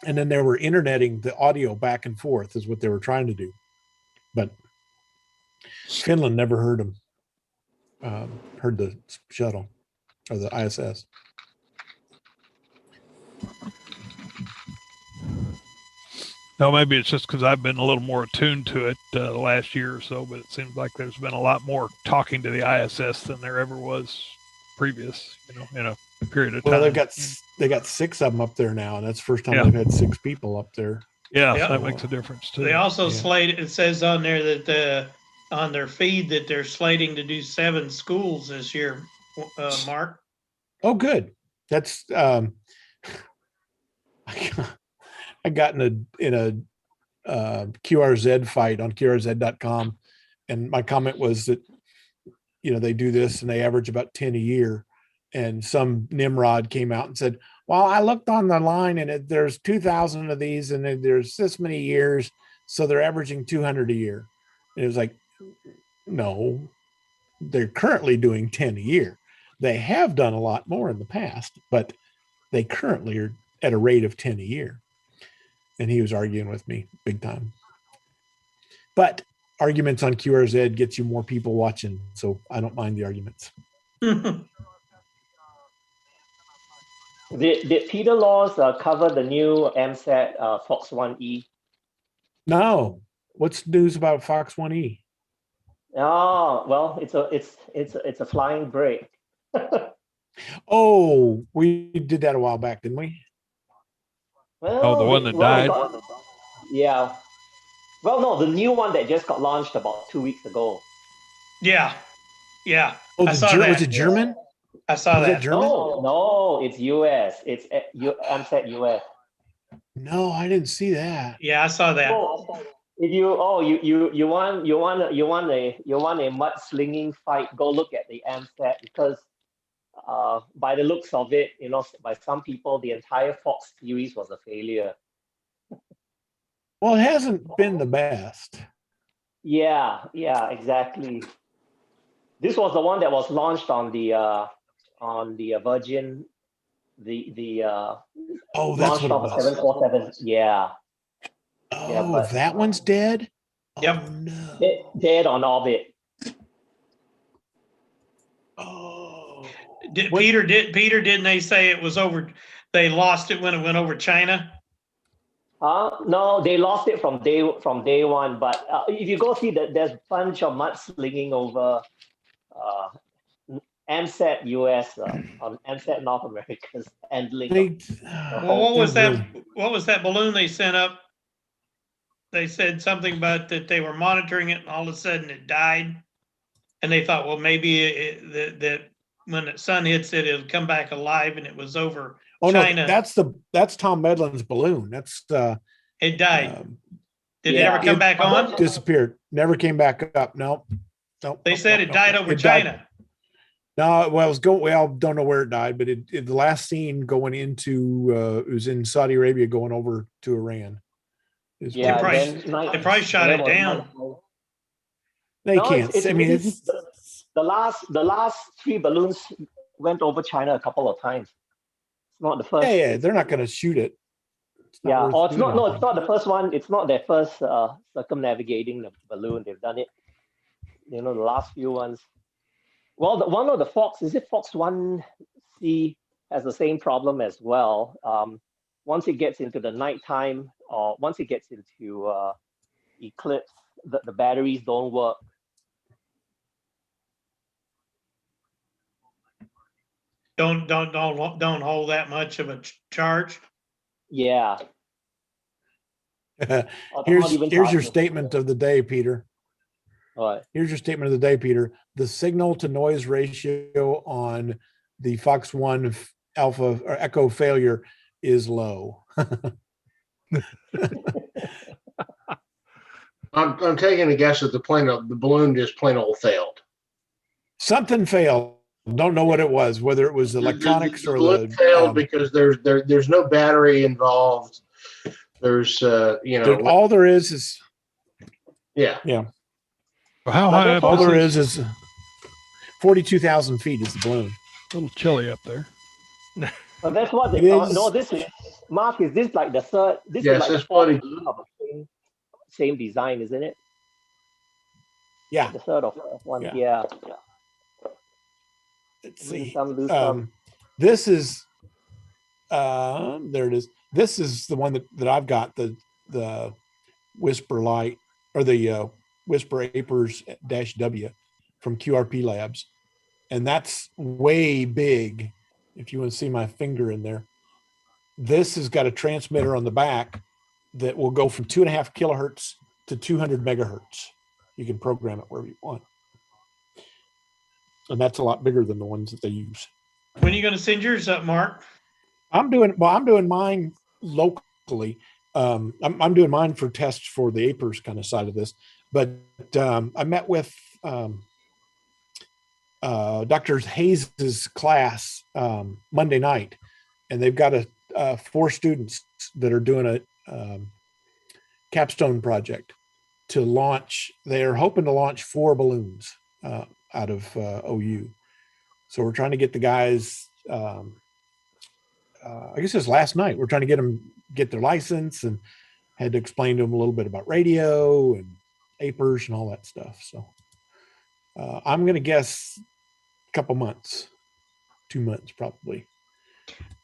and then they were interneting the audio back and forth is what they were trying to do, but Finland never heard them. Heard the shuttle or the ISS. No, maybe it's just because I've been a little more attuned to it the last year or so, but it seems like there's been a lot more talking to the ISS than there ever was previous, in a period of time. Well, they got 6 of them up there now, and that's the first time they've had 6 people up there. Yeah, so that makes a difference too. They also slated, it says on there that on their feed that they're slating to do 7 schools this year, Mark. Oh, good. That's I got in a QRZ fight on QRZ.com, and my comment was that they do this and they average about 10 a year, and some Nimrod came out and said, well, I looked on the line and there's 2,000 of these and there's this many years, so they're averaging 200 a year. And it was like, no, they're currently doing 10 a year. They have done a lot more in the past, but they currently are at a rate of 10 a year. And he was arguing with me big time. But arguments on QRZ gets you more people watching, so I don't mind the arguments. Did Peter Laws cover the new MSAT Fox 1E? No. What's news about Fox 1E? Oh, well, it's a flying break. Oh, we did that a while back, didn't we? Well, the one that died? Yeah. Well, no, the new one that just got launched about 2 weeks ago. Yeah. Yeah. Oh, was it German? I saw was that. It German? No, it's US. It's MSAT US. No, I didn't see that. Yeah, I saw that. If you want a mudslinging fight, go look at the MSAT, because by the looks of it, by some people, the entire Fox series was a failure. Well, it hasn't been the best. Yeah, exactly. This was the one that was launched on the Virgin, oh, that's what it was. 747. Yeah. Oh, that one's dead. Yep. Oh, no. Dead on orbit. Oh. Peter, didn't they say it was over? They lost it when it went over China. No, they lost it from day one. But if you go see that, there's a bunch of mudslinging over MSAT US on MSAT North America's handling. What was that? What was that balloon they sent up? They said something about that they were monitoring it, and all of a sudden it died. And they thought, well, maybe that when the sun hits it, it'll come back alive, and it was over China. No, that's Tom Medlin's balloon. That's it died. Did it ever come back on? Disappeared. Never came back up. Nope. They said it died over China. Died. No, well, don't know where it died, but the last scene going into it was in Saudi Arabia going over to Iran. They probably shot it down. They can't. It's the last 3 balloons went over China a couple of times. It's not the first. Yeah, they're not going to shoot it. It's not the first one. It's not their first circumnavigating the balloon. They've done it. The last few ones. Well, one of the Fox, is it Fox 1C, has the same problem as well. Once it gets into the nighttime, or once it gets into eclipse, the batteries don't work. Don't hold that much of a charge. Yeah. Here's your statement of the day, Peter. All right. Here's your statement of the day, Peter. The signal to noise ratio on the Fox 1 Alpha or Echo failure is low. I'm taking a guess that the balloon just plain old failed. Something failed. Don't know what it was, whether it was electronics the balloon failed because there's no battery involved. There's all there is yeah. How high up? All there is 42,000 feet is the balloon. A little chilly up there. But that's what this is. Mark, is this like the third? This is like the fourth balloon of the same design, isn't it? Yeah. The third or fourth one. Yeah. Let's see. This is there it is. This is the one that I've got, the Whisper Light, or the Whisper Apers -W from QRP Labs. And that's way big. If you want to see my finger in there, this has got a transmitter on the back that will go from 2.5 kilohertz to 200 megahertz. You can program it wherever you want. And that's a lot bigger than the ones that they use. When are you going to send yours up, Mark? I'm doing mine locally. I'm doing mine for tests for the APERS kind of side of this. But I met with Dr. Hayes's class Monday night, and they've got 4 students that are doing a capstone project to launch. They're hoping to launch 4 balloons out of OU. So we're trying to get the guys, I guess it was last night, we're trying to get their license, and had to explain to them a little bit about radio and APERS and all that stuff. So I'm going to guess a couple months, 2 months probably.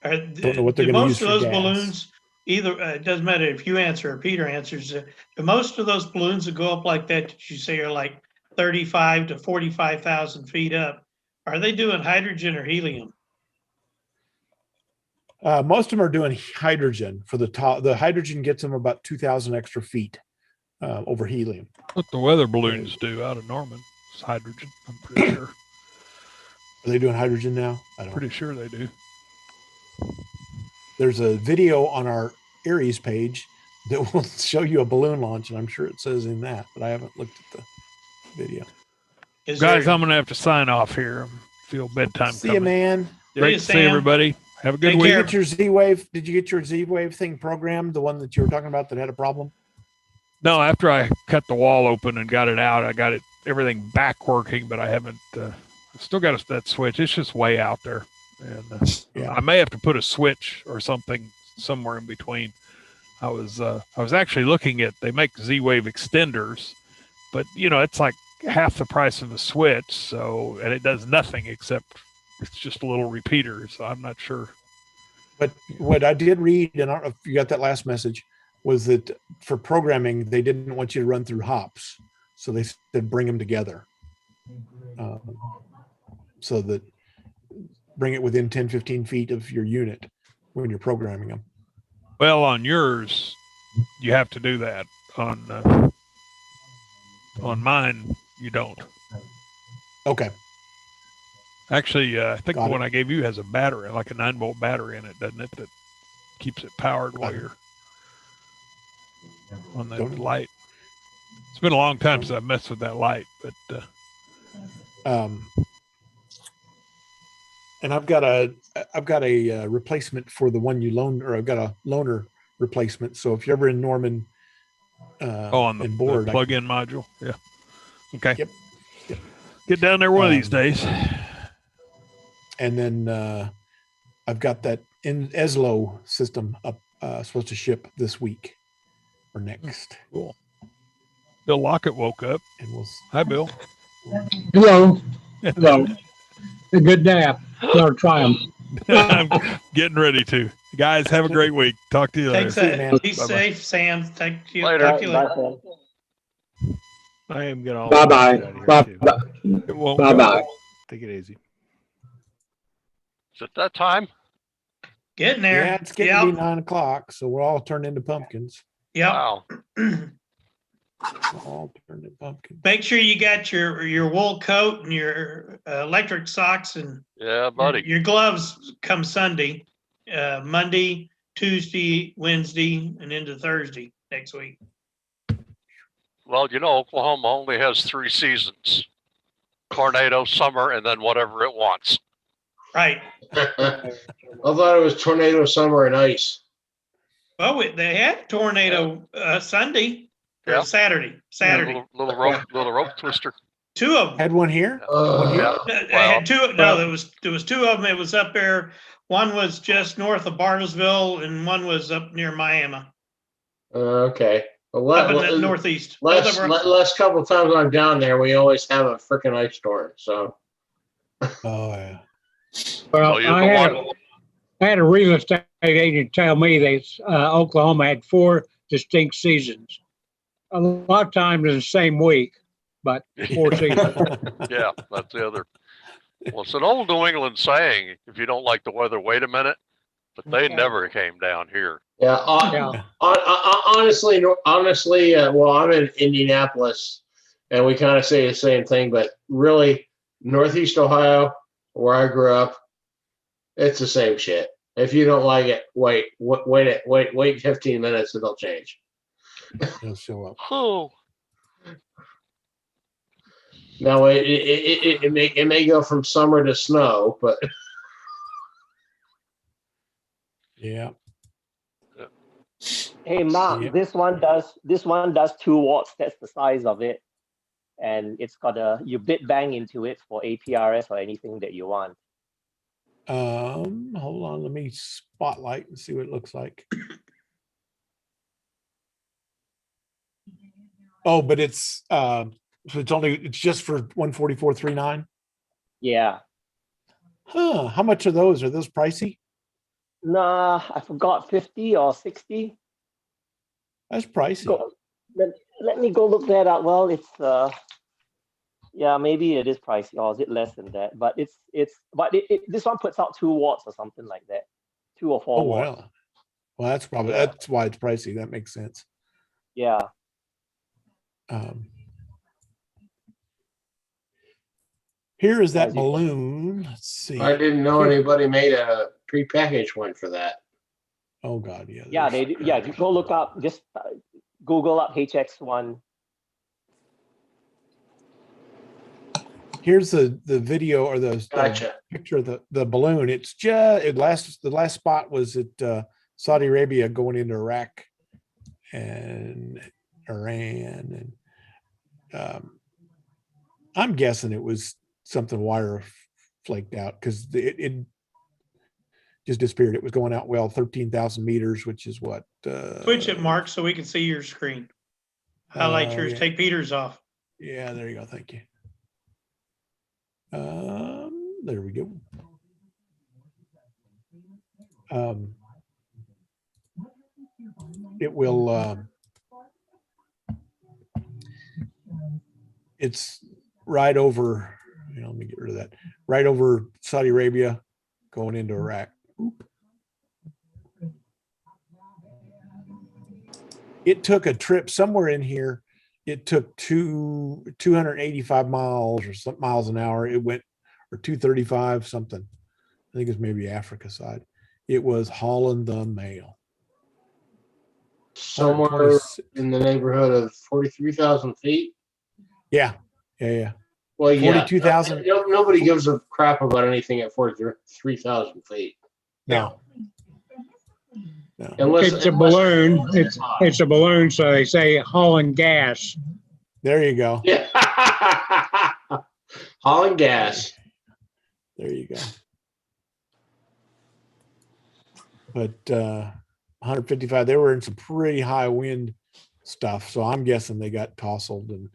Don't know what they're going to use for most of those gas. balloons, either it doesn't matter if you answer or Peter answers. Most of those balloons that go up like that you say are like 35 to 45,000 feet up. Are they doing hydrogen or helium? Most of them are doing hydrogen for the top. The hydrogen gets them about 2,000 extra feet over helium. What the weather balloons do out of Norman is hydrogen, I'm pretty sure. Are they doing hydrogen now? Pretty sure they do. There's a video on our Aries page that will show you a balloon launch, and I'm sure it says in that, but I haven't looked at the video. Guys, I'm going to have to sign off here. feel bedtime See coming. you, man. Great to see everybody. Have a good Did week. you get your Z-Wave? Did you get your Z-Wave thing programmed? The one that you were talking about that had a problem? No, after I cut the wall open and got it out, I got everything back working, but I haven't. Still got that switch. It's just way out there, and I may have to put a switch or something somewhere in between. I was actually looking at, they make Z-Wave extenders, but it's like half the price of a switch. So, and it does nothing except it's just a little repeater. So I'm not sure. But what I did read, and I don't know if you got that last message, was that for programming, they didn't want you to run through hops. So they said bring them together. So that bring it within 10, 15 feet of your unit when you're programming them. Well, on yours, you have to do that. On mine, you don't. Okay. Actually, I think the one I gave you has a battery, like a 9-volt battery in it, doesn't it? That keeps it powered while you're on that light. It's been a long time since I messed with that light, but and I've got a replacement for the one you loaned, or I've got a loaner replacement. So if you're ever in Norman, on the plug-in module, yeah. Okay. Yep. Get down there one of these days. And then I've got that in Eslo system up, supposed to ship this week or next. Cool. Bill Lockett woke up. And Hi, Bill. Hello. Hello. A good nap. I'll try them. I'm getting ready to. Guys, have a great week. Talk to you later. Thanks, be safe, Sam. Thank you. Later. Talk to you later. I am gonna. Bye-bye. Bye-bye. Take it easy. Is it that time? Getting there. Yeah, it's getting to be 9 o'clock, so we're all turned into pumpkins. Yep. Wow. All turned into pumpkins. Make sure you got your wool coat and your electric socks and Yeah, buddy. your gloves come Sunday, Monday, Tuesday, Wednesday, and into Thursday next week. Well, Oklahoma only has 3 seasons: tornado, summer, and then whatever it wants. Right. I thought it was tornado, summer, and ice. Well, they had tornado Sunday or Yeah. Saturday. Yeah, little rope twister. 2 of them. Had one here. Yeah. They had 2. No, there was 2 of them. It was up there. One was just north of Bartlesville, and one was up near Miami. Okay. Well, Up in the northeast. Last couple of times I'm down there, we always have a freaking ice storm. So. Oh yeah. Well, I had a real estate agent tell me that Oklahoma had 4 distinct seasons. A lot of times in the same week, but 4 seasons. Yeah, that's the other. Well, it's an old New England saying: if you don't like the weather, wait a minute. But they never came down here. Yeah. Honestly, well, I'm in Indianapolis, and we kind of say the same thing. But really, Northeast Ohio, where I grew up, it's the same shit. If you don't like it, wait 15 minutes, it'll change. It'll show up. Oh. Now it may go from summer to snow, but yeah. Hey Mark, this one does 2 watts. That's the size of it, and it's got you bit bang into it for APRS or anything that you want. Hold on, let me spotlight and see what it looks like. Oh, but it's it's just for 144.39. Yeah. Huh? How much are those? Are those pricey? Nah, I forgot, 50 or 60. That's pricey. Let me go look that up. Well, it's yeah, maybe it is pricey, or is it less than that? But this one puts out 2 watts or something like that, 2 or 4 watts. Wow. Well, that's why it's pricey. That makes sense. Yeah. Here is that balloon. Let's see. I didn't know anybody made a prepackaged one for that. Oh God, yeah. Yeah, they do. Yeah, go look up. Just Google up HX1. Here's the video or the picture of the balloon. It's just the last spot was at Saudi Arabia going into Iraq and Iran, and I'm guessing it was something wire flaked out because it just disappeared. It was going out 13,000 meters, which is what Switch it, Mark, so we can see your screen. Highlight yours, yeah. take Peter's off. Yeah, there you go. Thank you. There we go. It will it's right over, let me get rid of that, right over Saudi Arabia going into Iraq. Oop. It took a trip somewhere in here. It took 285 miles or some miles an hour. It went, or 235 something. I think it's maybe Africa side. It was hauling the mail. Somewhere in the neighborhood of 43,000 feet. Yeah. Well, yeah. 42,000. Nobody gives a crap about anything at 43,000 feet. No. Unless it's a balloon. It's a balloon, so they say hauling gas. There you go. Yeah. Hauling gas. There you go. But 155, they were in some pretty high wind stuff, so I'm guessing they got tousled and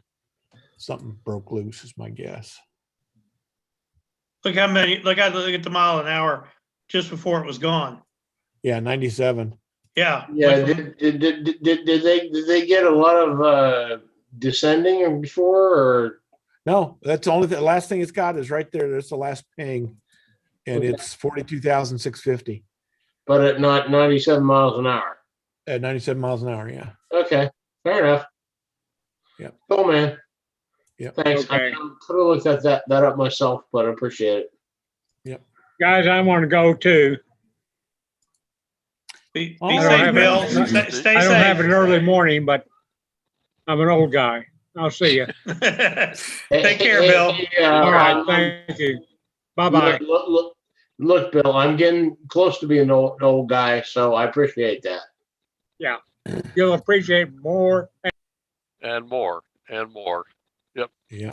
something broke loose is my guess. Look how many, look at the mile an hour just before it was gone. Yeah, 97. Yeah. Yeah. Did they get a lot of descending before, or? No, that's the only the last thing it's got is right there. That's the last ping, and it's 42,650. But at not 97 miles an hour. At 97 miles an hour, yeah. Okay, fair enough. Yeah. Cool, man. Yeah. Thanks. Okay. I could have looked at that up myself, but I appreciate it. Yep. Guys, I want to go too. Be safe, Bill. Stay safe. I don't have an early morning, but I'm an old guy. I'll see you. Take care, Bill. All right, thank you. Bye-bye. Look, Bill, I'm getting close to being an old guy, so I appreciate that. Yeah, you'll appreciate more. And more, and more. Yep. Yeah.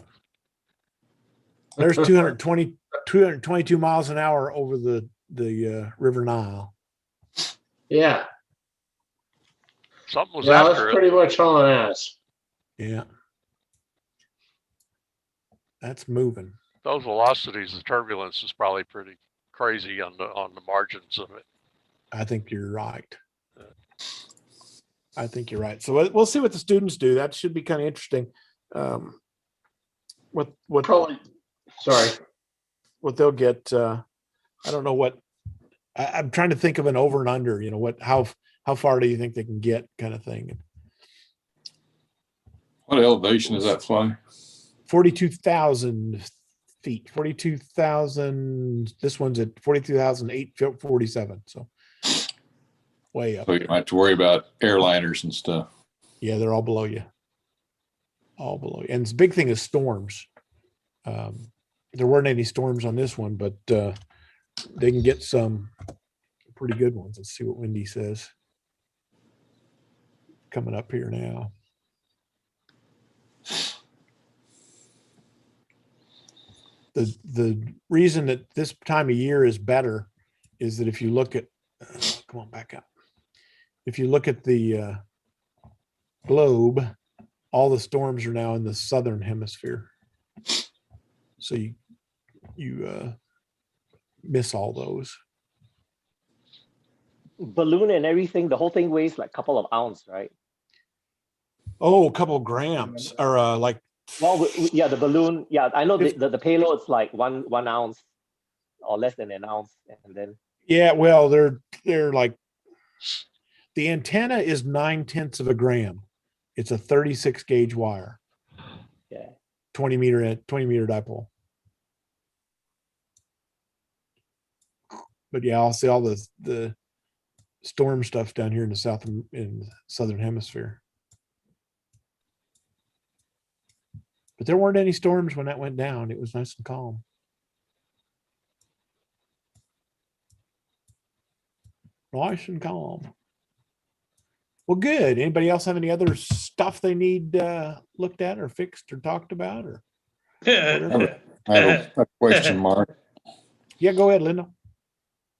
There's 222 miles an hour over the River Nile. Yeah. Something was that's after it. pretty much hauling ass. Yeah. That's moving. Those velocities, the turbulence is probably pretty crazy on the margins of it. I think you're right. I think you're right. So we'll see what the students do. That should be kind of interesting. What probably, sorry, what they'll get. I don't know what. I'm trying to think of an over and under. How far do you think they can get, kind of thing. What elevation does that fly? 42,000 feet. 42,000. This one's at 42,847. So way up. So you don't have to worry about airliners and stuff. Yeah, they're all below you. All below you. And the big thing is storms. There weren't any storms on this one, but they can get some pretty good ones. Let's see what Wendy says. Coming up here now. The reason that this time of year is better is that if you look at, come on back up. If you look at the globe, all the storms are now in the southern hemisphere. So you miss all those. Balloon and everything, the whole thing weighs like a couple of ounces, right? Oh, a couple of grams, or like. Well, yeah, the balloon. Yeah, I know the payload's like one ounce or less than an ounce, and then. Yeah, well, they're like, the antenna is 9/10 of a gram. It's a 36 gauge wire. Yeah. 20 meter dipole. But yeah, I'll see all the storm stuff down here in the southern hemisphere. But there weren't any storms when that went down. It was nice and calm. Nice and calm. Well, good. Anybody else have any other stuff they need looked at or fixed or talked about? Or I have a question, Mark. Yeah, go ahead, Lyndle.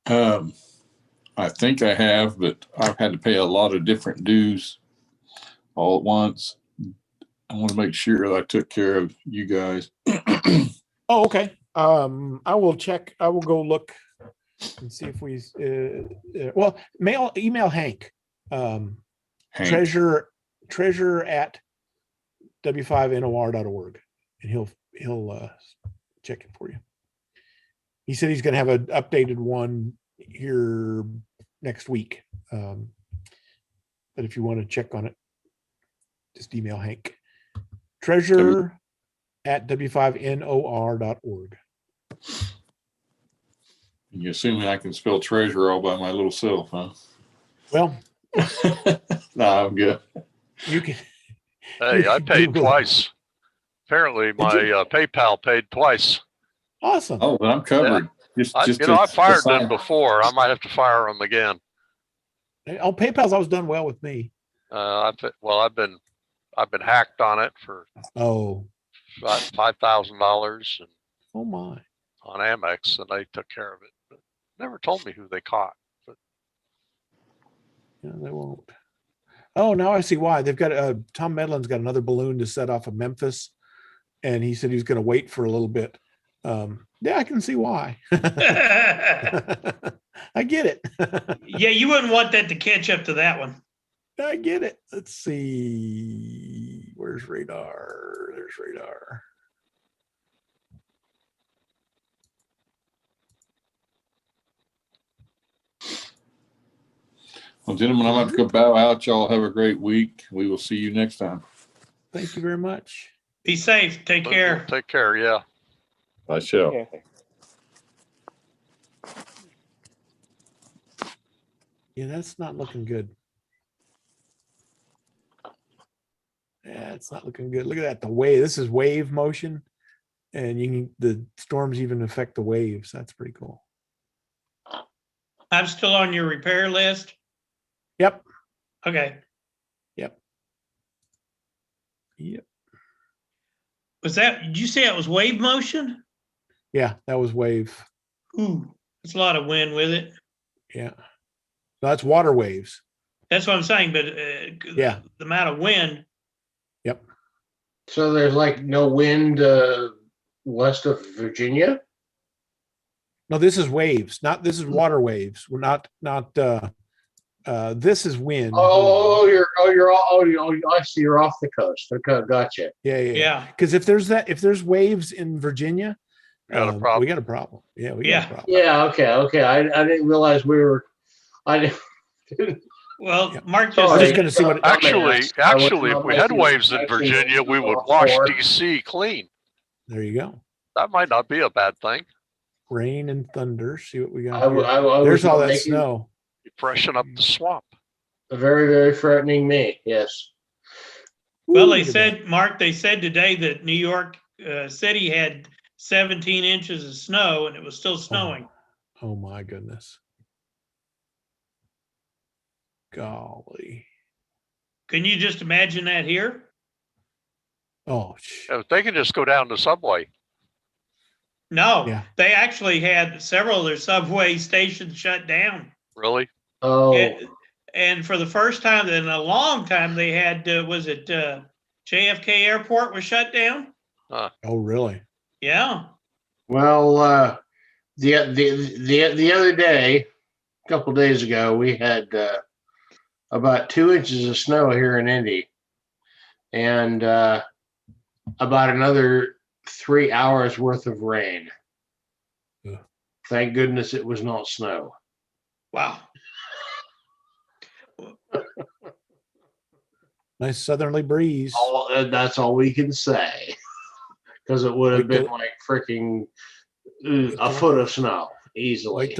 I think I have, but I've had to pay a lot of different dues all at once. I want to make sure I took care of you guys. Oh, okay. I will check. I will go look and see if we. Well, email Hank. Hank. Treasurer at w5nor.org, and he'll check it for you. He said he's going to have an updated one here next week. But if you want to check on it, just email Hank. Treasurer at w5nor.org. You're assuming I can spell treasure all by my little self, huh? Well, no, I'm good. You can. Hey, I paid twice. Apparently, my PayPal paid twice. Awesome. Oh, well, I'm covered. Yeah. I fired them before. I might have to fire them again. Oh, PayPal's always done well with me. I've been hacked on it for $5,000 and oh my on Amex, and they took care of it. But never told me who they caught. But yeah, they won't. Oh, now I see why. They've got Tom Medlin's got another balloon to set off of Memphis, and he said he was going to wait for a little bit. Yeah, I can see why. I get it. Yeah, you wouldn't want that to catch up to that one. I get it. Let's see. Where's radar? There's radar. Well, gentlemen, I'm going to have to go bow out. Y'all have a great week. We will see you next time. Thank you very much. Be safe. Take care. Take care. Yeah. I shall. Yeah, that's not looking good. Yeah, it's not looking good. Look at that. The wave. This is wave motion, and the storms even affect the waves. That's pretty cool. I'm still on your repair list. Yep. Okay. Yep. Did you say it was wave motion? Yeah, that was wave. Ooh, there's a lot of wind with it. Yeah. So that's water waves. That's what I'm saying, but yeah, the amount of wind. Yep. So there's like no wind west of Virginia? No, this is waves. This is water waves. We're not this is wind. I see you're off the coast. Okay, gotcha. Yeah. Because if there's waves in Virginia, we got a problem. We got a problem. Yeah, we got a problem. Yeah, okay. I didn't realize we were. Well, Mark I was just going to see what. Actually, if we had waves in Virginia, we would wash DC clean. There you go. That might not be a bad thing. Rain and thunder. See what we got. There's all that snow. Freshen up the swamp. Very, very threatening me. Yes. Well, they said, Mark, they said today that New York City had 17 inches of snow, and it was still snowing. Oh my goodness. Golly. Can you just imagine that here? Oh, they can just go down the subway. No, they actually had several of their subway stations shut down. Really? Oh. And for the first time in a long time, they had, was it JFK Airport was shut down? Oh, really? Yeah. Well, the other day, a couple days ago, we had about 2 inches of snow here in Indy, and about another 3 hours worth of rain. Yeah. Thank goodness it was not snow. Wow. Nice southerly breeze. That's all we can say, because it would have been like freaking a foot of snow easily.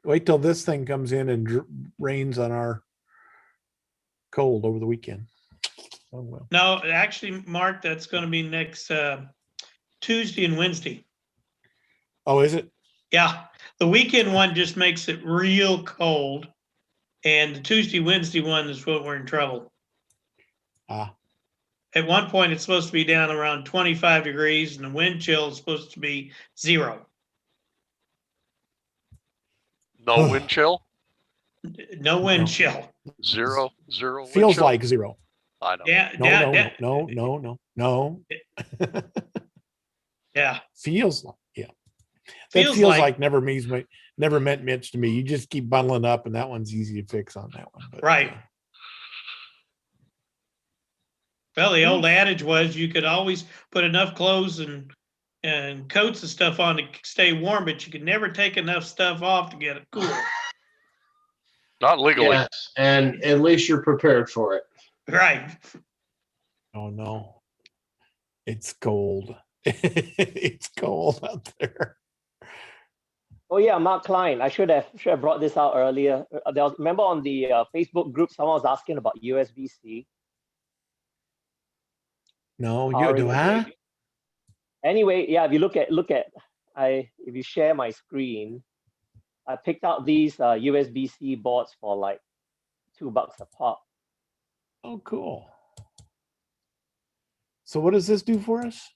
Wait till this thing comes in and rains on our cold over the weekend. Oh, well. No, actually, Mark, that's going to be next Tuesday and Wednesday. Oh, is it? Yeah. The weekend one just makes it real cold. And the Tuesday, Wednesday one is when we're in trouble. Ah. At one point, it's supposed to be down around 25 degrees, and the wind chill is supposed to be 0. No wind chill? No wind chill. Zero wind Feels chill? like 0. I know. Yeah, No. Yeah. Feels like, yeah. That Feels feels like- like never meant much to me. You just keep bundling up, and that one's easy to fix on that one. But, Right. Well, the old adage was you could always put enough clothes and coats and stuff on to stay warm, but you could never take enough stuff off to get it cool. Not legally. Yes, and at least you're prepared for it. Right. Oh no, it's cold. It's cold out there. Oh yeah, Mark Klein. I should have brought this out earlier. Remember on the Facebook group, someone was asking about USB-C. No, you do, huh? Anyway, yeah. If you look at if you share my screen, I picked out these USB-C boards for like $2 a pop. Oh, cool. So what does this do for us?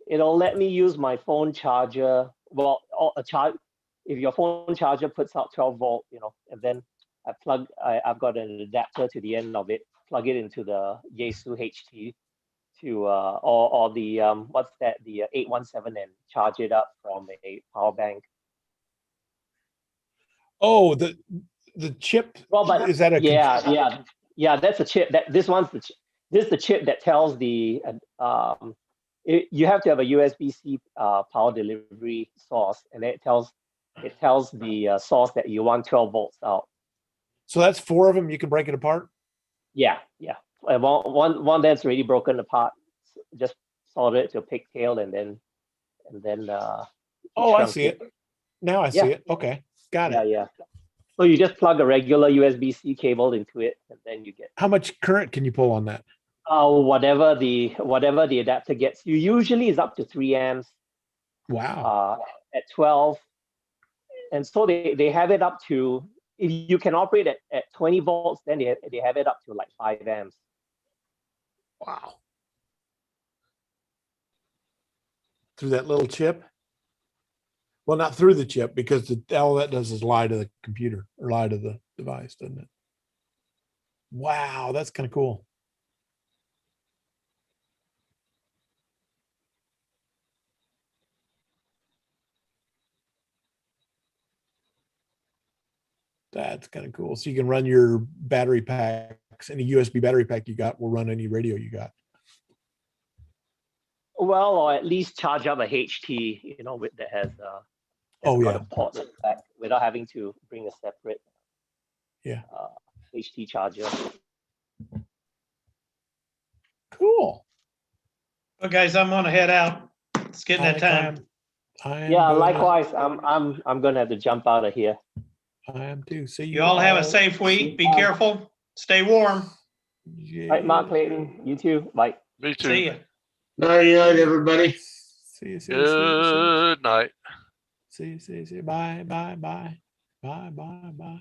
It'll let me use my phone charger. Well, if your phone charger puts out 12 volt, and then I've got an adapter to the end of it, plug it into the Yaesu HT to or the what's that, the 817, and charge it up from a power bank. Oh, the chip. Well, but is that a yeah, that's a chip. This is the chip that tells the you have to have a USB-C power delivery source, and it tells the source that you want 12 volts out. So that's 4 of them. You can break it apart. Yeah. One that's already broken apart. Just solder it to a pigtail, and then. Oh, I see it. Now I see it. Okay, got it. Yeah. So you just plug a regular USB-C cable into it, and then you get. How much current can you pull on that? Whatever the adapter gets you. Usually is up to 3 amps. Wow. At 12, and so they have it up to, if you can operate at 20 volts, then they have it up to like 5 amps. Wow. Through that little chip? Well, not through the chip, because all that does is lie to the computer or lie to the device, doesn't it? Wow, that's kind of cool. That's kind of cool. So you can run your battery packs, any USB battery pack you got will run any radio you got. Well, or at least charge up a HT, that has got a port in the back without having to bring a separate HT charger. Cool. Well, guys, I'm gonna head out. It's getting that time. Yeah, likewise. I'm gonna have to jump out of here. I am too. See You all have a safe week. Be careful. Stay warm. All right, Mark Clayton. You too. Bye. Me too. See ya. Night, everybody. See you. Good night. See you. Bye. Bye. Bye.